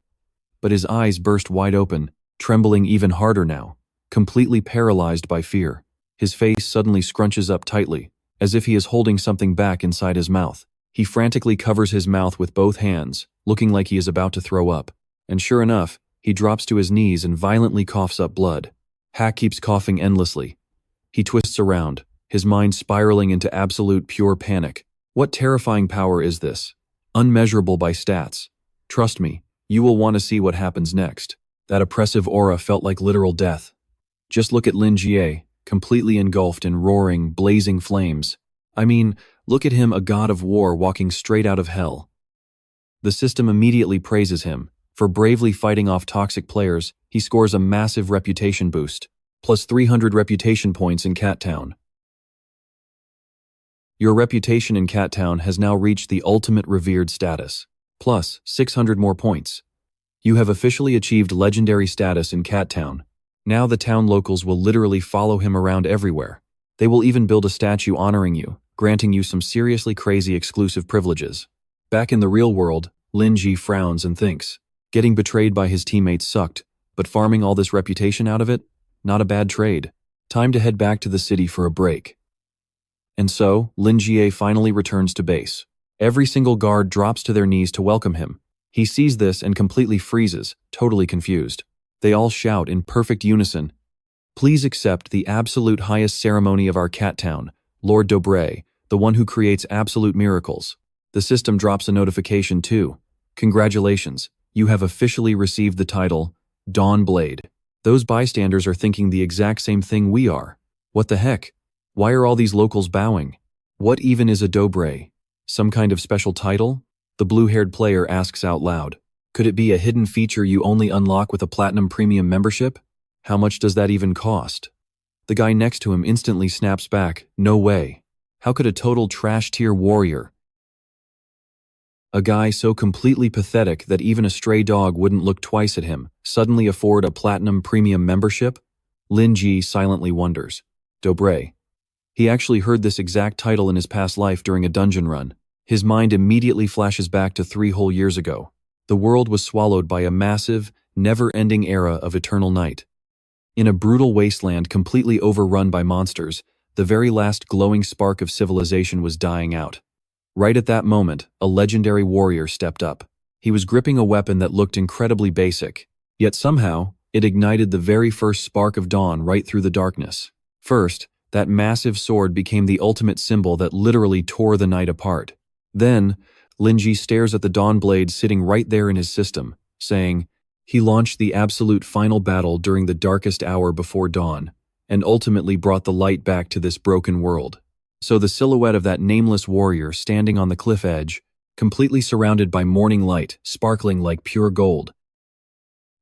But his eyes burst wide open, trembling even harder now, completely paralyzed by fear. His face suddenly scrunches up tightly, as if he is holding something back inside his mouth. He frantically covers his mouth with both hands, looking like he is about to throw up. And sure enough, he drops to his knees and violently coughs up blood. Hack keeps coughing endlessly. He twists around, his mind spiraling into absolute pure panic. What terrifying power is this? Unmeasurable by stats. Trust me, you will want to see what happens next. That oppressive aura felt like literal death. Just look at Lin Jie, completely engulfed in roaring, blazing flames. I mean, look at him, a god of war walking straight out of hell. The system immediately praises him. For bravely fighting off toxic players, he scores a massive reputation boost, plus 300 reputation points in Cat Town. Your reputation in Cat Town has now reached the ultimate revered status, plus 600 more points. You have officially achieved legendary status in Cat Town. Now the town locals will literally follow him around everywhere. They will even build a statue honoring you, granting you some seriously crazy exclusive privileges. Back in the real world, Lin Jie frowns and thinks, getting betrayed by his teammates sucked, but farming all this reputation out of it? Not a bad trade. Time to head back to the city for a break. And so, Lin Jie finally returns to base. Every single guard drops to their knees to welcome him. He sees this and completely freezes, totally confused. They all shout in perfect unison, "Please accept the absolute highest ceremony of our cat town, Lord Dobre, the one who creates absolute miracles." The system drops a notification too. "Congratulations, you have officially received the title, Dawn Blade." Those bystanders are thinking the exact same thing we are. What the heck? Why are all these locals bowing? What even is a Dobre? Some kind of special title? The blue-haired player asks out loud. Could it be a hidden feature you only unlock with a Platinum Premium membership? How much does that even cost? The guy next to him instantly snaps back, no way. How could a total trash-tier warrior, a guy so completely pathetic that even a stray dog wouldn't look twice at him, suddenly afford a Platinum Premium membership? Lin Jie silently wonders. Dobre. He actually heard this exact title in his past life during a dungeon run. His mind immediately flashes back to 3 whole years ago. The world was swallowed by a massive, never-ending era of eternal night. In a brutal wasteland completely overrun by monsters, the very last glowing spark of civilization was dying out. Right at that moment, a legendary warrior stepped up. He was gripping a weapon that looked incredibly basic, yet somehow, it ignited the very first spark of dawn right through the darkness. First, that massive sword became the ultimate symbol that literally tore the night apart. Then, Lin Jie stares at the dawn blade sitting right there in his system, saying, he launched the absolute final battle during the darkest hour before dawn, and ultimately brought the light back to this broken world. So the silhouette of that nameless warrior standing on the cliff edge, completely surrounded by morning light, sparkling like pure gold.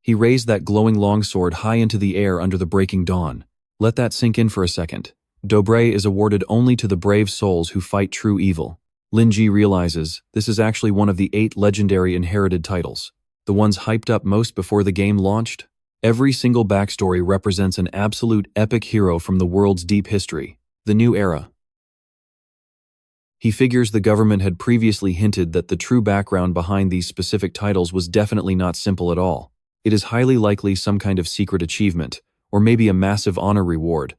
He raised that glowing longsword high into the air under the breaking dawn. Let that sink in for a second. Dobre is awarded only to the brave souls who fight true evil. Lin Jie realizes this is actually one of the 8 legendary inherited titles, the ones hyped up most before the game launched. Every single backstory represents an absolute epic hero from the world's deep history, the new era. He figures the government had previously hinted that the true background behind these specific titles was definitely not simple at all. It is highly likely some kind of secret achievement, or maybe a massive honor reward.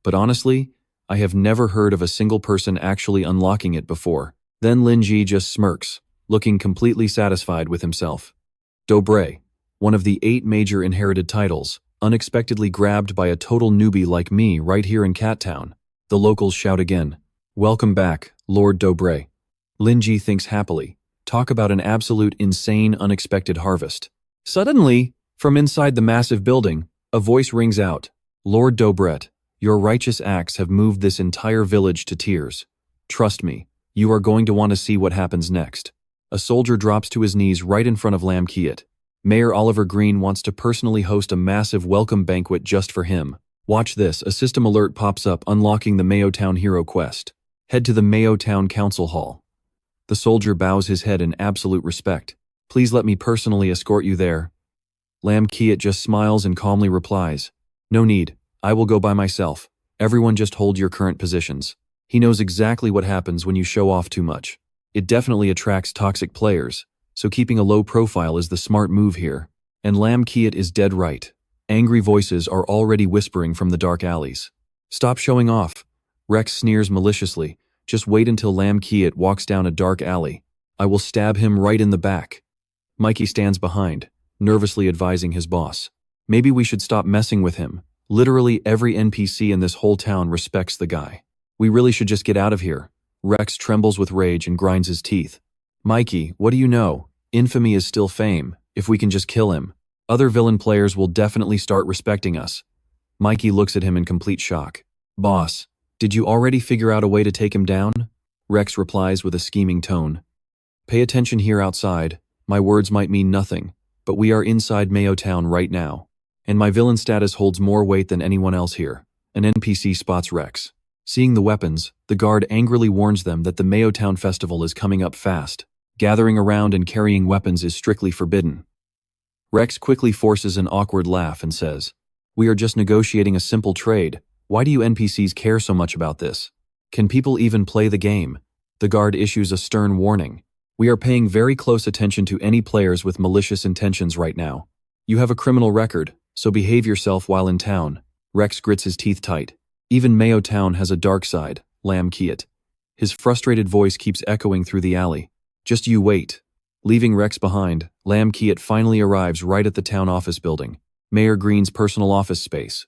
But honestly, I have never heard of a single person actually unlocking it before. Then Lin Jie just smirks, looking completely satisfied with himself. Dobre, one of the 8 major inherited titles, unexpectedly grabbed by a total newbie like me right here in Cat Town. The locals shout again. Welcome back, Lord Dobre. Lin Jie thinks happily. Talk about an absolute insane unexpected harvest. Suddenly, from inside the massive building, a voice rings out. Lord Dobret, your righteous acts have moved this entire village to tears. Trust me, you are going to want to see what happens next. A soldier drops to his knees right in front of Lam Kiat. Mayor Oliver Green wants to personally host a massive welcome banquet just for him. Watch this, a system alert pops up unlocking the Mayo Town Hero quest. Head to the Mayo Town Council Hall. The soldier bows his head in absolute respect. Please let me personally escort you there. Lam Kiat just smiles and calmly replies. No need, I will go by myself. Everyone just hold your current positions. He knows exactly what happens when you show off too much. It definitely attracts toxic players, so keeping a low profile is the smart move here. And Lam Kiat is dead right. Angry voices are already whispering from the dark alleys. Stop showing off. Rex sneers maliciously. Just wait until Lam Kiat walks down a dark alley. I will stab him right in the back. Mikey stands behind, nervously advising his boss. Maybe we should stop messing with him. Literally every NPC in this whole town respects the guy. We really should just get out of here. Rex trembles with rage and grinds his teeth. Mikey, what do you know? Infamy is still fame. If we can just kill him, other villain players will definitely start respecting us. Mikey looks at him in complete shock. Boss, did you already figure out a way to take him down? Rex replies with a scheming tone. Pay attention here outside. My words might mean nothing, but we are inside Mayo Town right now. And my villain status holds more weight than anyone else here. An NPC spots Rex. Seeing the weapons, the guard angrily warns them that the Mayo Town Festival is coming up fast. Gathering around and carrying weapons is strictly forbidden. Rex quickly forces an awkward laugh and says, We are just negotiating a simple trade. Why do you NPCs care so much about this? Can people even play the game? The guard issues a stern warning. We are paying very close attention to any players with malicious intentions right now. You have a criminal record, so behave yourself while in town. Rex grits his teeth tight. Even Mayo Town has a dark side, Lam Kiat. His frustrated voice keeps echoing through the alley. Just you wait. Leaving Rex behind, Lam Kiat finally arrives right at the town office building, Mayor Green's personal office space.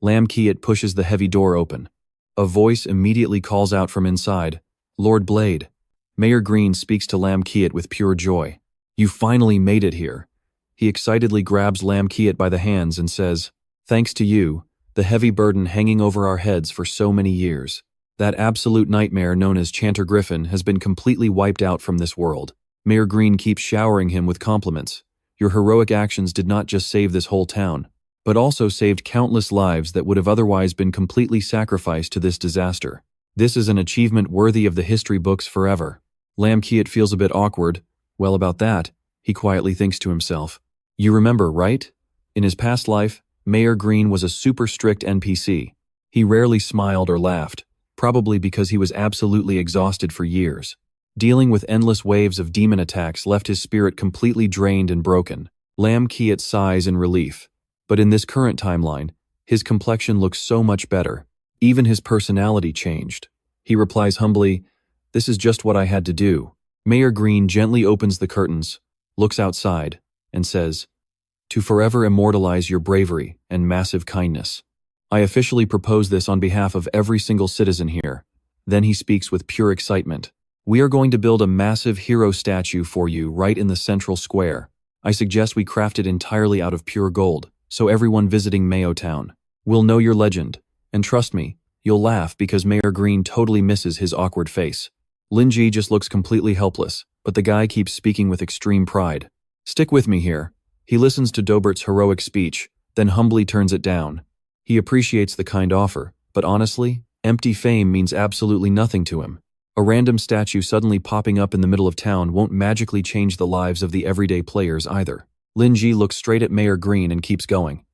Lam Kiat pushes the heavy door open. A voice immediately calls out from inside, Lord Blade. Mayor Green speaks to Lam Kiat with pure joy. You finally made it here. He excitedly grabs Lam Kiat by the hands and says, Thanks to you, the heavy burden hanging over our heads for so many years. That absolute nightmare known as Chanter Griffin has been completely wiped out from this world. Mayor Green keeps showering him with compliments. Your heroic actions did not just save this whole town, but also saved countless lives that would have otherwise been completely sacrificed to this disaster. This is an achievement worthy of the history books forever. Lam Kiat feels a bit awkward. Well, about that, he quietly thinks to himself. You remember, right? In his past life, Mayor Green was a super strict NPC. He rarely smiled or laughed, probably because he was absolutely exhausted for years. Dealing with endless waves of demon attacks left his spirit completely drained and broken. Lam Kiat sighs in relief. But in this current timeline, his complexion looks so much better. Even his personality changed. He replies humbly, "This is just what I had to do." Mayor Green gently opens the curtains, looks outside, and says, "To forever immortalize your bravery and massive kindness. I officially propose this on behalf of every single citizen here." Then he speaks with pure excitement. "We are going to build a massive hero statue for you right in the central square. I suggest we craft it entirely out of pure gold, so everyone visiting Mayo Town will know your legend. And trust me, you'll laugh because Mayor Green totally misses his awkward face." Lin Jie just looks completely helpless, but the guy keeps speaking with extreme pride. "Stick with me here." He listens to Dobert's heroic speech, then humbly turns it down. He appreciates the kind offer, but honestly, empty fame means absolutely nothing to him. A random statue suddenly popping up in the middle of town won't magically change the lives of the everyday players either. Lin Jie looks straight at Mayor Green and keeps going.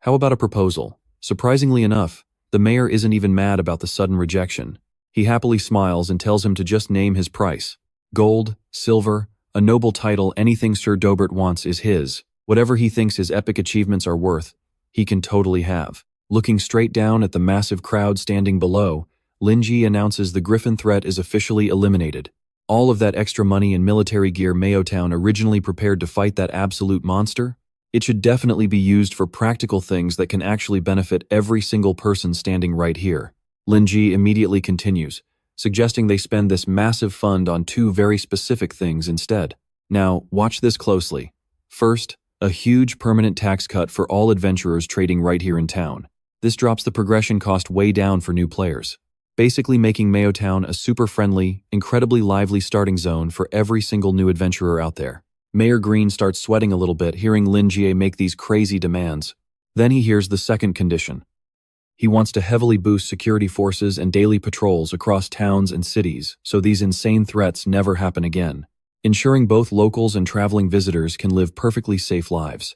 "How about a proposal?" Surprisingly enough, the mayor isn't even mad about the sudden rejection. He happily smiles and tells him to just name his price. Gold, silver, a noble title, anything Sir Dobert wants is his. Whatever he thinks his epic achievements are worth, he can totally have. Looking straight down at the massive crowd standing below, Lin Jie announces the Griffin threat is officially eliminated. All of that extra money and military gear Mayo Town originally prepared to fight that absolute monster? It should definitely be used for practical things that can actually benefit every single person standing right here. Lin Jie immediately continues, suggesting they spend this massive fund on two very specific things instead. Now, watch this closely. First, a huge permanent tax cut for all adventurers trading right here in town. This drops the progression cost way down for new players, basically making Mayo Town a super friendly, incredibly lively starting zone for every single new adventurer out there. Mayor Green starts sweating a little bit hearing Lin Jie make these crazy demands. Then he hears the second condition. He wants to heavily boost security forces and daily patrols across towns and cities so these insane threats never happen again, ensuring both locals and traveling visitors can live perfectly safe lives.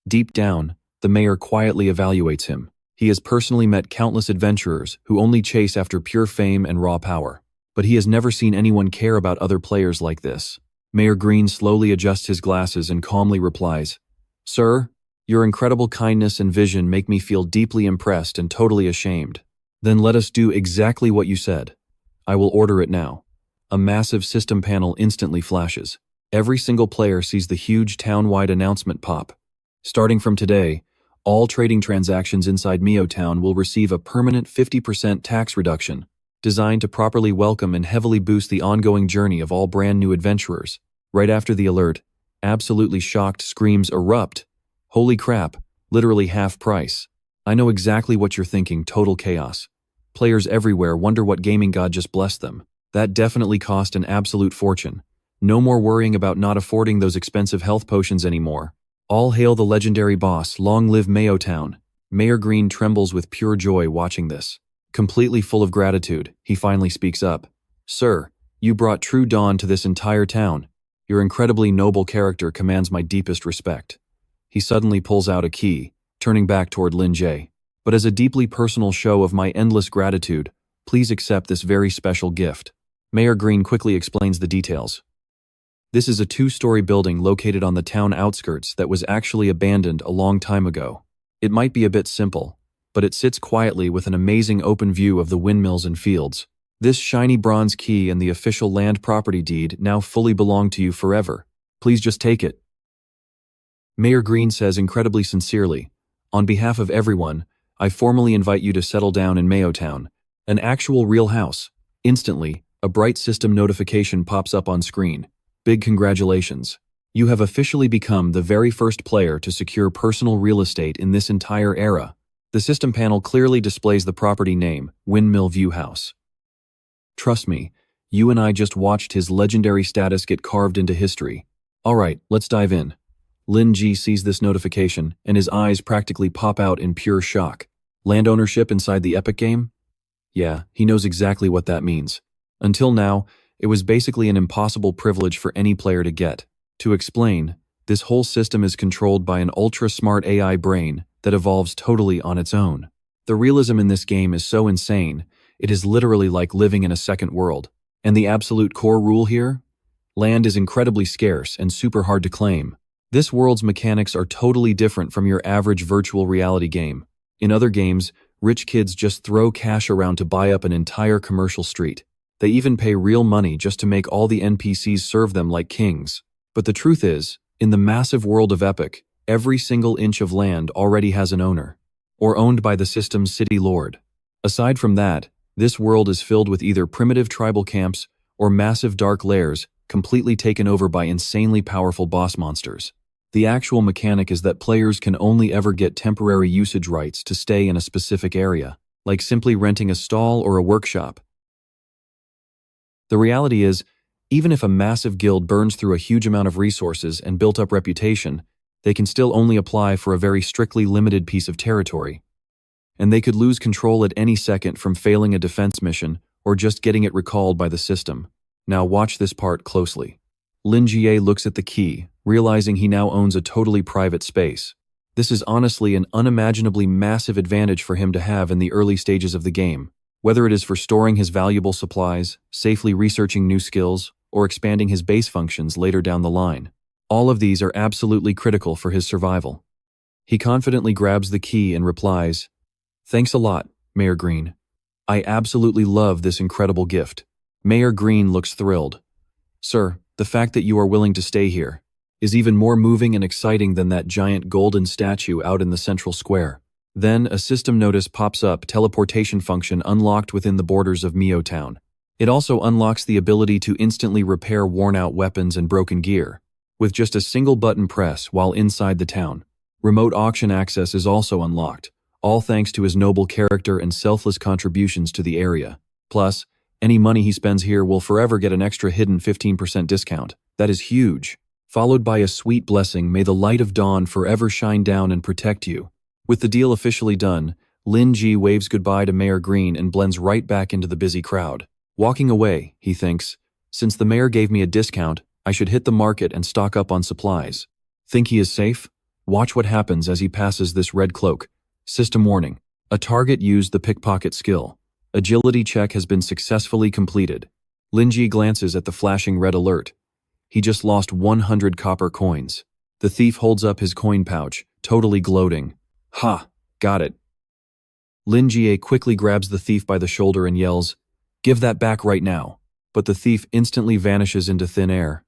Deep down, the mayor quietly evaluates him. He has personally met countless adventurers who only chase after pure fame and raw power, but he has never seen anyone care about other players like this. Mayor Green slowly adjusts his glasses and calmly replies, "Sir, your incredible kindness and vision make me feel deeply impressed and totally ashamed. Then let us do exactly what you said. I will order it now." A massive system panel instantly flashes. Every single player sees the huge town-wide announcement pop. Starting from today, all trading transactions inside Mio Town will receive a permanent 50% tax reduction, designed to properly welcome and heavily boost the ongoing journey of all brand new adventurers. Right after the alert, absolutely shocked screams erupt. "Holy crap, literally half price. I know exactly what you're thinking, total chaos. Players everywhere wonder what gaming god just blessed them. That definitely cost an absolute fortune. No more worrying about not affording those expensive health potions anymore. All hail the legendary boss, long live Mayo Town." Mayor Green trembles with pure joy watching this. Completely full of gratitude, he finally speaks up. "Sir, you brought true dawn to this entire town. Your incredibly noble character commands my deepest respect." He suddenly pulls out a key, turning back toward Lin Jie. "But as a deeply personal show of my endless gratitude, please accept this very special gift." Mayor Green quickly explains the details. This is a 2-story building located on the town outskirts that was actually abandoned a long time ago. It might be a bit simple, but it sits quietly with an amazing open view of the windmills and fields. This shiny bronze key and the official land property deed now fully belong to you forever. Please just take it. Mayor Green says incredibly sincerely, "On behalf of everyone, I formally invite you to settle down in Mayo Town, an actual real house." Instantly, a bright system notification pops up on screen. "Big congratulations. You have officially become the very first player to secure personal real estate in this entire era." The system panel clearly displays the property name, Windmill View House. "Trust me, you and I just watched his legendary status get carved into history. Alright, let's dive in. Lin Jie sees this notification, and his eyes practically pop out in pure shock. Land ownership inside the Epic game? Yeah, he knows exactly what that means. Until now, it was basically an impossible privilege for any player to get. To explain, this whole system is controlled by an ultra-smart AI brain that evolves totally on its own. The realism in this game is so insane, it is literally like living in a second world. And the absolute core rule here? Land is incredibly scarce and super hard to claim. This world's mechanics are totally different from your average virtual reality game. In other games, rich kids just throw cash around to buy up an entire commercial street. They even pay real money just to make all the NPCs serve them like kings. But the truth is, in the massive world of Epic, every single inch of land already has an owner, or owned by the system's city lord. Aside from that, this world is filled with either primitive tribal camps or massive dark lairs completely taken over by insanely powerful boss monsters. The actual mechanic is that players can only ever get temporary usage rights to stay in a specific area, like simply renting a stall or a workshop. The reality is, even if a massive guild burns through a huge amount of resources and built up reputation, they can still only apply for a very strictly limited piece of territory. And they could lose control at any second from failing a defense mission or just getting it recalled by the system. Now watch this part closely. Lin Jie looks at the key, realizing he now owns a totally private space. This is honestly an unimaginably massive advantage for him to have in the early stages of the game, whether it is for storing his valuable supplies, safely researching new skills, or expanding his base functions later down the line. All of these are absolutely critical for his survival. He confidently grabs the key and replies, "Thanks a lot, Mayor Green. I absolutely love this incredible gift." Mayor Green looks thrilled. "Sir, the fact that you are willing to stay here is even more moving and exciting than that giant golden statue out in the central square." Then a system notice pops up, teleportation function unlocked within the borders of Mio Town. It also unlocks the ability to instantly repair worn-out weapons and broken gear, with just a single button press while inside the town. Remote auction access is also unlocked, all thanks to his noble character and selfless contributions to the area. Plus, any money he spends here will forever get an extra hidden 15% discount. That is huge. Followed by a sweet blessing, "May the light of dawn forever shine down and protect you." With the deal officially done, Lin Jie waves goodbye to Mayor Green and blends right back into the busy crowd. Walking away, he thinks, since the mayor gave me a discount, I should hit the market and stock up on supplies. Think he is safe? Watch what happens as he passes this red cloak. System warning. A target used the pickpocket skill. Agility check has been successfully completed. Lin Jie glances at the flashing red alert. He just lost 100 copper coins. The thief holds up his coin pouch, totally gloating. "Ha! Got it." Lin Jie quickly grabs the thief by the shoulder and yells, "Give that back right now." But the thief instantly vanishes into thin air.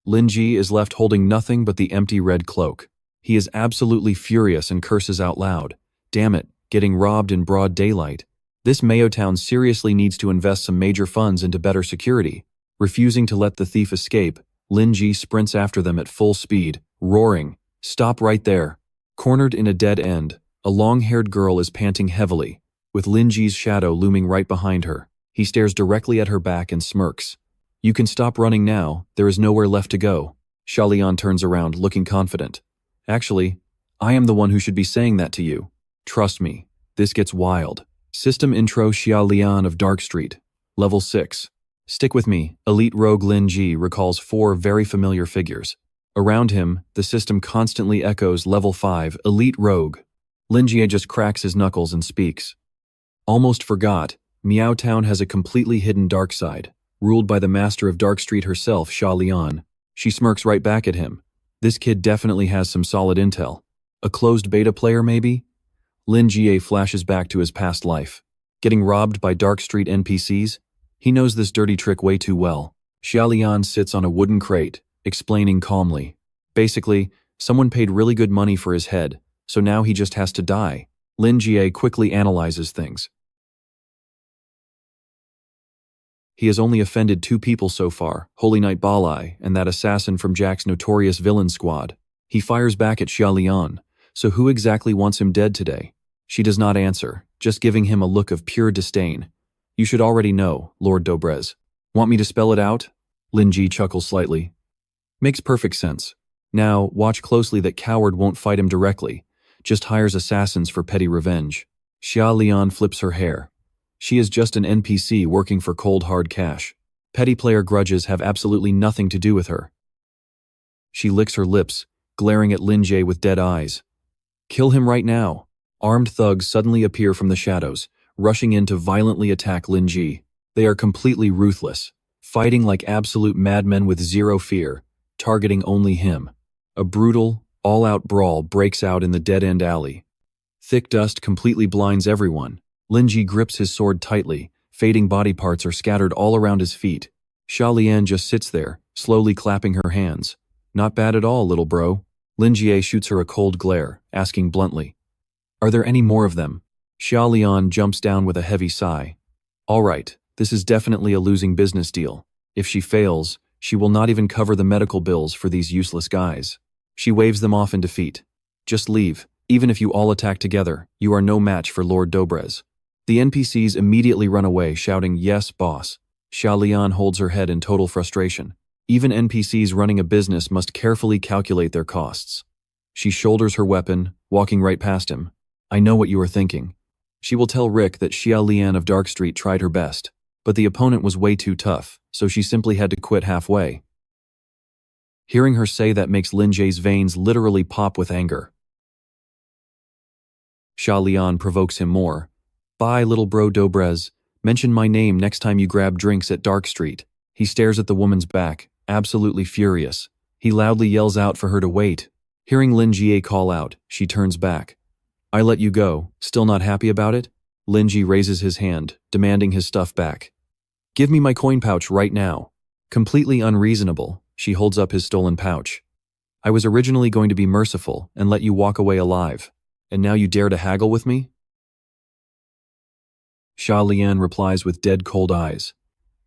Lin Jie is left holding nothing but the empty red cloak. He is absolutely furious and curses out loud. Damn it, getting robbed in broad daylight. This Mayo Town seriously needs to invest some major funds into better security. Refusing to let the thief escape, Lin Jie sprints after them at full speed, roaring, "Stop right there." Cornered in a dead end, a long-haired girl is panting heavily, with Lin Jie's shadow looming right behind her. He stares directly at her back and smirks. "You can stop running now, there is nowhere left to go." Xiaolian turns around, looking confident. "Actually, I am the one who should be saying that to you. Trust me, this gets wild." System intro. Xiaolian of Dark Street. Level 6. Stick with me. Elite Rogue Lin Jie recalls 4 very familiar figures. Around him, the system constantly echoes Level 5, Elite Rogue. Lin Jie just cracks his knuckles and speaks. "Almost forgot, Miao Town has a completely hidden dark side, ruled by the master of Dark Street herself, Xiaolian." She smirks right back at him. This kid definitely has some solid intel. A closed beta player, maybe? Lin Jie flashes back to his past life. Getting robbed by Dark Street NPCs? He knows this dirty trick way too well. Xiaolian sits on a wooden crate, explaining calmly. Basically, someone paid really good money for his head, so now he just has to die. Lin Jie quickly analyzes things. He has only offended 2 people so far, Holy Knight Baili and that assassin from Jack's notorious villain squad. He fires back at Xiaolian. So who exactly wants him dead today? She does not answer, just giving him a look of pure disdain. "You should already know, Lord Dobrez." "Want me to spell it out?" Lin Jie chuckles slightly. Makes perfect sense. Now, watch closely that Coward won't fight him directly, just hires assassins for petty revenge. Xia Lian flips her hair. She is just an NPC working for cold hard cash. Petty player grudges have absolutely nothing to do with her. She licks her lips, glaring at Lin Jie with dead eyes. Kill him right now. Armed thugs suddenly appear from the shadows, rushing in to violently attack Lin Jie. They are completely ruthless, fighting like absolute madmen with zero fear, targeting only him. A brutal, all-out brawl breaks out in the dead-end alley. Thick dust completely blinds everyone. Lin Jie grips his sword tightly, fading body parts are scattered all around his feet. Xia Lian just sits there, slowly clapping her hands. Not bad at all, little bro. Lin Jie shoots her a cold glare, asking bluntly, "Are there any more of them?" Xia Lian jumps down with a heavy sigh. All right, this is definitely a losing business deal. If she fails, she will not even cover the medical bills for these useless guys. She waves them off in defeat. Just leave. Even if you all attack together, you are no match for Lord Dobrez. The NPCs immediately run away, shouting, "Yes, boss." Xia Lian holds her head in total frustration. Even NPCs running a business must carefully calculate their costs. She shoulders her weapon, walking right past him. I know what you are thinking. She will tell Rick that Xia Lian of Dark Street tried her best, but the opponent was way too tough, so she simply had to quit halfway. Hearing her say that makes Lin Jie's veins literally pop with anger. Xia Lian provokes him more. Bye, little bro Dobrez. Mention my name next time you grab drinks at Dark Street. He stares at the woman's back, absolutely furious. He loudly yells out for her to wait. Hearing Lin Jie call out, she turns back. I let you go, still not happy about it? Lin Jie raises his hand, demanding his stuff back. Give me my coin pouch right now. Completely unreasonable, she holds up his stolen pouch. I was originally going to be merciful and let you walk away alive, and now you dare to haggle with me? Xia Lian replies with dead cold eyes.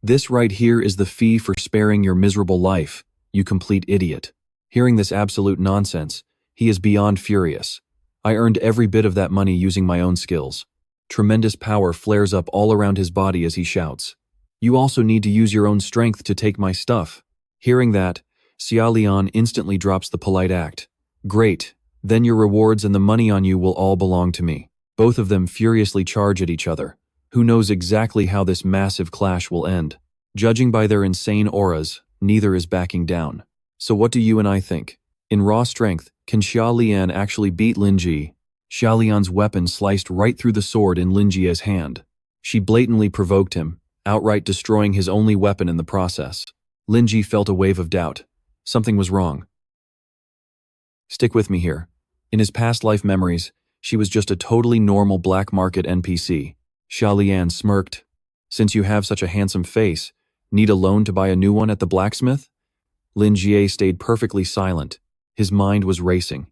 This right here is the fee for sparing your miserable life, you complete idiot. Hearing this absolute nonsense, he is beyond furious. I earned every bit of that money using my own skills. Tremendous power flares up all around his body as he shouts. You also need to use your own strength to take my stuff. Hearing that, Xia Lian instantly drops the polite act. Great, then your rewards and the money on you will all belong to me. Both of them furiously charge at each other. Who knows exactly how this massive clash will end? Judging by their insane auras, neither is backing down. So what do you and I think? In raw strength, can Xia Lian actually beat Lin Jie? Xia Lian's weapon sliced right through the sword in Lin Jie's hand. She blatantly provoked him, outright destroying his only weapon in the process. Lin Jie felt a wave of doubt. Something was wrong. Stick with me here. In his past life memories, she was just a totally normal black market NPC. Xia Lian smirked. Since you have such a handsome face, need a loan to buy a new one at the blacksmith? Lin Jie stayed perfectly silent. His mind was racing.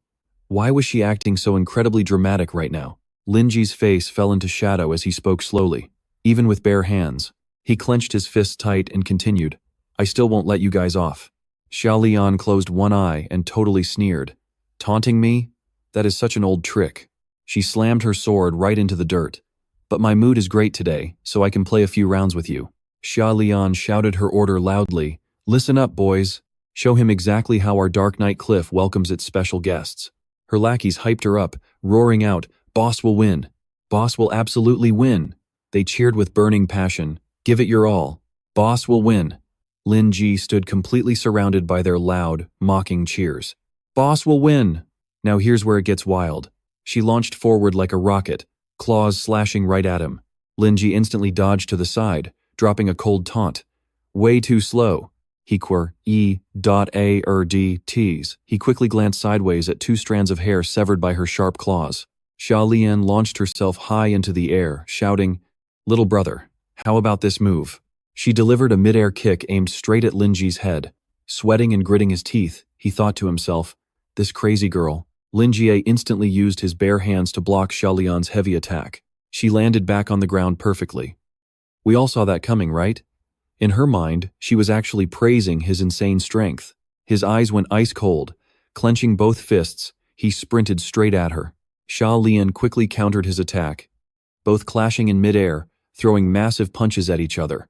Why was she acting so incredibly dramatic right now? Lin Jie's face fell into shadow as he spoke slowly, even with bare hands. He clenched his fists tight and continued, I still won't let you guys off. Xia Lian closed one eye and totally sneered. Taunting me? That is such an old trick. She slammed her sword right into the dirt. But my mood is great today, so I can play a few rounds with you. Xia Lian shouted her order loudly. Listen up, boys. Show him exactly how our Dark Knight Cliff welcomes its special guests. Her lackeys hyped her up, roaring out, Boss will win. Boss will absolutely win. They cheered with burning passion. Give it your all. Boss will win. Lin Jie stood completely surrounded by their loud, mocking cheers. Boss will win. Now here's where it gets wild. She launched forward like a rocket, claws slashing right at him. Lin Jie instantly dodged to the side, dropping a cold taunt. Way too slow. He T's. He quickly glanced sideways at two strands of hair severed by her sharp claws. Xia Lian launched herself high into the air, shouting, Little brother, how about this move? She delivered a mid-air kick aimed straight at Lin Jie's head. Sweating and gritting his teeth, he thought to himself, this crazy girl. Lin Jie instantly used his bare hands to block Xia Lian's heavy attack. She landed back on the ground perfectly. We all saw that coming, right? In her mind, she was actually praising his insane strength. His eyes went ice cold. Clenching both fists, he sprinted straight at her. Xia Lian quickly countered his attack, both clashing in midair, throwing massive punches at each other.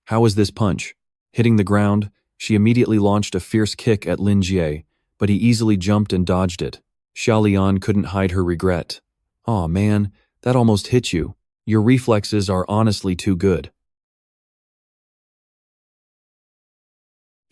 How was this punch? Hitting the ground, She immediately launched a fierce kick at Lin Jie, but he easily jumped and dodged it. Xiaolian couldn't hide her regret. "Aw man, that almost hit you. Your reflexes are honestly too good."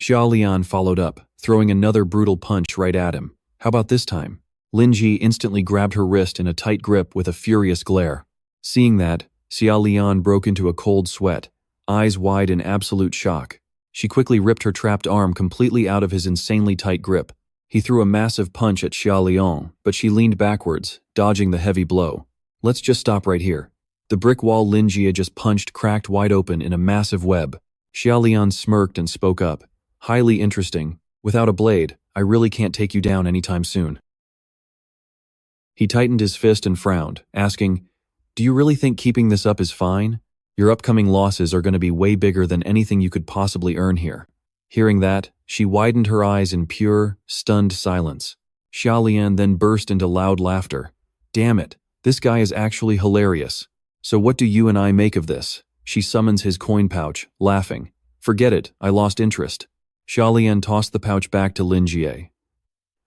Xiaolian followed up, throwing another brutal punch right at him. "How about this time?" Lin Jie instantly grabbed her wrist in a tight grip with a furious glare. Seeing that, Xiaolian broke into a cold sweat, eyes wide in absolute shock. She quickly ripped her trapped arm completely out of his insanely tight grip. He threw a massive punch at Xiaolian, but she leaned backwards, dodging the heavy blow. "Let's just stop right here." The brick wall Lin Jie just punched cracked wide open in a massive web. Xiaolian smirked and spoke up. "Highly interesting. Without a blade, I really can't take you down anytime soon." He tightened his fist and frowned, asking, "Do you really think keeping this up is fine? Your upcoming losses are going to be way bigger than anything you could possibly earn here." Hearing that, she widened her eyes in pure, stunned silence. Xiaolian then burst into loud laughter. "Damn it, this guy is actually hilarious. So what do you and I make of this?" She summons his coin pouch, laughing. "Forget it, I lost interest." Xiaolian tossed the pouch back to Lin Jie.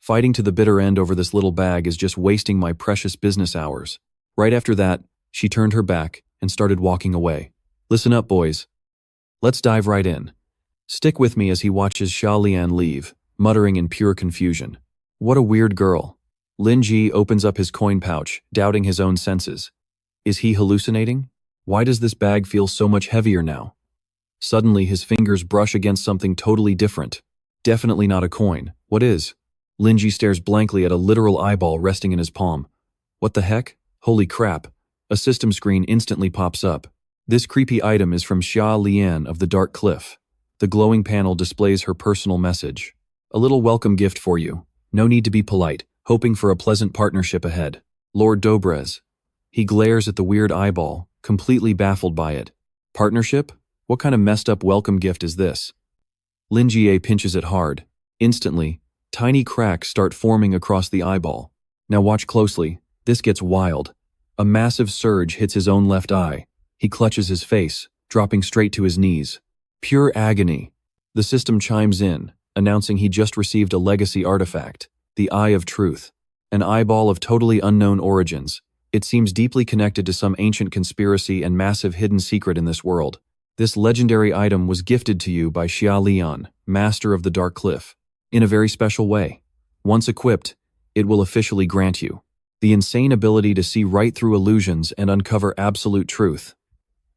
"Fighting to the bitter end over this little bag is just wasting my precious business hours." Right after that, she turned her back and started walking away. "Listen up, boys. Let's dive right in." Stick with me as he watches Xiaolian leave, muttering in pure confusion. "What a weird girl." Lin Jie opens up his coin pouch, doubting his own senses. Is he hallucinating? Why does this bag feel so much heavier now? Suddenly, his fingers brush against something totally different. Definitely not a coin. What is? Lin Jie stares blankly at a literal eyeball resting in his palm. What the heck? Holy crap. A system screen instantly pops up. This creepy item is from Xia Lian of the Dark Cliff. The glowing panel displays her personal message. "A little welcome gift for you. No need to be polite, hoping for a pleasant partnership ahead. Lord Dobrez." He glares at the weird eyeball, completely baffled by it. "Partnership? What kind of messed up welcome gift is this?" Lin Jie pinches it hard. Instantly, tiny cracks start forming across the eyeball. Now watch closely. This gets wild. A massive surge hits his own left eye. He clutches his face, dropping straight to his knees. Pure agony. The system chimes in, announcing he just received a legacy artifact, the Eye of Truth. An eyeball of totally unknown origins. It seems deeply connected to some ancient conspiracy and massive hidden secret in this world. This legendary item was gifted to you by Xia Lian, Master of the Dark Cliff, in a very special way. Once equipped, it will officially grant you the insane ability to see right through illusions and uncover absolute truth.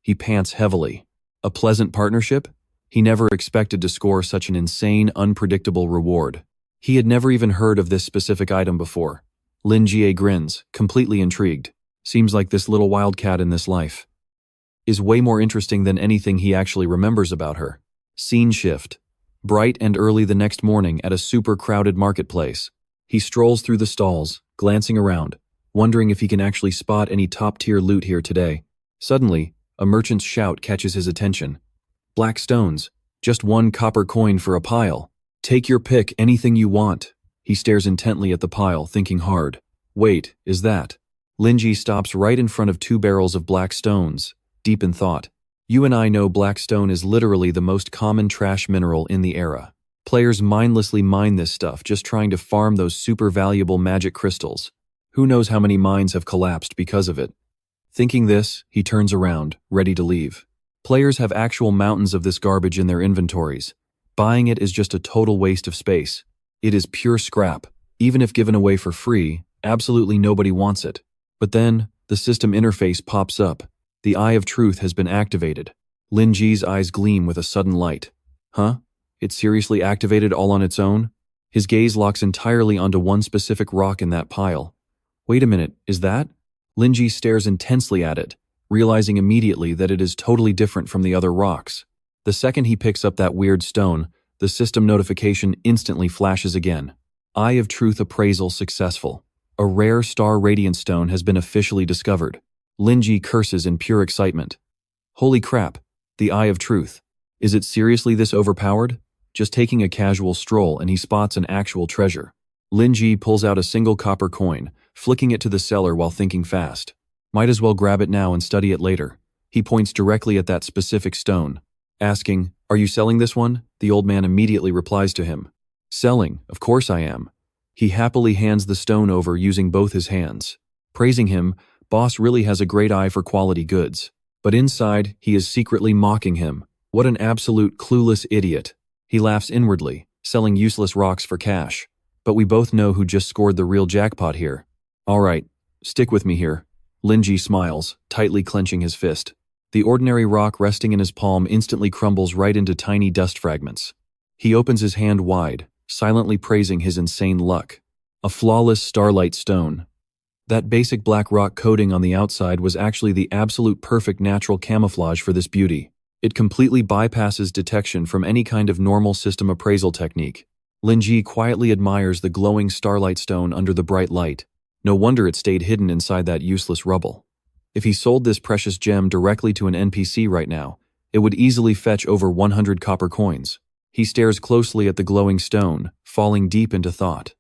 He pants heavily. A pleasant partnership? He never expected to score such an insane, unpredictable reward. He had never even heard of this specific item before. Lin Jie grins, completely intrigued. Seems like this little wildcat in this life is way more interesting than anything he actually remembers about her. Scene shift. Bright and early the next morning at a super crowded marketplace. He strolls through the stalls, glancing around, wondering if he can actually spot any top-tier loot here today. Suddenly, a merchant's shout catches his attention. "Black stones. Just one copper coin for a pile. Take your pick, anything you want." He stares intently at the pile, thinking hard. "Wait, is that?" Lin Jie stops right in front of 2 barrels of black stones, deep in thought. You and I know black stone is literally the most common trash mineral in the era. Players mindlessly mine this stuff, just trying to farm those super valuable magic crystals. Who knows how many mines have collapsed because of it. Thinking this, he turns around, ready to leave. Players have actual mountains of this garbage in their inventories. Buying it is just a total waste of space. It is pure scrap. Even if given away for free, absolutely nobody wants it. But then, the system interface pops up. The Eye of Truth has been activated. Lin Jie's eyes gleam with a sudden light. Huh? It seriously activated all on its own? His gaze locks entirely onto one specific rock in that pile. Wait a minute, is that? Lin Jie stares intensely at it, realizing immediately that it is totally different from the other rocks. The second he picks up that weird stone, the system notification instantly flashes again. Eye of Truth appraisal successful. A rare star radiant stone has been officially discovered. Lin Jie curses in pure excitement. Holy crap, the Eye of Truth. Is it seriously this overpowered? Just taking a casual stroll and he spots an actual treasure. Lin Jie pulls out a single copper coin, flicking it to the seller while thinking fast. Might as well grab it now and study it later. He points directly at that specific stone, asking, "Are you selling this one?" The old man immediately replies to him. "Selling, of course I am." He happily hands the stone over using both his hands. Praising him, boss really has a great eye for quality goods. But inside, he is secretly mocking him. What an absolute clueless idiot. He laughs inwardly, selling useless rocks for cash. But we both know who just scored the real jackpot here. All right, stick with me here. Lin Jie smiles, tightly clenching his fist. The ordinary rock resting in his palm instantly crumbles right into tiny dust fragments. He opens his hand wide, silently praising his insane luck. A flawless starlight stone. That basic black rock coating on the outside was actually the absolute perfect natural camouflage for this beauty. It completely bypasses detection from any kind of normal system appraisal technique. Lin Jie quietly admires the glowing starlight stone under the bright light. No wonder it stayed hidden inside that useless rubble. If he sold this precious gem directly to an NPC right now, it would easily fetch over 100 copper coins. He stares closely at the glowing stone, falling deep into thought.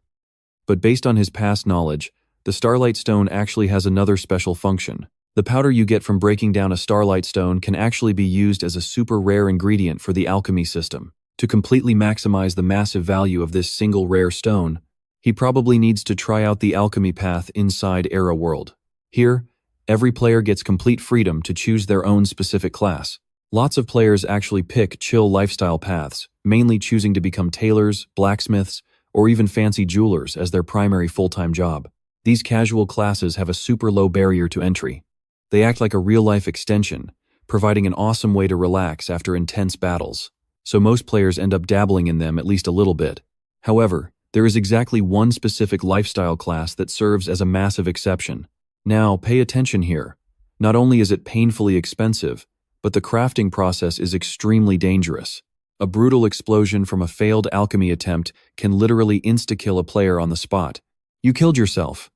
But based on his past knowledge, the starlight stone actually has another special function. The powder you get from breaking down a starlight stone can actually be used as a super rare ingredient for the alchemy system. To completely maximize the massive value of this single rare stone, he probably needs to try out the alchemy path inside Era World. Here, every player gets complete freedom to choose their own specific class. Lots of players actually pick chill lifestyle paths, mainly choosing to become tailors, blacksmiths, or even fancy jewelers as their primary full-time job. These casual classes have a super low barrier to entry. They act like a real-life extension, providing an awesome way to relax after intense battles. So most players end up dabbling in them at least a little bit. However, there is exactly one specific lifestyle class that serves as a massive exception. Now, pay attention here. Not only is it painfully expensive, but the crafting process is extremely dangerous. A brutal explosion from a failed alchemy attempt can literally insta-kill a player on the spot. You killed yourself.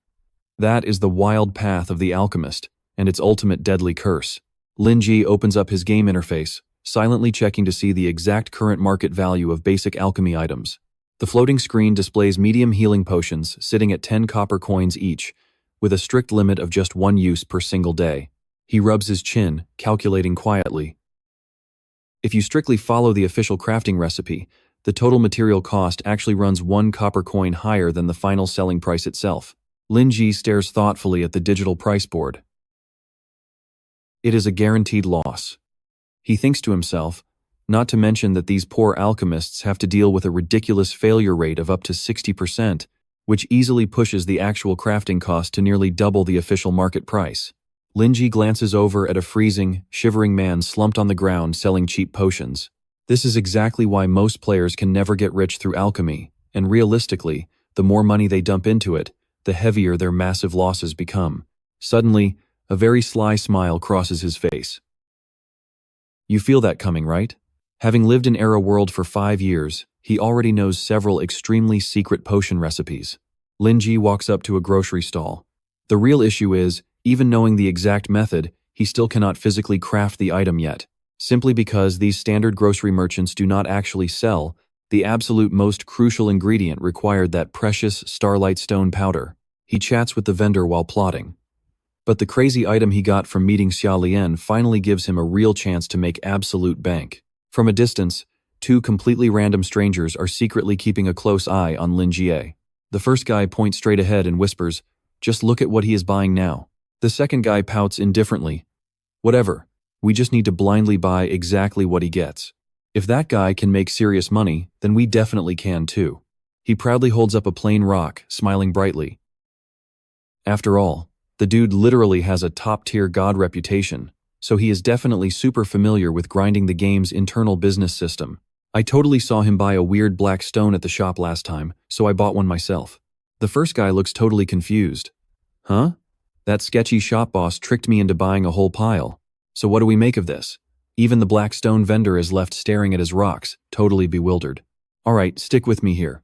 That is the wild path of the alchemist, and its ultimate deadly curse. Lin Jie opens up his game interface, silently checking to see the exact current market value of basic alchemy items. The floating screen displays medium healing potions sitting at 10 copper coins each, with a strict limit of just one use per single day. He rubs his chin, calculating quietly. If you strictly follow the official crafting recipe, the total material cost actually runs 1 copper coin higher than the final selling price itself. Lin Jie stares thoughtfully at the digital price board. It is a guaranteed loss. He thinks to himself, not to mention that these poor alchemists have to deal with a ridiculous failure rate of up to 60%, which easily pushes the actual crafting cost to nearly double the official market price. Lin Jie glances over at a freezing, shivering man slumped on the ground selling cheap potions. This is exactly why most players can never get rich through alchemy, and realistically, the more money they dump into it, the heavier their massive losses become. Suddenly, a very sly smile crosses his face. You feel that coming, right? Having lived in Era World for 5 years, he already knows several extremely secret potion recipes. Lin Jie walks up to a grocery stall. The real issue is, even knowing the exact method, he still cannot physically craft the item yet, simply because these standard grocery merchants do not actually sell the absolute most crucial ingredient required, that precious starlight stone powder. He chats with the vendor while plotting. But the crazy item he got from meeting Xia Lian finally gives him a real chance to make absolute bank. From a distance, 2 completely random strangers are secretly keeping a close eye on Lin Jie. The first guy points straight ahead and whispers, "Just look at what he is buying now." The second guy pouts indifferently. "Whatever, we just need to blindly buy exactly what he gets. If that guy can make serious money, then we definitely can too." He proudly holds up a plain rock, smiling brightly. After all, the dude literally has a top-tier god reputation, so he is definitely super familiar with grinding the game's internal business system. I totally saw him buy a weird black stone at the shop last time, so I bought one myself. The first guy looks totally confused. Huh? That sketchy shop boss tricked me into buying a whole pile. So what do we make of this? Even the black stone vendor is left staring at his rocks, totally bewildered. Alright, stick with me here.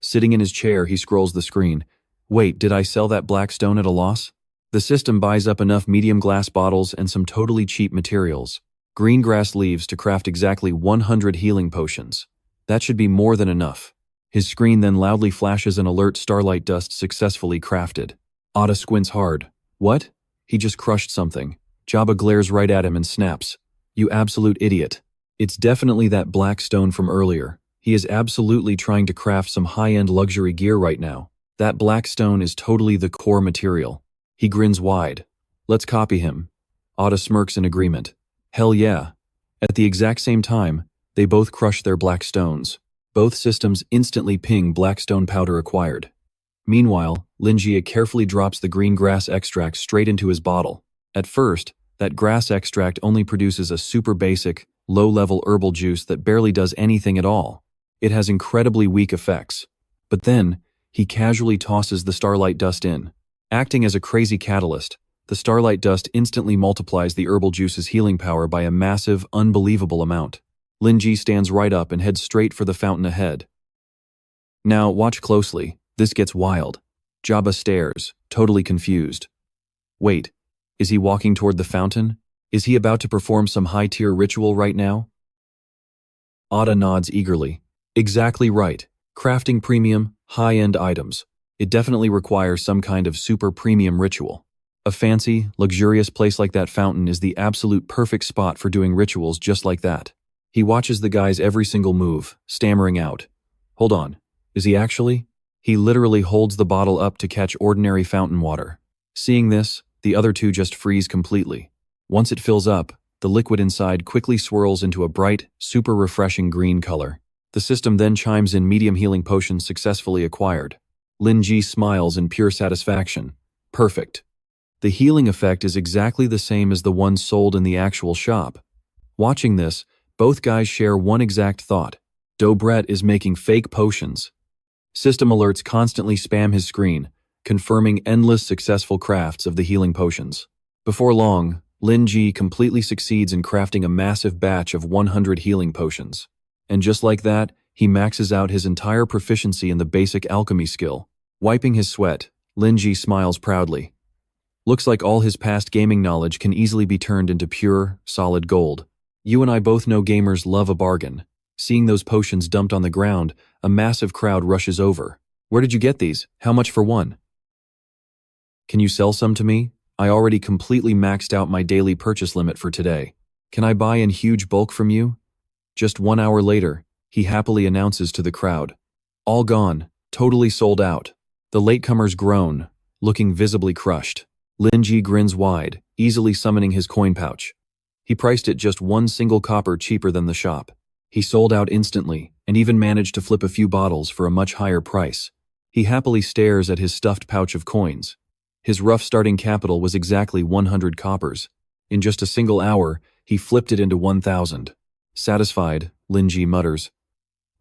Sitting in his chair, he scrolls the screen. Wait, did I sell that black stone at a loss? The system buys up enough medium glass bottles and some totally cheap materials. Green grass leaves to craft exactly 100 healing potions. That should be more than enough. His screen then loudly flashes an alert: starlight dust successfully crafted. Otta squints hard. What? He just crushed something. Jabba glares right at him and snaps. You absolute idiot. It's definitely that black stone from earlier. He is absolutely trying to craft some high-end luxury gear right now. That black stone is totally the core material. He grins wide. Let's copy him. Oda smirks in agreement. Hell yeah. At the exact same time, they both crush their black stones. Both systems instantly ping black stone powder acquired. Meanwhile, Lin Jie carefully drops the green grass extract straight into his bottle. At first, that grass extract only produces a super basic, low-level herbal juice that barely does anything at all. It has incredibly weak effects. But then, he casually tosses the starlight dust in. Acting as a crazy catalyst, the starlight dust instantly multiplies the herbal juice's healing power by a massive, unbelievable amount. Lin Jie stands right up and heads straight for the fountain ahead. Now, watch closely. This gets wild. Jabba stares, totally confused. Wait, is he walking toward the fountain? Is he about to perform some high-tier ritual right now? Oda nods eagerly. Exactly right. Crafting premium, high-end items. It definitely requires some kind of super premium ritual. A fancy, luxurious place like that fountain is the absolute perfect spot for doing rituals just like that. He watches the guy's every single move, stammering out. Hold on, is he actually? He literally holds the bottle up to catch ordinary fountain water. Seeing this, the other two just freeze completely. Once it fills up, the liquid inside quickly swirls into a bright, super refreshing green color. The system then chimes in medium healing potions successfully acquired. Lin Jie smiles in pure satisfaction. Perfect. The healing effect is exactly the same as the one sold in the actual shop. Watching this, both guys share one exact thought. Dobret is making fake potions. System alerts constantly spam his screen, confirming endless successful crafts of the healing potions. Before long, Lin Jie completely succeeds in crafting a massive batch of 100 healing potions. And just like that, he maxes out his entire proficiency in the basic alchemy skill. Wiping his sweat, Lin Jie smiles proudly. Looks like all his past gaming knowledge can easily be turned into pure, solid gold. You and I both know gamers love a bargain. Seeing those potions dumped on the ground, a massive crowd rushes over. Where did you get these? How much for one? Can you sell some to me? I already completely maxed out my daily purchase limit for today. Can I buy in huge bulk from you? Just 1 hour later, he happily announces to the crowd. All gone, totally sold out. The latecomers groan, looking visibly crushed. Lin Jie grins wide, easily summoning his coin pouch. He priced it just 1 single copper cheaper than the shop. He sold out instantly, and even managed to flip a few bottles for a much higher price. He happily stares at his stuffed pouch of coins. His rough starting capital was exactly 100 coppers. In just a single hour, he flipped it into 1,000. Satisfied, Lin Jie mutters.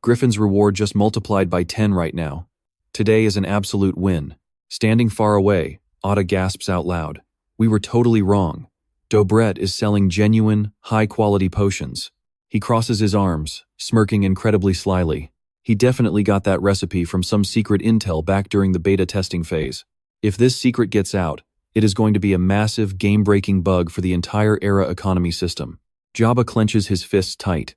Griffin's reward just multiplied by 10 right now. Today is an absolute win. Standing far away, Oda gasps out loud. We were totally wrong. Dobret is selling genuine, high-quality potions. He crosses his arms, smirking incredibly slyly. He definitely got that recipe from some secret intel back during the beta testing phase. If this secret gets out, it is going to be a massive, game-breaking bug for the entire Era economy system. Jabba clenches his fists tight.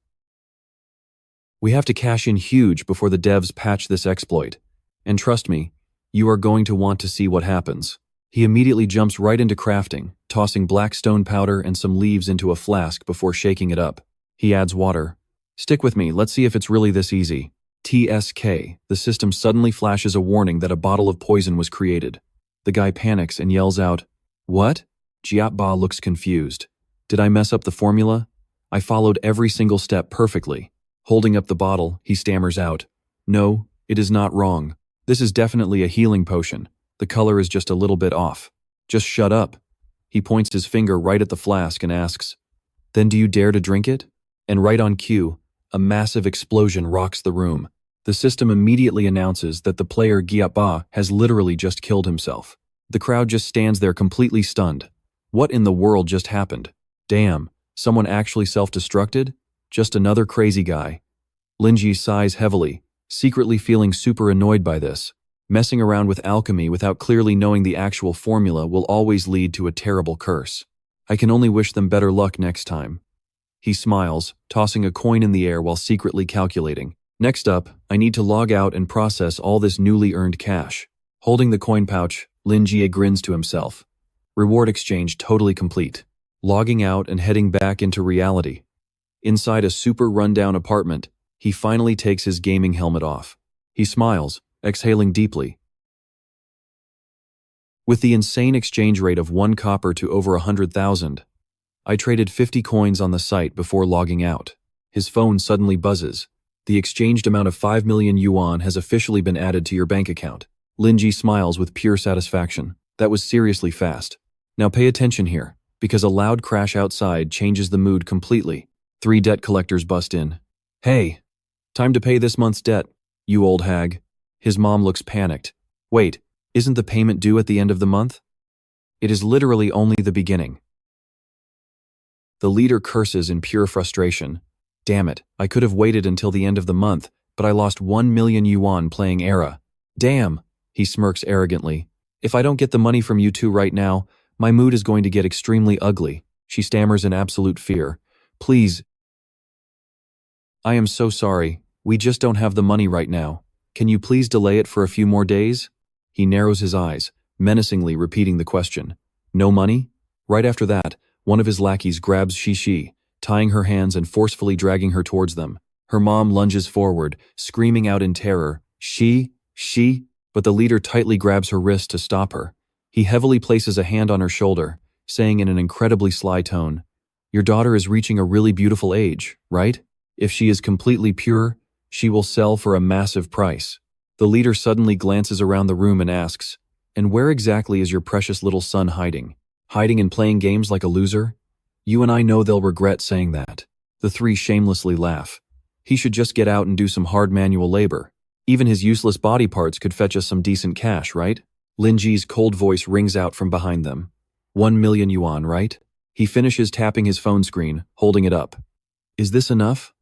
We have to cash in huge before the devs patch this exploit. And trust me, you are going to want to see what happens. He immediately jumps right into crafting, tossing black stone powder and some leaves into a flask before shaking it up. He adds water. Stick with me, let's see if it's really this easy. TSK, the system suddenly flashes a warning that a bottle of poison was created. The guy panics and yells out, What? Jiatba looks confused. Did I mess up the formula? I followed every single step perfectly. Holding up the bottle, he stammers out, No, it is not wrong. This is definitely a healing potion. The color is just a little bit off. Just shut up. He points his finger right at the flask and asks, Then do you dare to drink it? And right on cue, a massive explosion rocks the room. The system immediately announces that the player Jiatba has literally just killed himself. The crowd just stands there completely stunned. What in the world just happened? Damn, someone actually self-destructed? Just another crazy guy. Lin Jie sighs heavily, secretly feeling super annoyed by this. Messing around with alchemy without clearly knowing the actual formula will always lead to a terrible curse. I can only wish them better luck next time. He smiles, tossing a coin in the air while secretly calculating. Next up, I need to log out and process all this newly earned cash. Holding the coin pouch, Lin Jie grins to himself. Reward exchange totally complete. Logging out and heading back into reality. Inside a super rundown apartment, he finally takes his gaming helmet off. He smiles, exhaling deeply. With the insane exchange rate of 1 copper to over 100,000, I traded 50 coins on the site before logging out. His phone suddenly buzzes. The exchanged amount of 5 million yuan has officially been added to your bank account. Lin Jie smiles with pure satisfaction. That was seriously fast. Now pay attention here, because a loud crash outside changes the mood completely. 3 debt collectors bust in. Hey, time to pay this month's debt, you old hag. His mom looks panicked. Wait, isn't the payment due at the end of the month? It is literally only the beginning. The leader curses in pure frustration. Damn it, I could have waited until the end of the month, but I lost 1 million yuan playing Era. Damn, he smirks arrogantly. If I don't get the money from you two right now, my mood is going to get extremely ugly. She stammers in absolute fear. Please. I am so sorry, we just don't have the money right now. Can you please delay it for a few more days? He narrows his eyes, menacingly repeating the question. No money? Right after that, one of his lackeys grabs Shishi, tying her hands and forcefully dragging her towards them. Her mom lunges forward, screaming out in terror, She, but the leader tightly grabs her wrist to stop her. He heavily places a hand on her shoulder, saying in an incredibly sly tone, Your daughter is reaching a really beautiful age, right? If she is completely pure, she will sell for a massive price. The leader suddenly glances around the room and asks, And where exactly is your precious little son hiding? Hiding and playing games like a loser? You and I know they'll regret saying that. The 3 shamelessly laugh. He should just get out and do some hard manual labor. Even his useless body parts could fetch us some decent cash, right? Lin Jie's cold voice rings out from behind them. 1 million yuan, right? He finishes tapping his phone screen, holding it up. Is this enough?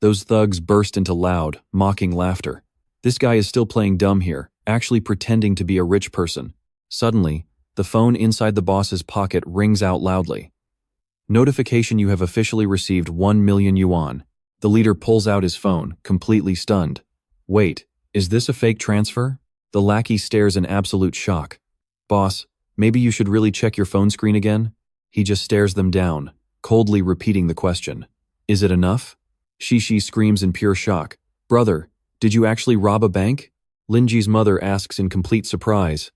Those thugs burst into loud, mocking laughter. This guy is still playing dumb here, actually pretending to be a rich person. Suddenly, the phone inside the boss's pocket rings out loudly. Notification: you have officially received 1 million yuan. The leader pulls out his phone, completely stunned. Wait, is this a fake transfer? The lackey stares in absolute shock. Boss, maybe you should really check your phone screen again? He just stares them down, coldly repeating the question. Is it enough? Shishi screams in pure shock. Brother, did you actually rob a bank? Lin Jie's mother asks in complete surprise.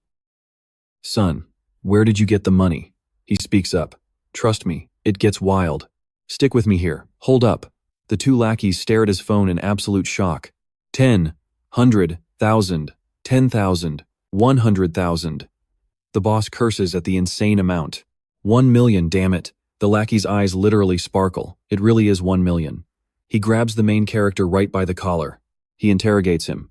Son, where did you get the money? He speaks up. Trust me, it gets wild. Stick with me here. Hold up. The 2 lackeys stare at his phone in absolute shock. 10, 100, 1,000, 10,000, 100,000. The boss curses at the insane amount. 1 million, damn it. The lackey's eyes literally sparkle. It really is 1 million. He grabs the main character right by the collar. He interrogates him.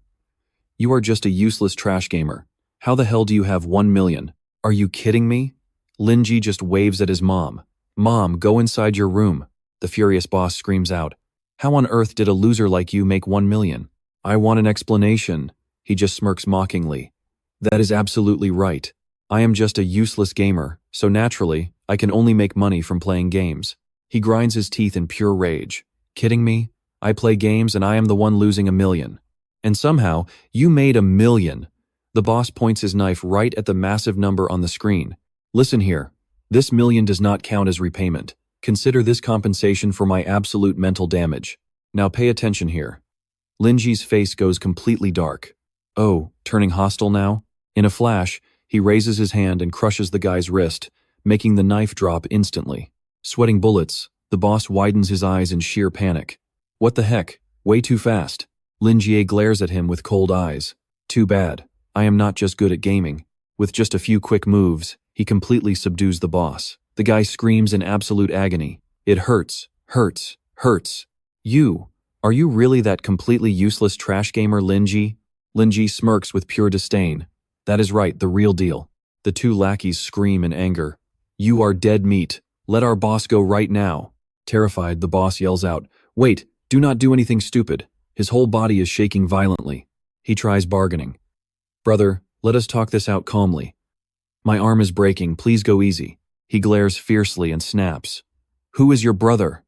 You are just a useless trash gamer. How the hell do you have 1 million? Are you kidding me? Lin Jie just waves at his mom. Mom, go inside your room. The furious boss screams out. How on earth did a loser like you make 1 million? I want an explanation. He just smirks mockingly. That is absolutely right. I am just a useless gamer, so naturally, I can only make money from playing games. He grinds his teeth in pure rage. Kidding me? I play games and I am the one losing 1 million. And somehow, you made 1 million. The boss points his knife right at the massive number on the screen. Listen here. This million does not count as repayment. Consider this compensation for my absolute mental damage. Now pay attention here. Lin Jie's face goes completely dark. Oh, turning hostile now? In a flash, he raises his hand and crushes the guy's wrist, making the knife drop instantly. Sweating bullets, the boss widens his eyes in sheer panic. What the heck? Way too fast. Lin Jie glares at him with cold eyes. Too bad. I am not just good at gaming. With just a few quick moves, he completely subdues the boss. The guy screams in absolute agony. It hurts, hurts, hurts. Are you really that completely useless trash gamer, Lin Jie? Lin Jie smirks with pure disdain. That is right, the real deal. The 2 lackeys scream in anger. You are dead meat. Let our boss go right now. Terrified, the boss yells out, Wait, do not do anything stupid. His whole body is shaking violently. He tries bargaining. Brother, let us talk this out calmly. My arm is breaking, please go easy. He glares fiercely and snaps. Who is your brother?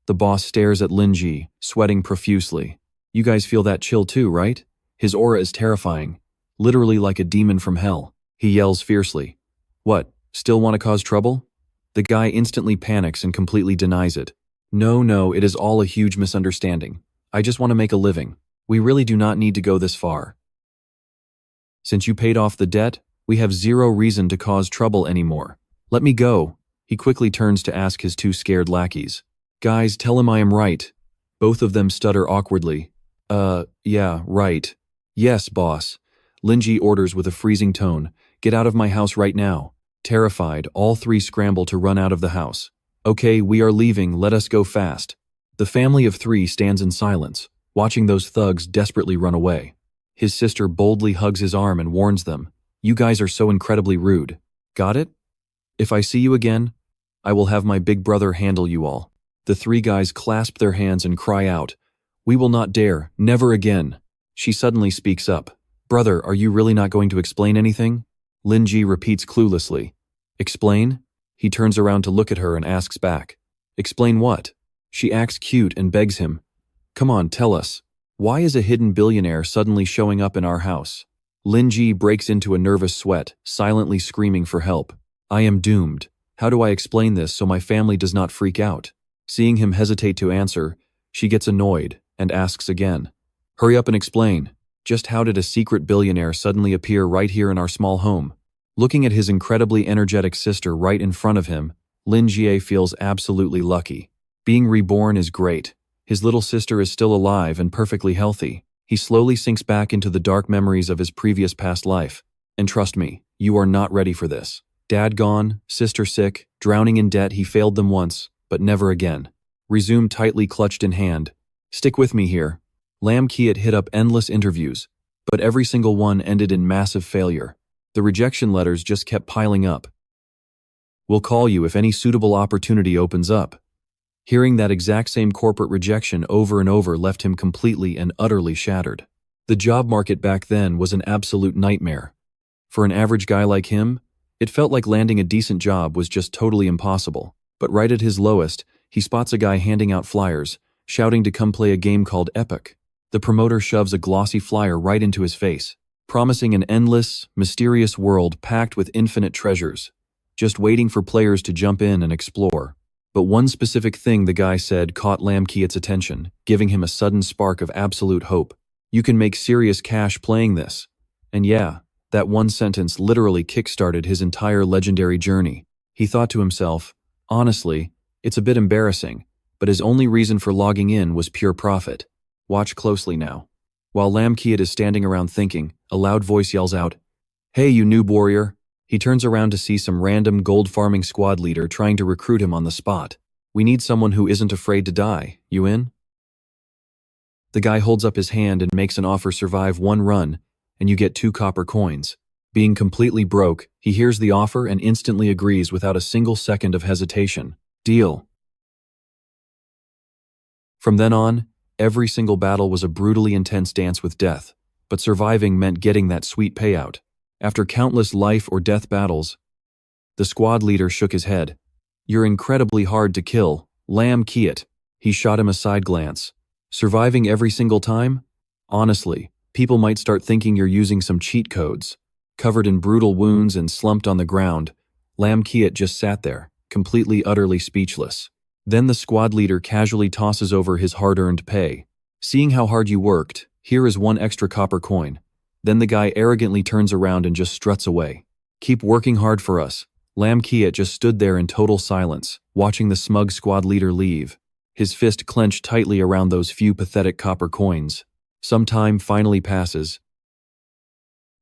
The boss stares at Lin Jie, sweating profusely. You guys feel that chill too, right? His aura is terrifying, literally like a demon from hell. He yells fiercely. What, still want to cause trouble? The guy instantly panics and completely denies it. No, it is all a huge misunderstanding. I just want to make a living. We really do not need to go this far. Since you paid off the debt, we have zero reason to cause trouble anymore. Let me go. He quickly turns to ask his two scared lackeys. Guys, tell him I am right. Both of them stutter awkwardly. Yeah, right. Yes, boss. Lin Jie orders with a freezing tone. Get out of my house right now. Terrified, all three scramble to run out of the house. Okay, we are leaving, let us go fast. The family of three stands in silence, watching those thugs desperately run away. His sister boldly hugs his arm and warns them. You guys are so incredibly rude. Got it? If I see you again, I will have my big brother handle you all. The three guys clasp their hands and cry out, We will not dare, never again. She suddenly speaks up. Brother, are you really not going to explain anything? Lin Jie repeats cluelessly. Explain? He turns around to look at her and asks back. Explain what? She acts cute and begs him. Come on, tell us. Why is a hidden billionaire suddenly showing up in our house? Lin Jie breaks into a nervous sweat, silently screaming for help. I am doomed. How do I explain this so my family does not freak out? Seeing him hesitate to answer, she gets annoyed and asks again. Hurry up and explain. Just how did a secret billionaire suddenly appear right here in our small home? Looking at his incredibly energetic sister right in front of him, Lin Jie feels absolutely lucky. Being reborn is great. His little sister is still alive and perfectly healthy. He slowly sinks back into the dark memories of his previous past life. And trust me, you are not ready for this. Dad gone, sister sick, drowning in debt, he failed them once, but never again. Resume tightly clutched in hand. Stick with me here. Lam Kiat hit up endless interviews, but every single one ended in massive failure. The rejection letters just kept piling up. We'll call you if any suitable opportunity opens up. Hearing that exact same corporate rejection over and over left him completely and utterly shattered. The job market back then was an absolute nightmare. For an average guy like him, it felt like landing a decent job was just totally impossible. But right at his lowest, he spots a guy handing out flyers, shouting to come play a game called Epic. The promoter shoves a glossy flyer right into his face, promising an endless, mysterious world packed with infinite treasures, just waiting for players to jump in and explore. But one specific thing the guy said caught Lam Kiat's attention, giving him a sudden spark of absolute hope. You can make serious cash playing this. And yeah, that one sentence literally kickstarted his entire legendary journey. He thought to himself, honestly, it's a bit embarrassing, but his only reason for logging in was pure profit. Watch closely now. While Lam Kiat is standing around thinking, a loud voice yells out, Hey, you noob warrior. He turns around to see some random gold farming squad leader trying to recruit him on the spot. We need someone who isn't afraid to die. You in? The guy holds up his hand and makes an offer. Survive one run, and you get 2 copper coins. Being completely broke, he hears the offer and instantly agrees without a single second of hesitation. Deal. From then on, every single battle was a brutally intense dance with death, but surviving meant getting that sweet payout. After countless life or death battles, the squad leader shook his head. You're incredibly hard to kill, Lam Kiat. He shot him a side glance. Surviving every single time? Honestly, people might start thinking you're using some cheat codes. Covered in brutal wounds and slumped on the ground, Lam Kiat just sat there, completely utterly speechless. Then the squad leader casually tosses over his hard-earned pay. Seeing how hard you worked, here is 1 extra copper coin. Then the guy arrogantly turns around and just struts away. Keep working hard for us. Lam Kiat just stood there in total silence, watching the smug squad leader leave. His fist clenched tightly around those few pathetic copper coins. Some time finally passes.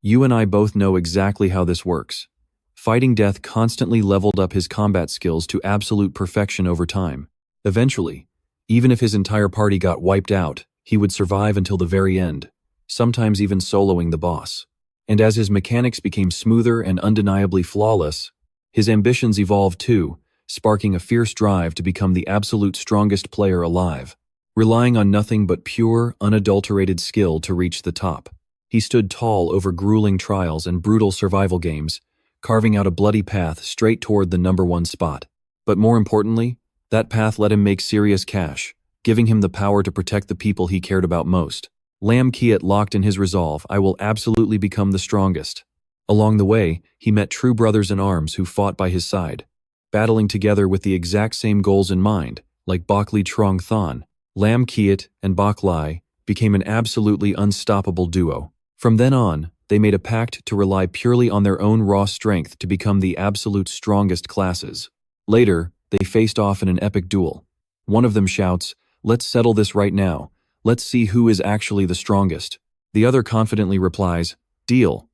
You and I both know exactly how this works. Fighting death constantly leveled up his combat skills to absolute perfection over time. Eventually, even if his entire party got wiped out, he would survive until the very end, sometimes even soloing the boss. And as his mechanics became smoother and undeniably flawless, his ambitions evolved too, sparking a fierce drive to become the absolute strongest player alive. Relying on nothing but pure, unadulterated skill to reach the top, he stood tall over grueling trials and brutal survival games, carving out a bloody path straight toward the #1 spot. But more importantly, that path let him make serious cash, giving him the power to protect the people he cared about most. Lam Kiat locked in his resolve, I will absolutely become the strongest. Along the way, he met true brothers in arms who fought by his side, battling together with the exact same goals in mind, like Baili Changcheng, Lam Kiat and Baili became an absolutely unstoppable duo. From then on, they made a pact to rely purely on their own raw strength to become the absolute strongest classes. Later, they faced off in an epic duel. One of them shouts, "Let's settle this right now. Let's see who is actually the strongest." The other confidently replies, "Deal."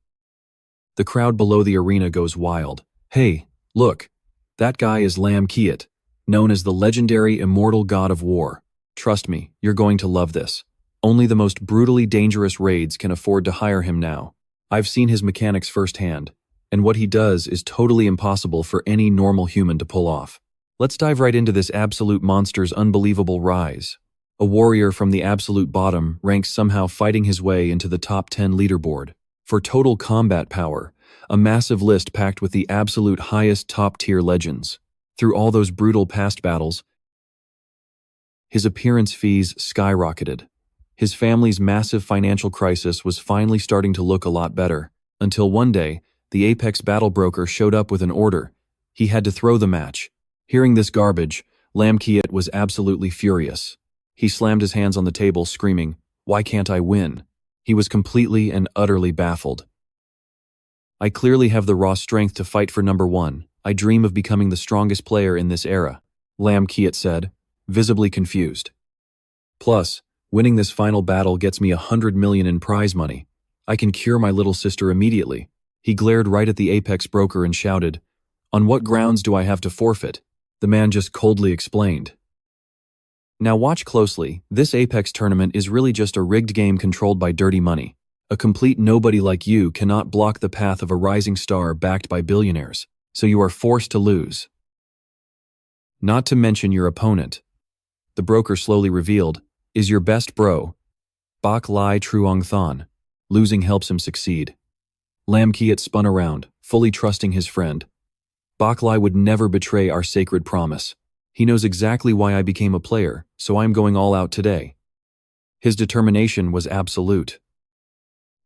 The crowd below the arena goes wild. "Hey, look, that guy is Lam Kiat, known as the legendary Immortal God of War. Trust me, you're going to love this. Only the most brutally dangerous raids can afford to hire him now. I've seen his mechanics firsthand, and what he does is totally impossible for any normal human to pull off. Let's dive right into this absolute monster's unbelievable rise." A warrior from the absolute bottom ranks somehow fighting his way into the top 10 leaderboard. For total combat power, a massive list packed with the absolute highest top-tier legends. Through all those brutal past battles, his appearance fees skyrocketed. His family's massive financial crisis was finally starting to look a lot better, until one day, the Apex battle broker showed up with an order. He had to throw the match. Hearing this garbage, Lam Kiat was absolutely furious. He slammed his hands on the table, screaming, "Why can't I win?" He was completely and utterly baffled. "I clearly have the raw strength to fight for number one. I dream of becoming the strongest player in this era," Lam Kiat said, visibly confused. "Plus, winning this final battle gets me 100 million in prize money. I can cure my little sister immediately." He glared right at the Apex broker and shouted, "On what grounds do I have to forfeit?" The man just coldly explained, "Now watch closely, this Apex tournament is really just a rigged game controlled by dirty money. A complete nobody like you cannot block the path of a rising star backed by billionaires, so you are forced to lose. Not to mention your opponent," the broker slowly revealed, "is your best bro, Baili Changcheng. Losing helps him succeed." Lam Kiat spun around, fully trusting his friend. "Baili would never betray our sacred promise. He knows exactly why I became a player, so I'm going all out today." His determination was absolute.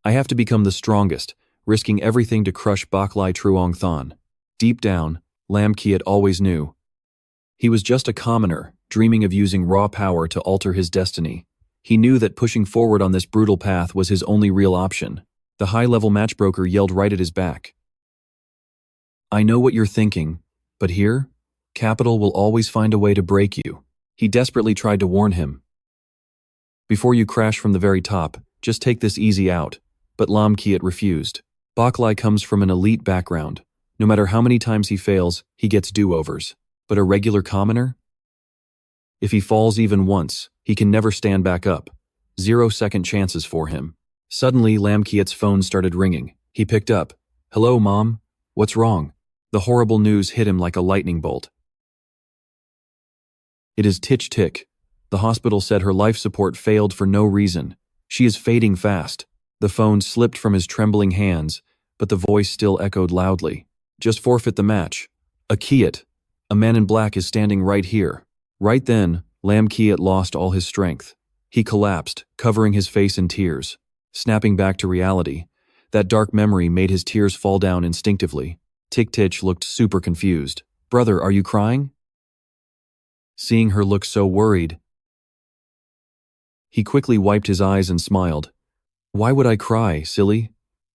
"I have to become the strongest, risking everything to crush Baili Changcheng." Deep down, Lam Kiat always knew. He was just a commoner, dreaming of using raw power to alter his destiny. He knew that pushing forward on this brutal path was his only real option. The high-level matchbroker yelled right at his back, "I know what you're thinking, but here, capital will always find a way to break you." He desperately tried to warn him. "Before you crash from the very top, just take this easy out." But Lam Kiat refused. Baili comes from an elite background. No matter how many times he fails, he gets do-overs. But a regular commoner? If he falls even once, he can never stand back up. 0-second chances for him. Suddenly, Lam Kiat's phone started ringing. He picked up. "Hello, Mom. What's wrong?" The horrible news hit him like a lightning bolt. "It is Tick. The hospital said her life support failed for no reason. She is fading fast." The phone slipped from his trembling hands, but the voice still echoed loudly. "Just forfeit the match. A Kiat, a man in black, is standing right here." Right then, Lam Kiat lost all his strength. He collapsed, covering his face in tears. Snapping back to reality, that dark memory made his tears fall down instinctively. Tick looked super confused. "Brother, are you crying?" Seeing her look so worried, he quickly wiped his eyes and smiled. "Why would I cry, silly?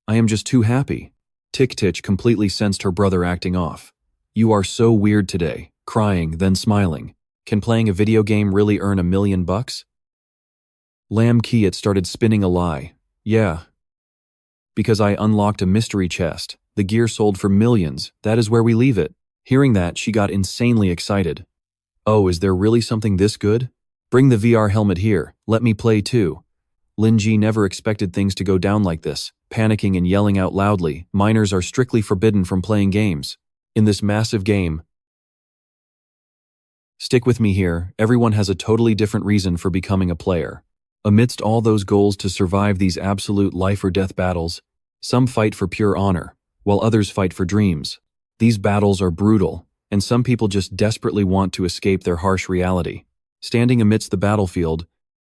I am just too happy." Tick completely sensed her brother acting off. "You are so weird today, crying, then smiling. Can playing a video game really earn $1 million? Lam Kiat started spinning a lie. "Yeah. Because I unlocked a mystery chest. The gear sold for millions. That is where we leave it." Hearing that, she got insanely excited. "Oh, is there really something this good? Bring the VR helmet here. Let me play too." Lin Jie never expected things to go down like this. Panicking and yelling out loudly, minors are strictly forbidden from playing games. In this massive game, stick with me here, everyone has a totally different reason for becoming a player. Amidst all those goals to survive these absolute life-or-death battles, some fight for pure honor, while others fight for dreams. These battles are brutal, and some people just desperately want to escape their harsh reality. Standing amidst the battlefield,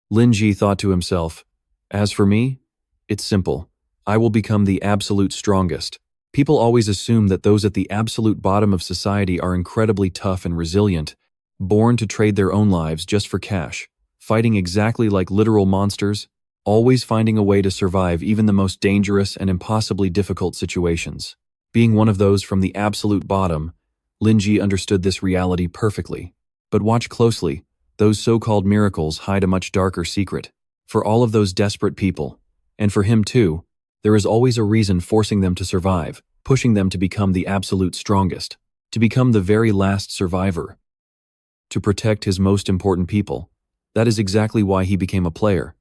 Lin Jie thought to himself, "As for me, it's simple. I will become the absolute strongest." People always assume that those at the absolute bottom of society are incredibly tough and resilient, born to trade their own lives just for cash, fighting exactly like literal monsters, always finding a way to survive even the most dangerous and impossibly difficult situations. Being one of those from the absolute bottom, Lin Jie understood this reality perfectly. But watch closely, those so-called miracles hide a much darker secret. For all of those desperate people, and for him too, there is always a reason forcing them to survive, pushing them to become the absolute strongest, to become the very last survivor, to protect his most important people. That is exactly why he became a player.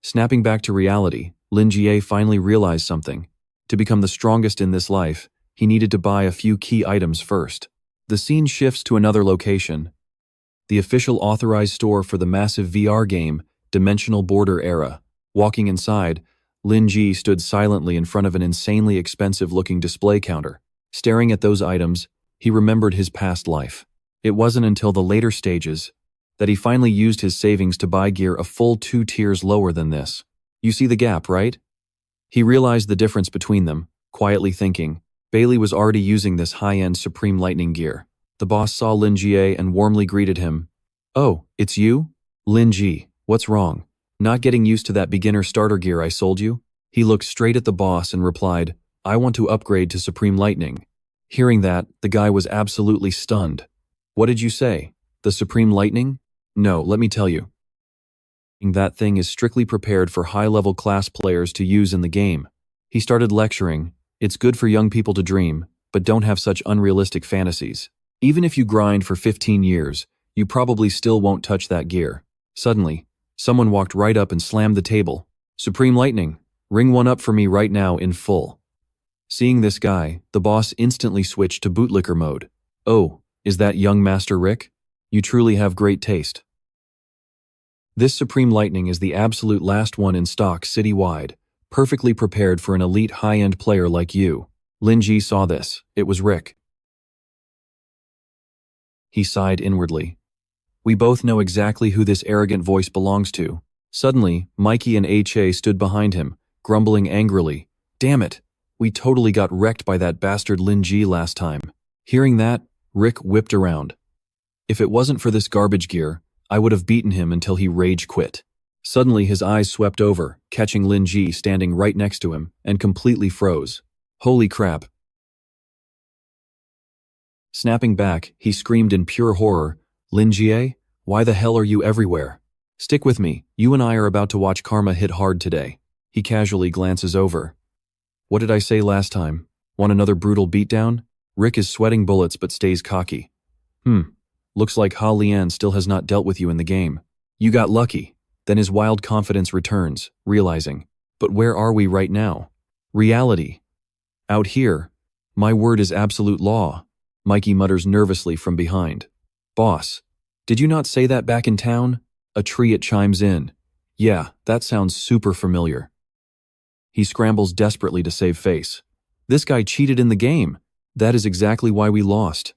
Snapping back to reality, Lin Jie finally realized something. To become the strongest in this life, he needed to buy a few key items first. The scene shifts to another location, the official authorized store for the massive VR game, Dimensional Border Era. Walking inside, Lin Jie stood silently in front of an insanely expensive-looking display counter. Staring at those items, he remembered his past life. It wasn't until the later stages that he finally used his savings to buy gear a full 2 tiers lower than this. You see the gap, right? He realized the difference between them, quietly thinking. Baili was already using this high-end Supreme Lightning gear. The boss saw Lin Jie and warmly greeted him. "Oh, it's you? Lin Jie, what's wrong? Not getting used to that beginner starter gear I sold you?" He looked straight at the boss and replied, "I want to upgrade to Supreme Lightning." Hearing that, the guy was absolutely stunned. "What did you say? The Supreme Lightning? No, let me tell you. That thing is strictly prepared for high-level class players to use in the game." He started lecturing. "It's good for young people to dream, but don't have such unrealistic fantasies. Even if you grind for 15 years, you probably still won't touch that gear." Suddenly, someone walked right up and slammed the table. "Supreme Lightning, ring one up for me right now in full." Seeing this guy, the boss instantly switched to bootlicker mode. "Oh, is that young Master Rick? You truly have great taste. This Supreme Lightning is the absolute last one in stock citywide, perfectly prepared for an elite high-end player like you." Lin Jie saw this. It was Rick. He sighed inwardly. We both know exactly who this arrogant voice belongs to. Suddenly, Mikey and Che stood behind him, grumbling angrily. "Damn it, we totally got wrecked by that bastard Lin Jie last time." Hearing that, Rick whipped around. "If it wasn't for this garbage gear, I would have beaten him until he rage quit." Suddenly his eyes swept over, catching Lin Jie standing right next to him, and completely froze. Holy crap. Snapping back, he screamed in pure horror, "Lin Jie, why the hell are you everywhere? Stick with me, you and I are about to watch karma hit hard today." He casually glances over. "What did I say last time? Want another brutal beatdown?" Rick is sweating bullets but stays cocky. Looks like Ha Lian still has not dealt with you in the game. You got lucky." Then his wild confidence returns, realizing, "But where are we right now? Reality. Out here. My word is absolute law." Mikey mutters nervously from behind. "Boss, did you not say that back in town?" A Triot chimes in. "Yeah, that sounds super familiar." He scrambles desperately to save face. "This guy cheated in the game. That is exactly why we lost.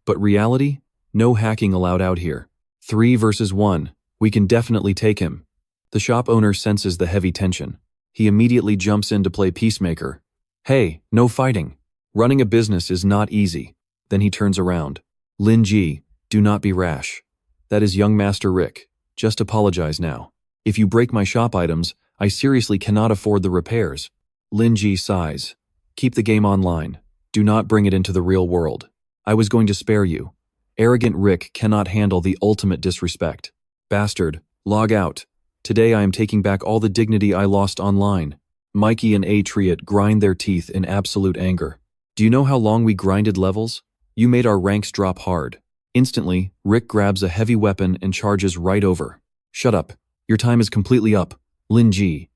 But reality? No hacking allowed out here. 3 versus 1. We can definitely take him." The shop owner senses the heavy tension. He immediately jumps in to play peacemaker. "Hey, no fighting. Running a business is not easy." Then he turns around. "Lin Jie, do not be rash. That is young Master Rick. Just apologize now. If you break my shop items, I seriously cannot afford the repairs." Lin Jie sighs. "Keep the game online. Do not bring it into the real world. I was going to spare you. Arrogant Rick cannot handle the ultimate disrespect. Bastard, log out. Today I am taking back all the dignity I lost online." Mikey and Triot grind their teeth in absolute anger. "Do you know how long we grinded levels? You made our ranks drop hard." Instantly, Rick grabs a heavy weapon and charges right over. "Shut up. Your time is completely up, Lin Jie."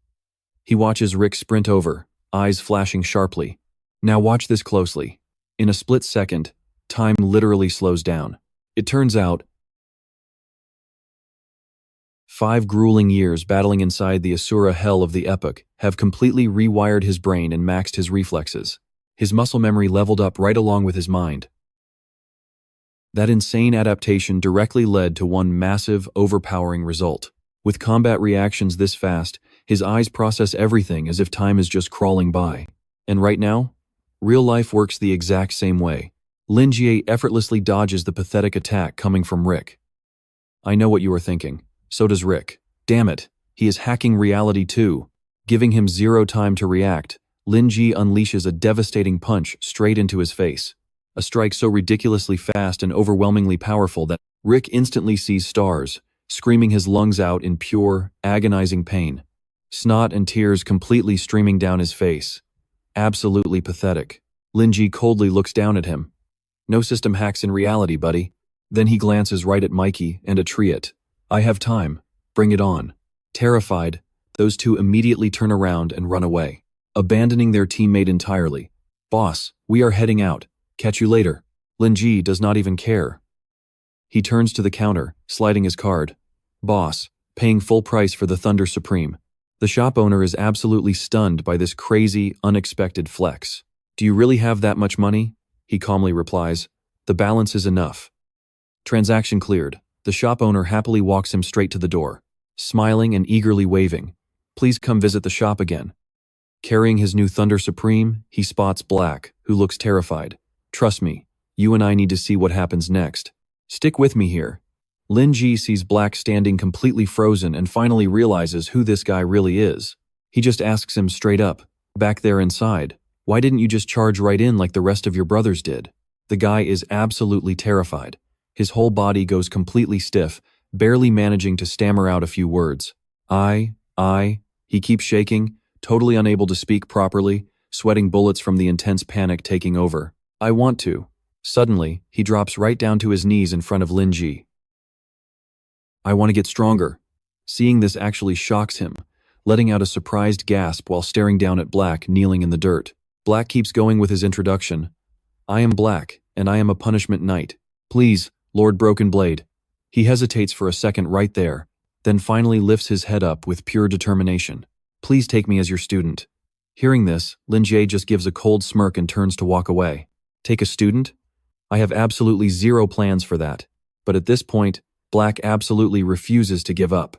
He watches Rick sprint over, eyes flashing sharply. Now watch this closely. In a split second, time literally slows down. It turns out 5 grueling years battling inside the Asura hell of the epoch have completely rewired his brain and maxed his reflexes. His muscle memory leveled up right along with his mind. That insane adaptation directly led to one massive, overpowering result. With combat reactions this fast, his eyes process everything as if time is just crawling by. And right now, real life works the exact same way. Lin Jie effortlessly dodges the pathetic attack coming from Rick. I know what you are thinking. So does Rick. Damn it, he is hacking reality too. Giving him zero time to react, Lin Jie unleashes a devastating punch straight into his face. A strike so ridiculously fast and overwhelmingly powerful that Rick instantly sees stars, screaming his lungs out in pure, agonizing pain. Snot and tears completely streaming down his face. Absolutely pathetic. Lin Jie coldly looks down at him. No system hacks in reality, buddy. Then he glances right at Mikey and Atriet. I have time. Bring it on. Terrified, those two immediately turn around and run away, abandoning their teammate entirely. Boss, we are heading out. Catch you later. Lin Jie does not even care. He turns to the counter, sliding his card. Boss, paying full price for the Thunder Supreme. The shop owner is absolutely stunned by this crazy, unexpected flex. Do you really have that much money? He calmly replies. The balance is enough. Transaction cleared. The shop owner happily walks him straight to the door, smiling and eagerly waving. Please come visit the shop again. Carrying his new Thunder Supreme, he spots Black, who looks terrified. Trust me, you and I need to see what happens next. Stick with me here. Lin Jie sees Black standing completely frozen and finally realizes who this guy really is. He just asks him straight up, back there inside, why didn't you just charge right in like the rest of your brothers did? The guy is absolutely terrified. His whole body goes completely stiff, barely managing to stammer out a few words. He keeps shaking, totally unable to speak properly, sweating bullets from the intense panic taking over. I want to. Suddenly, he drops right down to his knees in front of Lin Jie. I want to get stronger. Seeing this actually shocks him, letting out a surprised gasp while staring down at Black kneeling in the dirt. Black keeps going with his introduction. I am Black, and I am a punishment knight. Please, Lord Broken Blade. He hesitates for a second right there, then finally lifts his head up with pure determination. Please take me as your student. Hearing this, Lin Jie just gives a cold smirk and turns to walk away. Take a student? I have absolutely zero plans for that. But at this point, Black absolutely refuses to give up.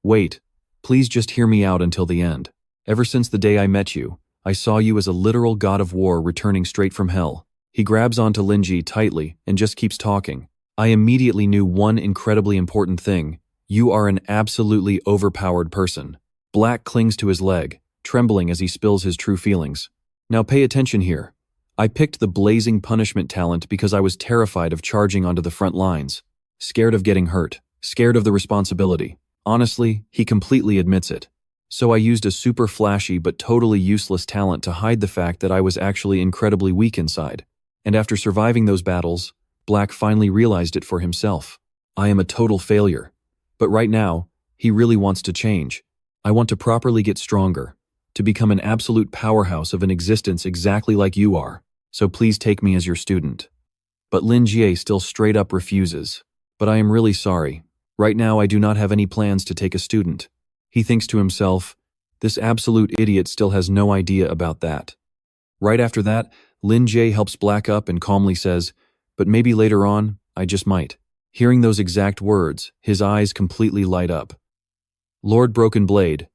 Wait, please just hear me out until the end. Ever since the day I met you, I saw you as a literal god of war returning straight from hell. He grabs onto Lin Jie tightly and just keeps talking. I immediately knew one incredibly important thing. You are an absolutely overpowered person. Black clings to his leg, trembling as he spills his true feelings. Now pay attention here. I picked the blazing punishment talent because I was terrified of charging onto the front lines. Scared of getting hurt. Scared of the responsibility. Honestly, he completely admits it. So I used a super flashy but totally useless talent to hide the fact that I was actually incredibly weak inside. And after surviving those battles, Black finally realized it for himself. I am a total failure. But right now, he really wants to change. I want to properly get stronger, to become an absolute powerhouse of an existence exactly like you are. So please take me as your student. But Lin Jie still straight up refuses. But I am really sorry. Right now I do not have any plans to take a student. He thinks to himself, this absolute idiot still has no idea about that. Right after that, Lin Jie helps Black up and calmly says, but maybe later on, I just might. Hearing those exact words, his eyes completely light up. Lord Broken Blade,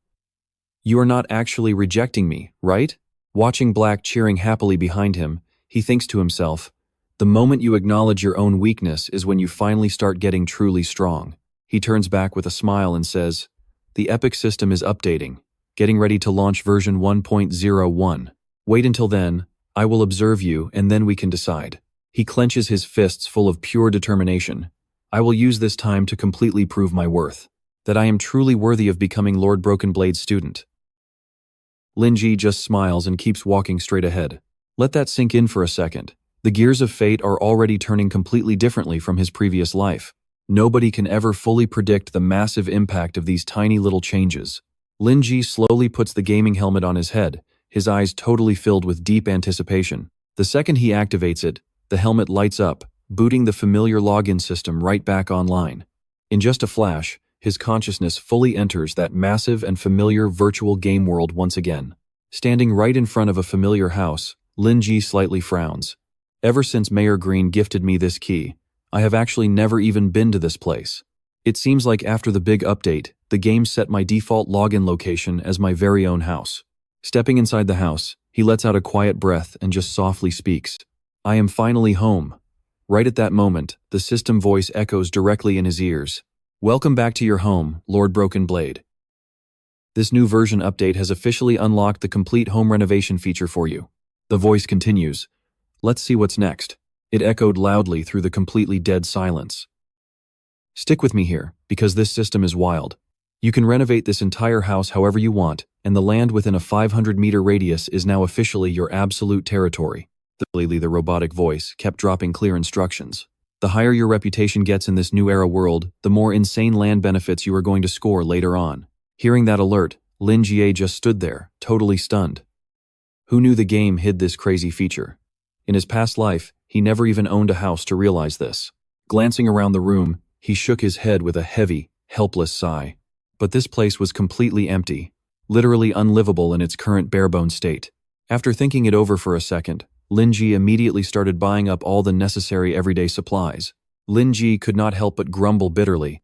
you are not actually rejecting me, right? Watching Black cheering happily behind him, he thinks to himself, the moment you acknowledge your own weakness is when you finally start getting truly strong. He turns back with a smile and says, the Epic system is updating, getting ready to launch version 1.01. Wait until then, I will observe you and then we can decide. He clenches his fists full of pure determination. I will use this time to completely prove my worth, that I am truly worthy of becoming Lord Broken Blade's student. Lin Jie just smiles and keeps walking straight ahead. Let that sink in for a second. The gears of fate are already turning completely differently from his previous life. Nobody can ever fully predict the massive impact of these tiny little changes. Lin Jie slowly puts the gaming helmet on his head, his eyes totally filled with deep anticipation. The second he activates it, the helmet lights up, booting the familiar login system right back online. In just a flash, his consciousness fully enters that massive and familiar virtual game world once again. Standing right in front of a familiar house, Lin Jie slightly frowns. Ever since Mayor Green gifted me this key, I have actually never even been to this place. It seems like after the big update, the game set my default login location as my very own house. Stepping inside the house, he lets out a quiet breath and just softly speaks. I am finally home. Right at that moment, the system voice echoes directly in his ears. Welcome back to your home, Lord Broken Blade. This new version update has officially unlocked the complete home renovation feature for you. The voice continues. Let's see what's next. It echoed loudly through the completely dead silence. Stick with me here, because this system is wild. You can renovate this entire house however you want, and the land within a 500-meter radius is now officially your absolute territory. The robotic voice kept dropping clear instructions. The higher your reputation gets in this new era world, the more insane land benefits you are going to score later on. Hearing that alert, Lin Jie just stood there, totally stunned. Who knew the game hid this crazy feature? In his past life, he never even owned a house to realize this. Glancing around the room, he shook his head with a heavy, helpless sigh. But this place was completely empty, literally unlivable in its current bare-bones state. After thinking it over for a second, Lin Jie immediately started buying up all the necessary everyday supplies. Lin Jie could not help but grumble bitterly.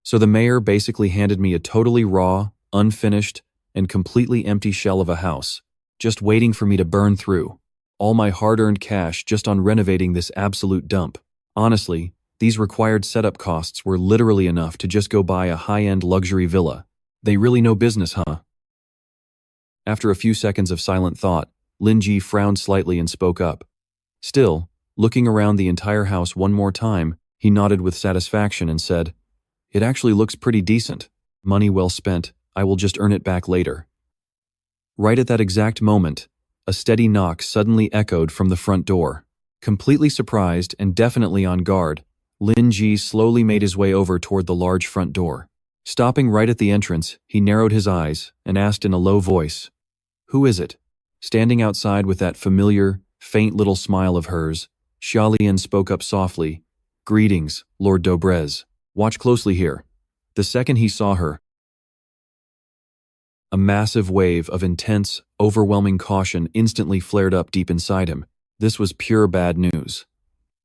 So the mayor basically handed me a totally raw, unfinished, and completely empty shell of a house, just waiting for me to burn through. All my hard-earned cash just on renovating this absolute dump. Honestly, these required setup costs were literally enough to just go buy a high-end luxury villa. They really know business, huh? After a few seconds of silent thought, Lin Jie frowned slightly and spoke up. Still, looking around the entire house one more time, he nodded with satisfaction and said, "It actually looks pretty decent. Money well spent. I will just earn it back later." Right at that exact moment, a steady knock suddenly echoed from the front door. Completely surprised and definitely on guard, Lin Jie slowly made his way over toward the large front door. Stopping right at the entrance, he narrowed his eyes and asked in a low voice, "Who is it?" Standing outside with that familiar, faint little smile of hers, Xiaolian spoke up softly, "Greetings, Lord Dobrez. Watch closely here." The second he saw her, a massive wave of intense, overwhelming caution instantly flared up deep inside him. This was pure bad news.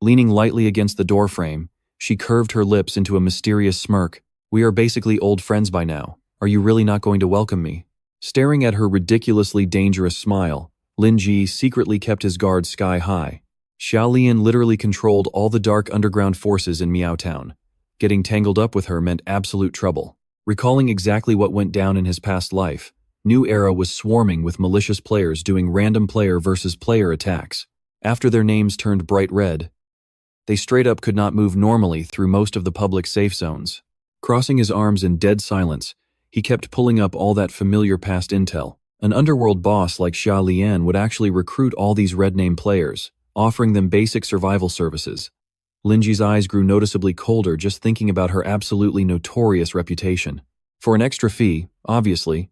Leaning lightly against the doorframe, she curved her lips into a mysterious smirk. "We are basically old friends by now. Are you really not going to welcome me?" Staring at her ridiculously dangerous smile, Lin Jie secretly kept his guard sky high. Xiaolian literally controlled all the dark underground forces in Meow Town. Getting tangled up with her meant absolute trouble. Recalling exactly what went down in his past life, New Era was swarming with malicious players doing random player versus player attacks. After their names turned bright red, they straight up could not move normally through most of the public safe zones. Crossing his arms in dead silence, he kept pulling up all that familiar past intel. An underworld boss like Xia Lian would actually recruit all these red name players, offering them basic survival services. Lin Jie's eyes grew noticeably colder just thinking about her absolutely notorious reputation. For an extra fee, obviously,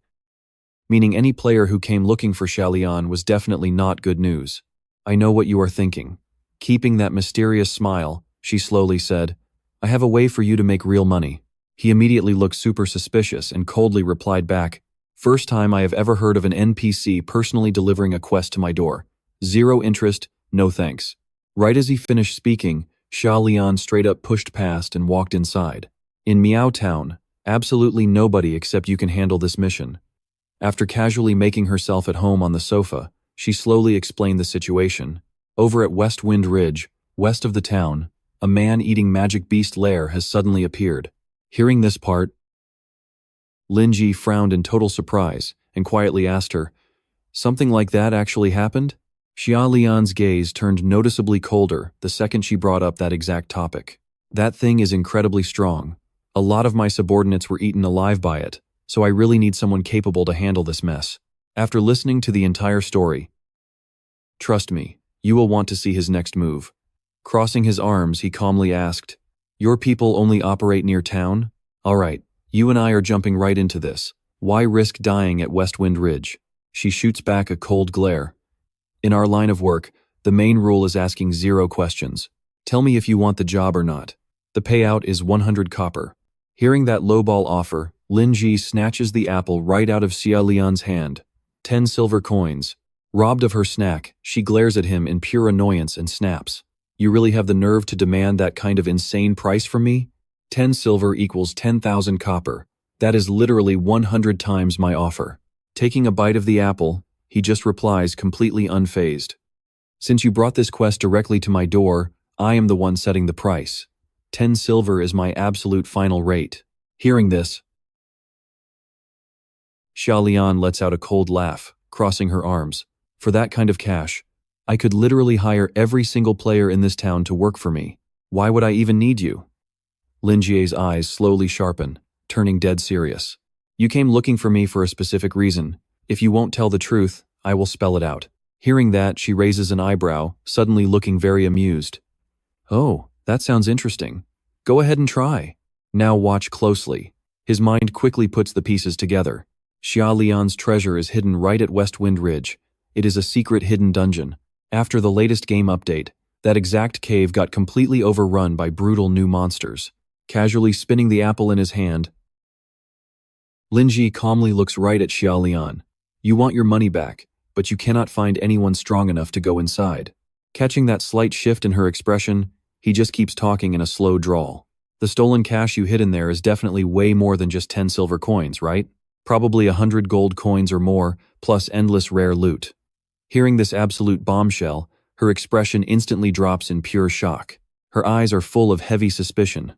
meaning any player who came looking for Xia Lian was definitely not good news. "I know what you are thinking." Keeping that mysterious smile, she slowly said, "I have a way for you to make real money." He immediately looked super suspicious and coldly replied back, "First time I have ever heard of an NPC personally delivering a quest to my door. Zero interest, no thanks." Right as he finished speaking, Xia Lian straight up pushed past and walked inside. "In Meow Town, absolutely nobody except you can handle this mission." After casually making herself at home on the sofa, she slowly explained the situation. Over at West Wind Ridge, west of the town, a man-eating magic beast lair has suddenly appeared. Hearing this part, Lin Jie frowned in total surprise and quietly asked her, "Something like that actually happened?" Xia Lian's gaze turned noticeably colder the second she brought up that exact topic. "That thing is incredibly strong. A lot of my subordinates were eaten alive by it, so I really need someone capable to handle this mess." After listening to the entire story, "Trust me, you will want to see his next move." Crossing his arms, he calmly asked, "Your people only operate near town? All right, you and I are jumping right into this. Why risk dying at West Wind Ridge?" She shoots back a cold glare. "In our line of work, the main rule is asking 0 questions. Tell me if you want the job or not. The payout is 100 copper. Hearing that lowball offer, Lin Jie snatches the apple right out of Xia Lian's hand. 10 silver coins. Robbed of her snack, she glares at him in pure annoyance and snaps. "You really have the nerve to demand that kind of insane price from me? 10 silver equals 10,000 copper. That is literally 100 times my offer." Taking a bite of the apple, he just replies completely unfazed, "Since you brought this quest directly to my door, I am the one setting the price. 10 silver is my absolute final rate. Hearing this, Xiaolian lets out a cold laugh, crossing her arms. For that kind of cash, I could literally hire every single player in this town to work for me. Why would I even need you? Lin Jie's eyes slowly sharpen, turning dead serious. You came looking for me for a specific reason. If you won't tell the truth, I will spell it out. Hearing that, she raises an eyebrow, suddenly looking very amused. Oh, that sounds interesting. Go ahead and try. Now watch closely. His mind quickly puts the pieces together. Xiaolian's treasure is hidden right at West Wind Ridge. It is a secret hidden dungeon. After the latest game update, that exact cave got completely overrun by brutal new monsters. Casually spinning the apple in his hand, Lin Jie calmly looks right at Xiaolian. You want your money back, but you cannot find anyone strong enough to go inside. Catching that slight shift in her expression, he just keeps talking in a slow drawl. The stolen cash you hid in there is definitely way more than just 10 silver coins, right? Probably 100 gold coins or more, plus endless rare loot. Hearing this absolute bombshell, her expression instantly drops in pure shock. Her eyes are full of heavy suspicion.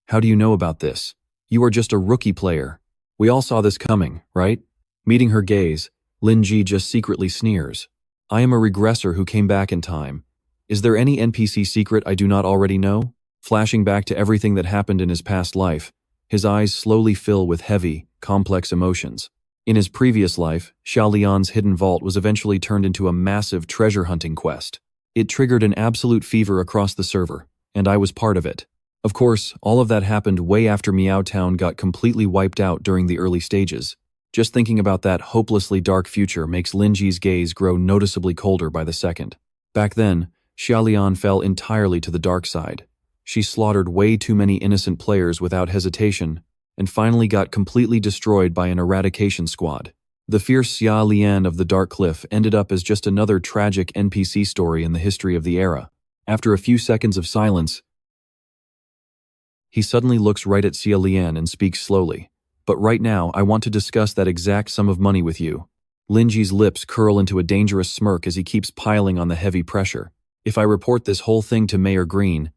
How do you know about this? You are just a rookie player. We all saw this coming, right? Meeting her gaze, Lin Jie just secretly sneers. I am a regressor who came back in time. Is there any NPC secret I do not already know? Flashing back to everything that happened in his past life, his eyes slowly fill with heavy, complex emotions. In his previous life, Xiaolian's hidden vault was eventually turned into a massive treasure hunting quest. It triggered an absolute fever across the server, and I was part of it. Of course, all of that happened way after Meow Town got completely wiped out during the early stages. Just thinking about that hopelessly dark future makes Lin Jie's gaze grow noticeably colder by the second. Back then, Xiaolian fell entirely to the dark side. She slaughtered way too many innocent players without hesitation, and finally got completely destroyed by an eradication squad. The fierce Xia Lian of the Dark Cliff ended up as just another tragic NPC story in the history of the era. After a few seconds of silence, he suddenly looks right at Xia Lian and speaks slowly. But right now, I want to discuss that exact sum of money with you. Lin Jie's lips curl into a dangerous smirk as he keeps piling on the heavy pressure. If I report this whole thing to Mayor Green,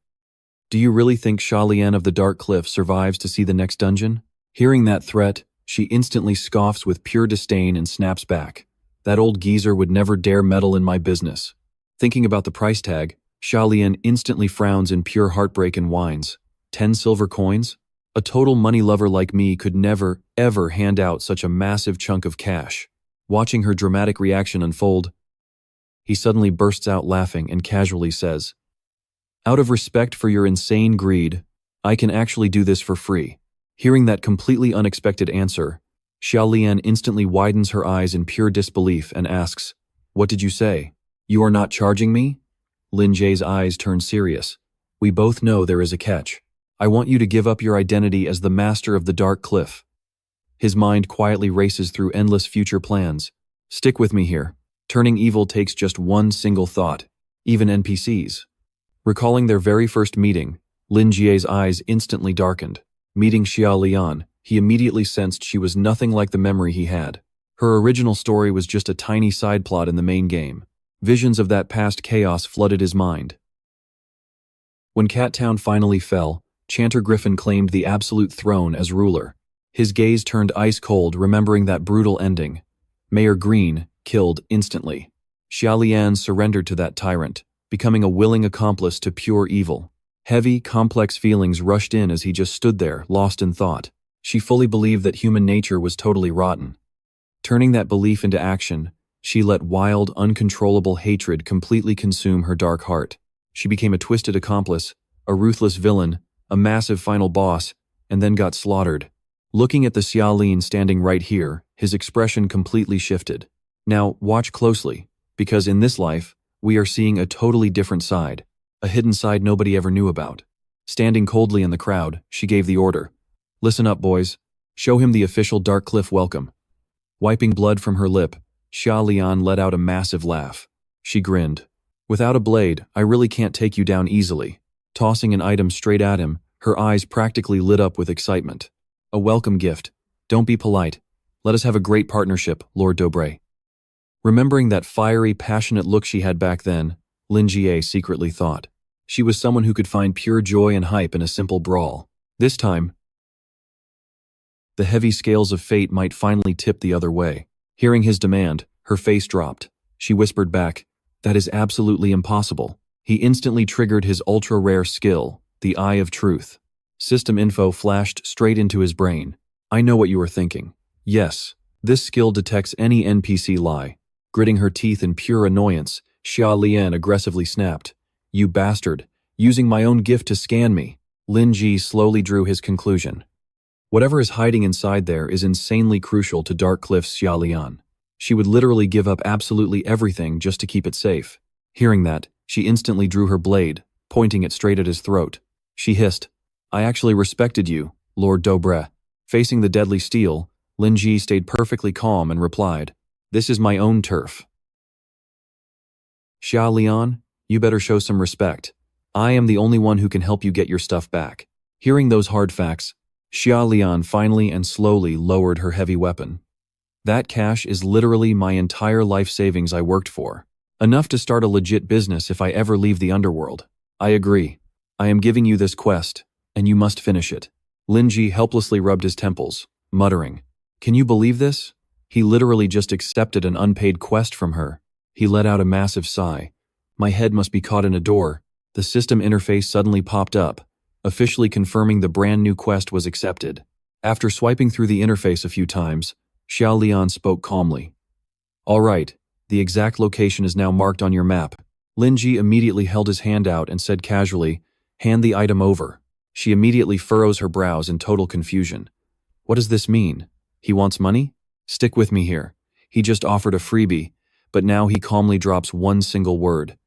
do you really think Xiaolian of the Dark Cliff survives to see the next dungeon? Hearing that threat, she instantly scoffs with pure disdain and snaps back. That old geezer would never dare meddle in my business. Thinking about the price tag, Xiaolian instantly frowns in pure heartbreak and whines. 10 silver coins? A total money lover like me could never, ever hand out such a massive chunk of cash. Watching her dramatic reaction unfold, he suddenly bursts out laughing and casually says, out of respect for your insane greed, I can actually do this for free. Hearing that completely unexpected answer, Xiaolian instantly widens her eyes in pure disbelief and asks, what did you say? You are not charging me? Lin Jie's eyes turn serious. We both know there is a catch. I want you to give up your identity as the master of the Dark Cliff. His mind quietly races through endless future plans. Stick with me here. Turning evil takes just one single thought, even NPCs. Recalling their very first meeting, Lin Jie's eyes instantly darkened. Meeting Xiaolian, he immediately sensed she was nothing like the memory he had. Her original story was just a tiny side plot in the main game. Visions of that past chaos flooded his mind. When Cat Town finally fell, Chanter Griffin claimed the absolute throne as ruler. His gaze turned ice cold, remembering that brutal ending. Mayor Green, killed instantly. Xiaolian surrendered to that tyrant, becoming a willing accomplice to pure evil. Heavy, complex feelings rushed in as he just stood there, lost in thought. She fully believed that human nature was totally rotten. Turning that belief into action, she let wild, uncontrollable hatred completely consume her dark heart. She became a twisted accomplice, a ruthless villain, a massive final boss, and then got slaughtered. Looking at the Xiaolin standing right here, his expression completely shifted. Now, watch closely, because in this life, we are seeing a totally different side, a hidden side nobody ever knew about. Standing coldly in the crowd, she gave the order. Listen up, boys. Show him the official Dark Cliff welcome. Wiping blood from her lip, Xiaolian let out a massive laugh. She grinned. Without a blade, I really can't take you down easily. Tossing an item straight at him, her eyes practically lit up with excitement. A welcome gift. Don't be polite. Let us have a great partnership, Lord Dobre. Remembering that fiery, passionate look she had back then, Lin Jie secretly thought. She was someone who could find pure joy and hype in a simple brawl. This time, the heavy scales of fate might finally tip the other way. Hearing his demand, her face dropped. She whispered back, "That is absolutely impossible." He instantly triggered his ultra-rare skill, the Eye of Truth. System info flashed straight into his brain. "I know what you are thinking. Yes, this skill detects any NPC lie." Gritting her teeth in pure annoyance, Xia Lian aggressively snapped, "You bastard, using my own gift to scan me." Lin Jie slowly drew his conclusion. Whatever is hiding inside there is insanely crucial to Dark Cliff's Xia Lian. She would literally give up absolutely everything just to keep it safe. Hearing that, she instantly drew her blade, pointing it straight at his throat. She hissed, "I actually respected you, Lord Dobre." Facing the deadly steel, Lin Jie stayed perfectly calm and replied, "This is my own turf. Xia Lian, you better show some respect. I am the only one who can help you get your stuff back." Hearing those hard facts, Xia Lian finally and slowly lowered her heavy weapon. "That cash is literally my entire life savings I worked for. Enough to start a legit business if I ever leave the underworld. I agree. I am giving you this quest, and you must finish it." Lin Jie helplessly rubbed his temples, muttering, "Can you believe this? He literally just accepted an unpaid quest from her." He let out a massive sigh. "My head must be caught in a door." The system interface suddenly popped up, officially confirming the brand new quest was accepted. After swiping through the interface a few times, Xia Lian spoke calmly. "All right, the exact location is now marked on your map." Lin Jie immediately held his hand out and said casually, "Hand the item over." She immediately furrows her brows in total confusion. What does this mean? He wants money? Stick with me here. He just offered a freebie, but now he calmly drops one single word.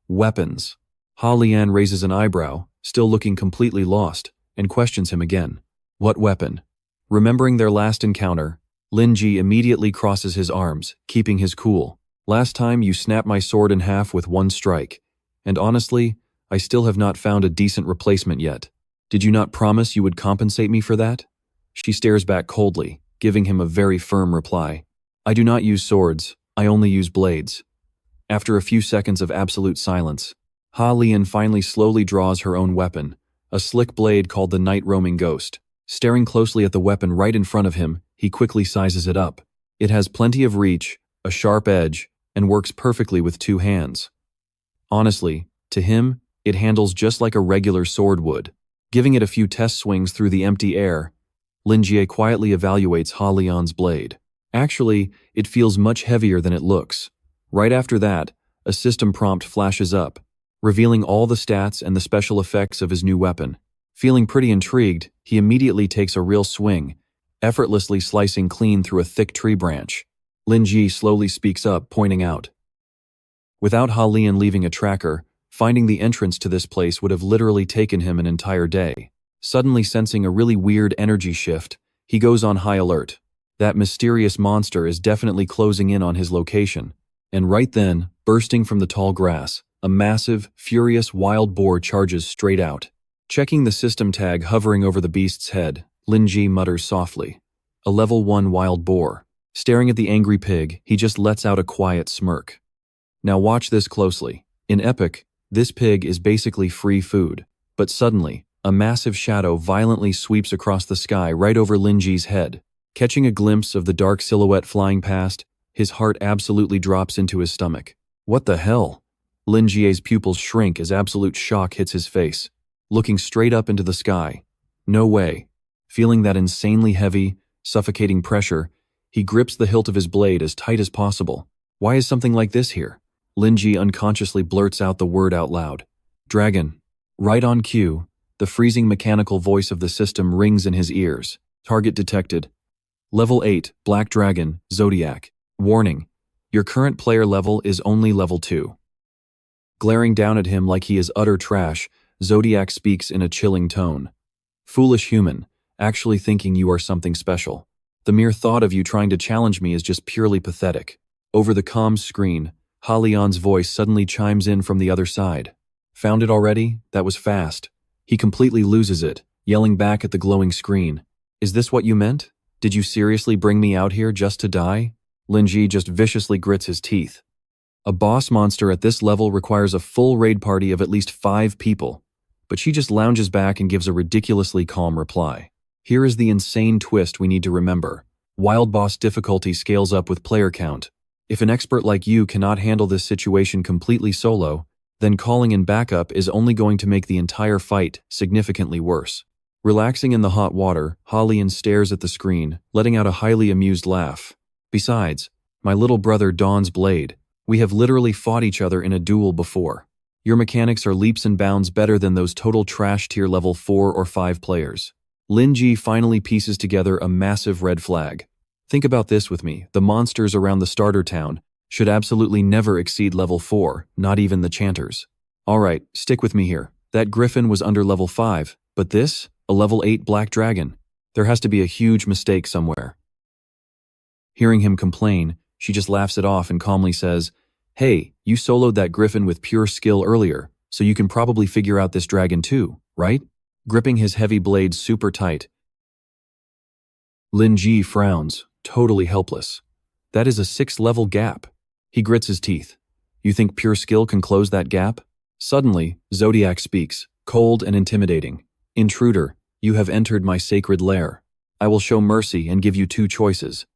Weapons. Ha Lian raises an eyebrow, still looking completely lost, and questions him again. What weapon? Remembering their last encounter, Lin Jie immediately crosses his arms, keeping his cool. "Last time you snapped my sword in half with one strike, and honestly, I still have not found a decent replacement yet. Did you not promise you would compensate me for that?" She stares back coldly, giving him a very firm reply. "I do not use swords, I only use blades." After a few seconds of absolute silence, Ha Lian finally slowly draws her own weapon, a slick blade called the Night Roaming Ghost. Staring closely at the weapon right in front of him, he quickly sizes it up. It has plenty of reach, a sharp edge, and works perfectly with two hands. Honestly, to him, it handles just like a regular sword would. Giving it a few test swings through the empty air, Lin Jie quietly evaluates Ha Lian's blade. Actually, it feels much heavier than it looks. Right after that, a system prompt flashes up, revealing all the stats and the special effects of his new weapon. Feeling pretty intrigued, he immediately takes a real swing, effortlessly slicing clean through a thick tree branch. Lin Jie slowly speaks up, pointing out. Without Ha Lian leaving a tracker, finding the entrance to this place would have literally taken him an entire day. Suddenly sensing a really weird energy shift, he goes on high alert. That mysterious monster is definitely closing in on his location. And right then, bursting from the tall grass, a massive, furious wild boar charges straight out. Checking the system tag hovering over the beast's head, Lin Jie mutters softly, "A level 1 wild boar." Staring at the angry pig, he just lets out a quiet smirk. Now watch this closely. In Epic, this pig is basically free food. But suddenly, a massive shadow violently sweeps across the sky right over Lin Jie's head. Catching a glimpse of the dark silhouette flying past, his heart absolutely drops into his stomach. What the hell? Lin Jie's pupils shrink as absolute shock hits his face. Looking straight up into the sky. No way. Feeling that insanely heavy, suffocating pressure, he grips the hilt of his blade as tight as possible. Why is something like this here? Lin Jie unconsciously blurts out the word out loud. Dragon. Right on cue, the freezing mechanical voice of the system rings in his ears. Target detected. Level 8, Black Dragon, Zodiac. Warning. Your current player level is only level 2. Glaring down at him like he is utter trash, Zodiac speaks in a chilling tone. Foolish human, actually thinking you are something special. The mere thought of you trying to challenge me is just purely pathetic. Over the comms screen, Ha Lian's voice suddenly chimes in from the other side. Found it already? That was fast. He completely loses it, yelling back at the glowing screen. Is this what you meant? Did you seriously bring me out here just to die? Lin Jie just viciously grits his teeth. A boss monster at this level requires a full raid party of at least 5 people, but she just lounges back and gives a ridiculously calm reply. Here is the insane twist we need to remember. Wild boss difficulty scales up with player count. If an expert like you cannot handle this situation completely solo, then calling in backup is only going to make the entire fight significantly worse. Relaxing in the hot water, Halian stares at the screen, letting out a highly amused laugh. Besides, my little brother Dawn's blade. We have literally fought each other in a duel before. Your mechanics are leaps and bounds better than those total trash tier level 4 or 5 players. Lin Jie finally pieces together a massive red flag. Think about this with me, the monsters around the starter town should absolutely never exceed level 4, not even the chanters. Alright, stick with me here. That griffin was under level 5, but this? A level 8 black dragon. There has to be a huge mistake somewhere. Hearing him complain, she just laughs it off and calmly says, "Hey, you soloed that griffin with pure skill earlier, so you can probably figure out this dragon too, right?" Gripping his heavy blade super tight, Lin Jie frowns, totally helpless. That is a 6-level gap. He grits his teeth. You think pure skill can close that gap? Suddenly, Zodiac speaks, cold and intimidating. "Intruder, you have entered my sacred lair. I will show mercy and give you 2 choices.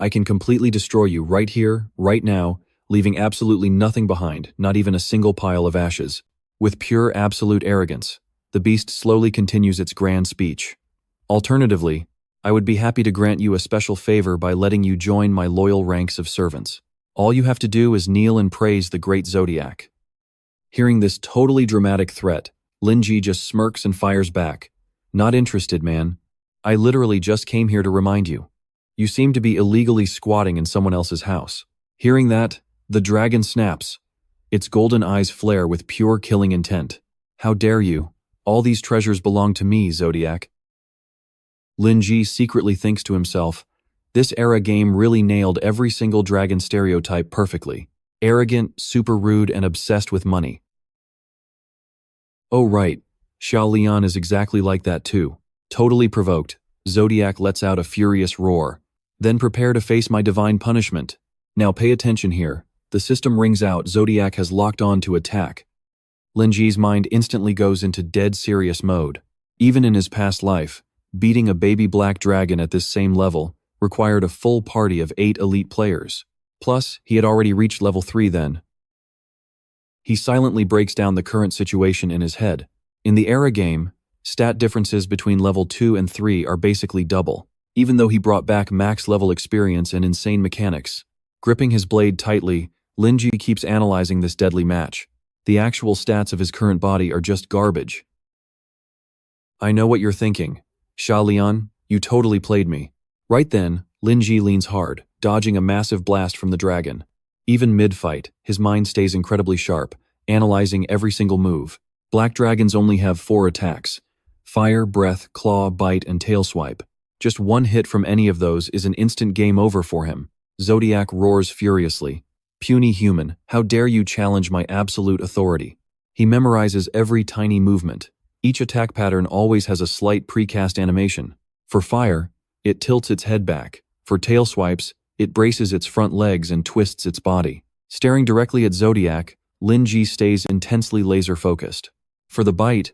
I can completely destroy you right here, right now, leaving absolutely nothing behind, not even a single pile of ashes." With pure absolute arrogance, the beast slowly continues its grand speech. "Alternatively, I would be happy to grant you a special favor by letting you join my loyal ranks of servants. All you have to do is kneel and praise the great Zodiac." Hearing this totally dramatic threat, Lin Jie just smirks and fires back. "Not interested, man. I literally just came here to remind you. You seem to be illegally squatting in someone else's house." Hearing that, the dragon snaps. Its golden eyes flare with pure killing intent. "How dare you? All these treasures belong to me, Zodiac." Lin Jie secretly thinks to himself, this era game really nailed every single dragon stereotype perfectly. Arrogant, super rude, and obsessed with money. Oh right, Xiao Lian is exactly like that too. Totally provoked, Zodiac lets out a furious roar. "Then prepare to face my divine punishment. Now pay attention here." The system rings out. Zodiac has locked on to attack. Lin Jie's mind instantly goes into dead serious mode. Even in his past life, beating a baby black dragon at this same level required a full party of 8 elite players. Plus, he had already reached level 3 then. He silently breaks down the current situation in his head. In the era game, stat differences between level 2 and 3 are basically double, even though he brought back max level experience and insane mechanics. Gripping his blade tightly, Lin Jie keeps analyzing this deadly match. The actual stats of his current body are just garbage. "I know what you're thinking. Xiao Lian, you totally played me." Right then, Lin Jie leans hard, dodging a massive blast from the dragon. Even mid-fight, his mind stays incredibly sharp, analyzing every single move. Black dragons only have 4 attacks: fire, breath, claw, bite, and tail swipe. Just one hit from any of those is an instant game over for him. Zodiac roars furiously. "Puny human, how dare you challenge my absolute authority?" He memorizes every tiny movement. Each attack pattern always has a slight precast animation. For fire, it tilts its head back. For tail swipes, it braces its front legs and twists its body. Staring directly at Zodiac, Lin Jie stays intensely laser-focused. For the bite,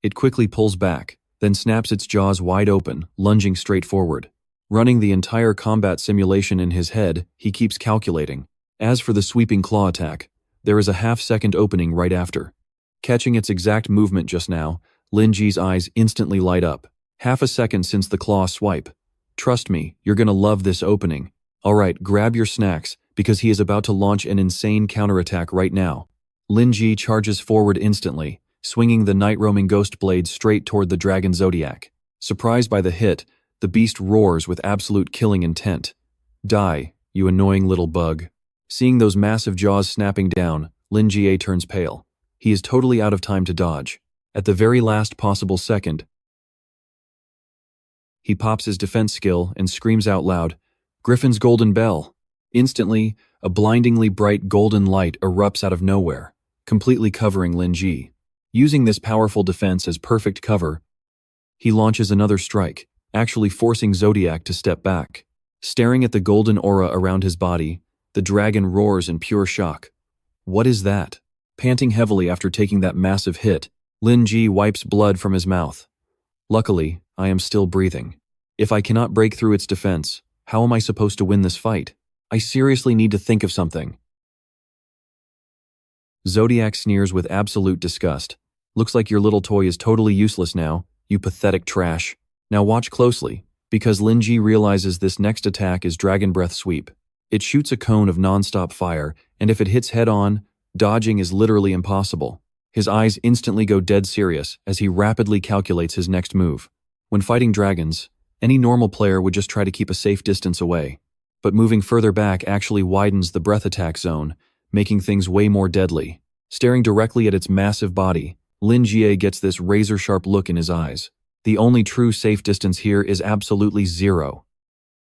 it quickly pulls back, then snaps its jaws wide open, lunging straight forward. Running the entire combat simulation in his head, he keeps calculating. As for the sweeping claw attack, there is a half-second opening right after. Catching its exact movement just now, Lin Jie's eyes instantly light up. Half a second since the claw swipe. "Trust me, you're gonna love this opening. Alright, grab your snacks, because he is about to launch an insane counterattack right now." Lin Jie charges forward instantly, swinging the night-roaming ghost blade straight toward the dragon Zodiac. Surprised by the hit, the beast roars with absolute killing intent. "Die, you annoying little bug." Seeing those massive jaws snapping down, Lin Jie turns pale. He is totally out of time to dodge. At the very last possible second, he pops his defense skill and screams out loud, "Griffin's golden bell." Instantly, a blindingly bright golden light erupts out of nowhere, completely covering Lin Jie. Using this powerful defense as perfect cover, he launches another strike, actually forcing Zodiac to step back. Staring at the golden aura around his body, the dragon roars in pure shock. What is that? Panting heavily after taking that massive hit, Lin Jie wipes blood from his mouth. Luckily, I am still breathing. If I cannot break through its defense, how am I supposed to win this fight? I seriously need to think of something. Zodiac sneers with absolute disgust. Looks like your little toy is totally useless now, you pathetic trash. Now watch closely, because Lin Jie realizes this next attack is Dragon Breath Sweep. It shoots a cone of non-stop fire, and if it hits head-on, dodging is literally impossible. His eyes instantly go dead serious as he rapidly calculates his next move. When fighting dragons, any normal player would just try to keep a safe distance away. But moving further back actually widens the breath attack zone, making things way more deadly. Staring directly at its massive body, Lin Jie gets this razor-sharp look in his eyes. The only true safe distance here is absolutely zero.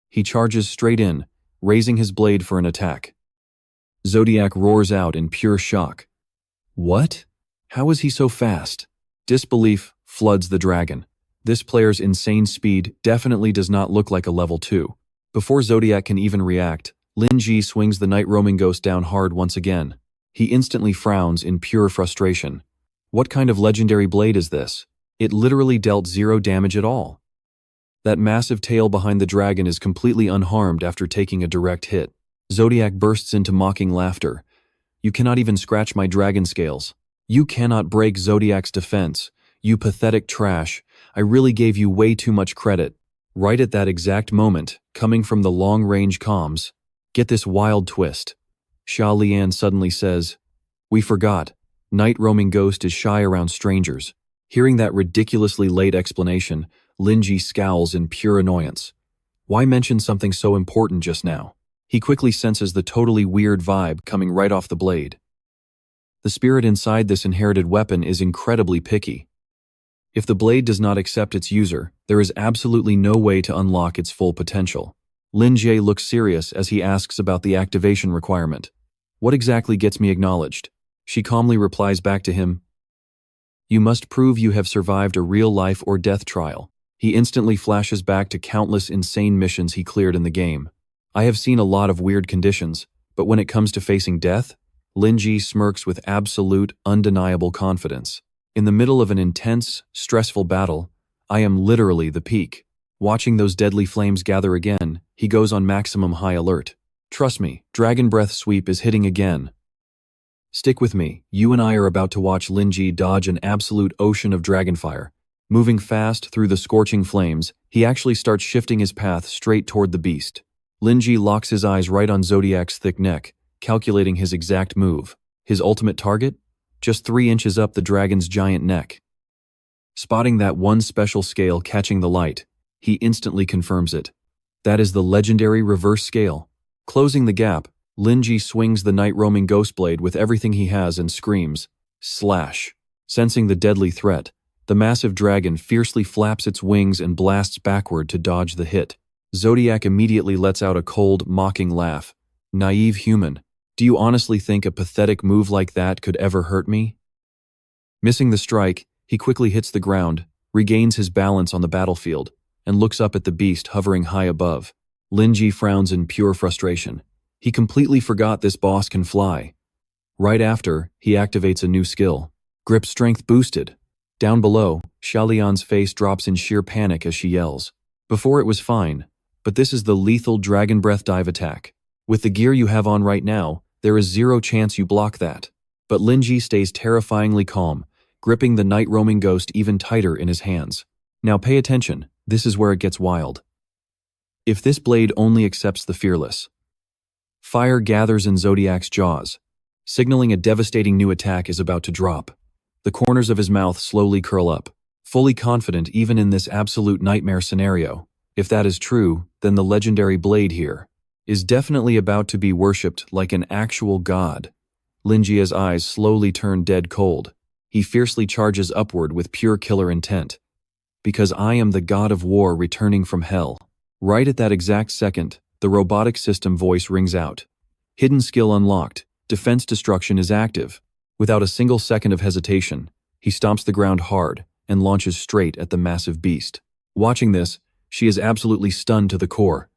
He charges straight in, raising his blade for an attack. Zodiac roars out in pure shock. What? How is he so fast? Disbelief floods the dragon. This player's insane speed definitely does not look like a level 2. Before Zodiac can even react, Lin Jie swings the Night Roaming Ghost down hard once again. He instantly frowns in pure frustration. What kind of legendary blade is this? It literally dealt 0 damage at all. That massive tail behind the dragon is completely unharmed after taking a direct hit. Zodiac bursts into mocking laughter. You cannot even scratch my dragon scales. You cannot break Zodiac's defense. You pathetic trash. I really gave you way too much credit. Right at that exact moment, coming from the long-range comms, get this wild twist. Xia Lian suddenly says, "We forgot. Night Roaming Ghost is shy around strangers." Hearing that ridiculously late explanation, Lin Jie scowls in pure annoyance. Why mention something so important just now? He quickly senses the totally weird vibe coming right off the blade. The spirit inside this inherited weapon is incredibly picky. If the blade does not accept its user, there is absolutely no way to unlock its full potential. Lin Jie looks serious as he asks about the activation requirement. What exactly gets me acknowledged? She calmly replies back to him, "You must prove you have survived a real life or death trial." He instantly flashes back to countless insane missions he cleared in the game. I have seen a lot of weird conditions, but when it comes to facing death, Lin Jie smirks with absolute, undeniable confidence. In the middle of an intense, stressful battle, I am literally the peak. Watching those deadly flames gather again, he goes on maximum high alert. Trust me, Dragon Breath Sweep is hitting again. Stick with me, you and I are about to watch Lin Jie dodge an absolute ocean of dragonfire. Moving fast through the scorching flames, he actually starts shifting his path straight toward the beast. Lin Jie locks his eyes right on Zodiac's thick neck, calculating his exact move. His ultimate target? Just 3 inches up the dragon's giant neck. Spotting that one special scale catching the light, he instantly confirms it. That is the legendary reverse scale. Closing the gap, Lin Jie swings the Night Roaming Ghost Blade with everything he has and screams, "Slash!" Sensing the deadly threat, the massive dragon fiercely flaps its wings and blasts backward to dodge the hit. Zodiac immediately lets out a cold, mocking laugh. Naive human, do you honestly think a pathetic move like that could ever hurt me? Missing the strike, he quickly hits the ground, regains his balance on the battlefield, and looks up at the beast hovering high above. Lin Jie frowns in pure frustration. He completely forgot this boss can fly. Right after, he activates a new skill. Grip strength boosted. Down below, Xia Lian's face drops in sheer panic as she yells. Before it was fine, but this is the lethal Dragon Breath dive attack. With the gear you have on right now, there is 0 chance you block that. But Lin Jie stays terrifyingly calm, gripping the Night Roaming Ghost even tighter in his hands. Now pay attention, this is where it gets wild. If this blade only accepts the fearless. Fire gathers in Zodiac's jaws, signaling a devastating new attack is about to drop. The corners of his mouth slowly curl up, fully confident even in this absolute nightmare scenario. If that is true, then the legendary blade here is definitely about to be worshipped like an actual god. Lin Jie's eyes slowly turn dead cold. He fiercely charges upward with pure killer intent. Because I am the god of war returning from hell. Right at that exact second, the robotic system voice rings out. Hidden skill unlocked. Defense destruction is active. Without a single second of hesitation, he stomps the ground hard and launches straight at the massive beast. Watching this, she is absolutely stunned to the core.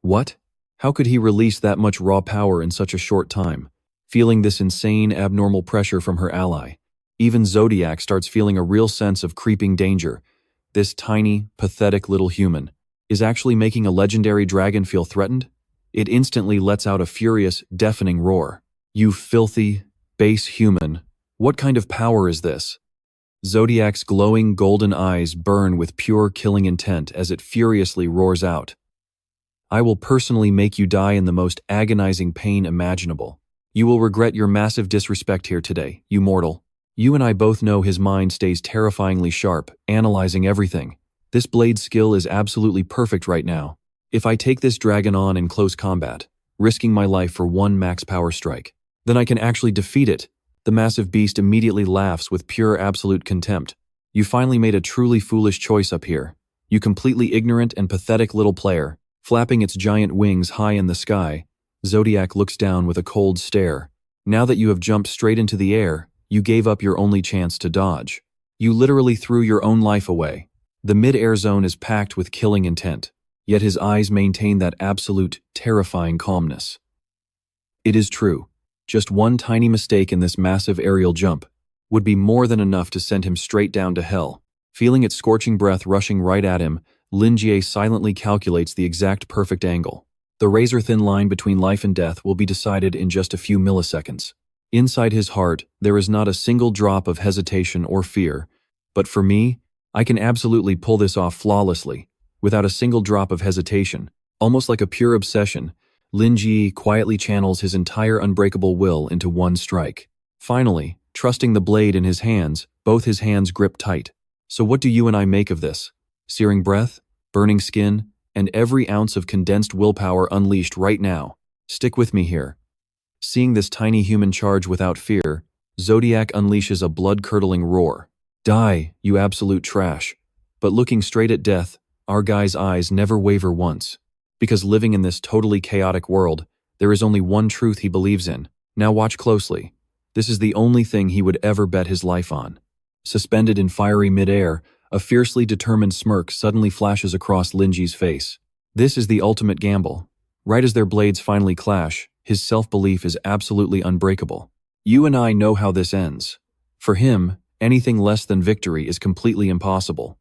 What? How could he release that much raw power in such a short time? Feeling this insane, abnormal pressure from her ally, even Zodiac starts feeling a real sense of creeping danger. This tiny, pathetic little human is actually making a legendary dragon feel threatened? It instantly lets out a furious, deafening roar. You filthy, base human. What kind of power is this? Zodiac's glowing golden eyes burn with pure killing intent as it furiously roars out. I will personally make you die in the most agonizing pain imaginable. You will regret your massive disrespect here today, you mortal. You and I both know his mind stays terrifyingly sharp, analyzing everything. This blade skill is absolutely perfect right now. If I take this dragon on in close combat, risking my life for one max power strike, then I can actually defeat it. The massive beast immediately laughs with pure absolute contempt. You finally made a truly foolish choice up here. You completely ignorant and pathetic little player. Flapping its giant wings high in the sky, Zodiac looks down with a cold stare. Now that you have jumped straight into the air, you gave up your only chance to dodge. You literally threw your own life away. The mid-air zone is packed with killing intent, yet his eyes maintain that absolute, terrifying calmness. It is true. Just one tiny mistake in this massive aerial jump would be more than enough to send him straight down to hell. Feeling its scorching breath rushing right at him, Lin Jie silently calculates the exact perfect angle. The razor-thin line between life and death will be decided in just a few milliseconds. Inside his heart, there is not a single drop of hesitation or fear. But for me, I can absolutely pull this off flawlessly, without a single drop of hesitation. Almost like a pure obsession, Lin Jie quietly channels his entire unbreakable will into one strike. Finally, trusting the blade in his hands, both his hands grip tight. So what do you and I make of this? Searing breath, burning skin, and every ounce of condensed willpower unleashed right now. Stick with me here. Seeing this tiny human charge without fear, Zodiac unleashes a blood-curdling roar. Die, you absolute trash. But looking straight at death, our guy's eyes never waver once. Because living in this totally chaotic world, there is only one truth he believes in. Now watch closely. This is the only thing he would ever bet his life on. Suspended in fiery midair, a fiercely determined smirk suddenly flashes across Lin Jie's face. This is the ultimate gamble. Right as their blades finally clash, his self-belief is absolutely unbreakable. You and I know how this ends. For him, anything less than victory is completely impossible.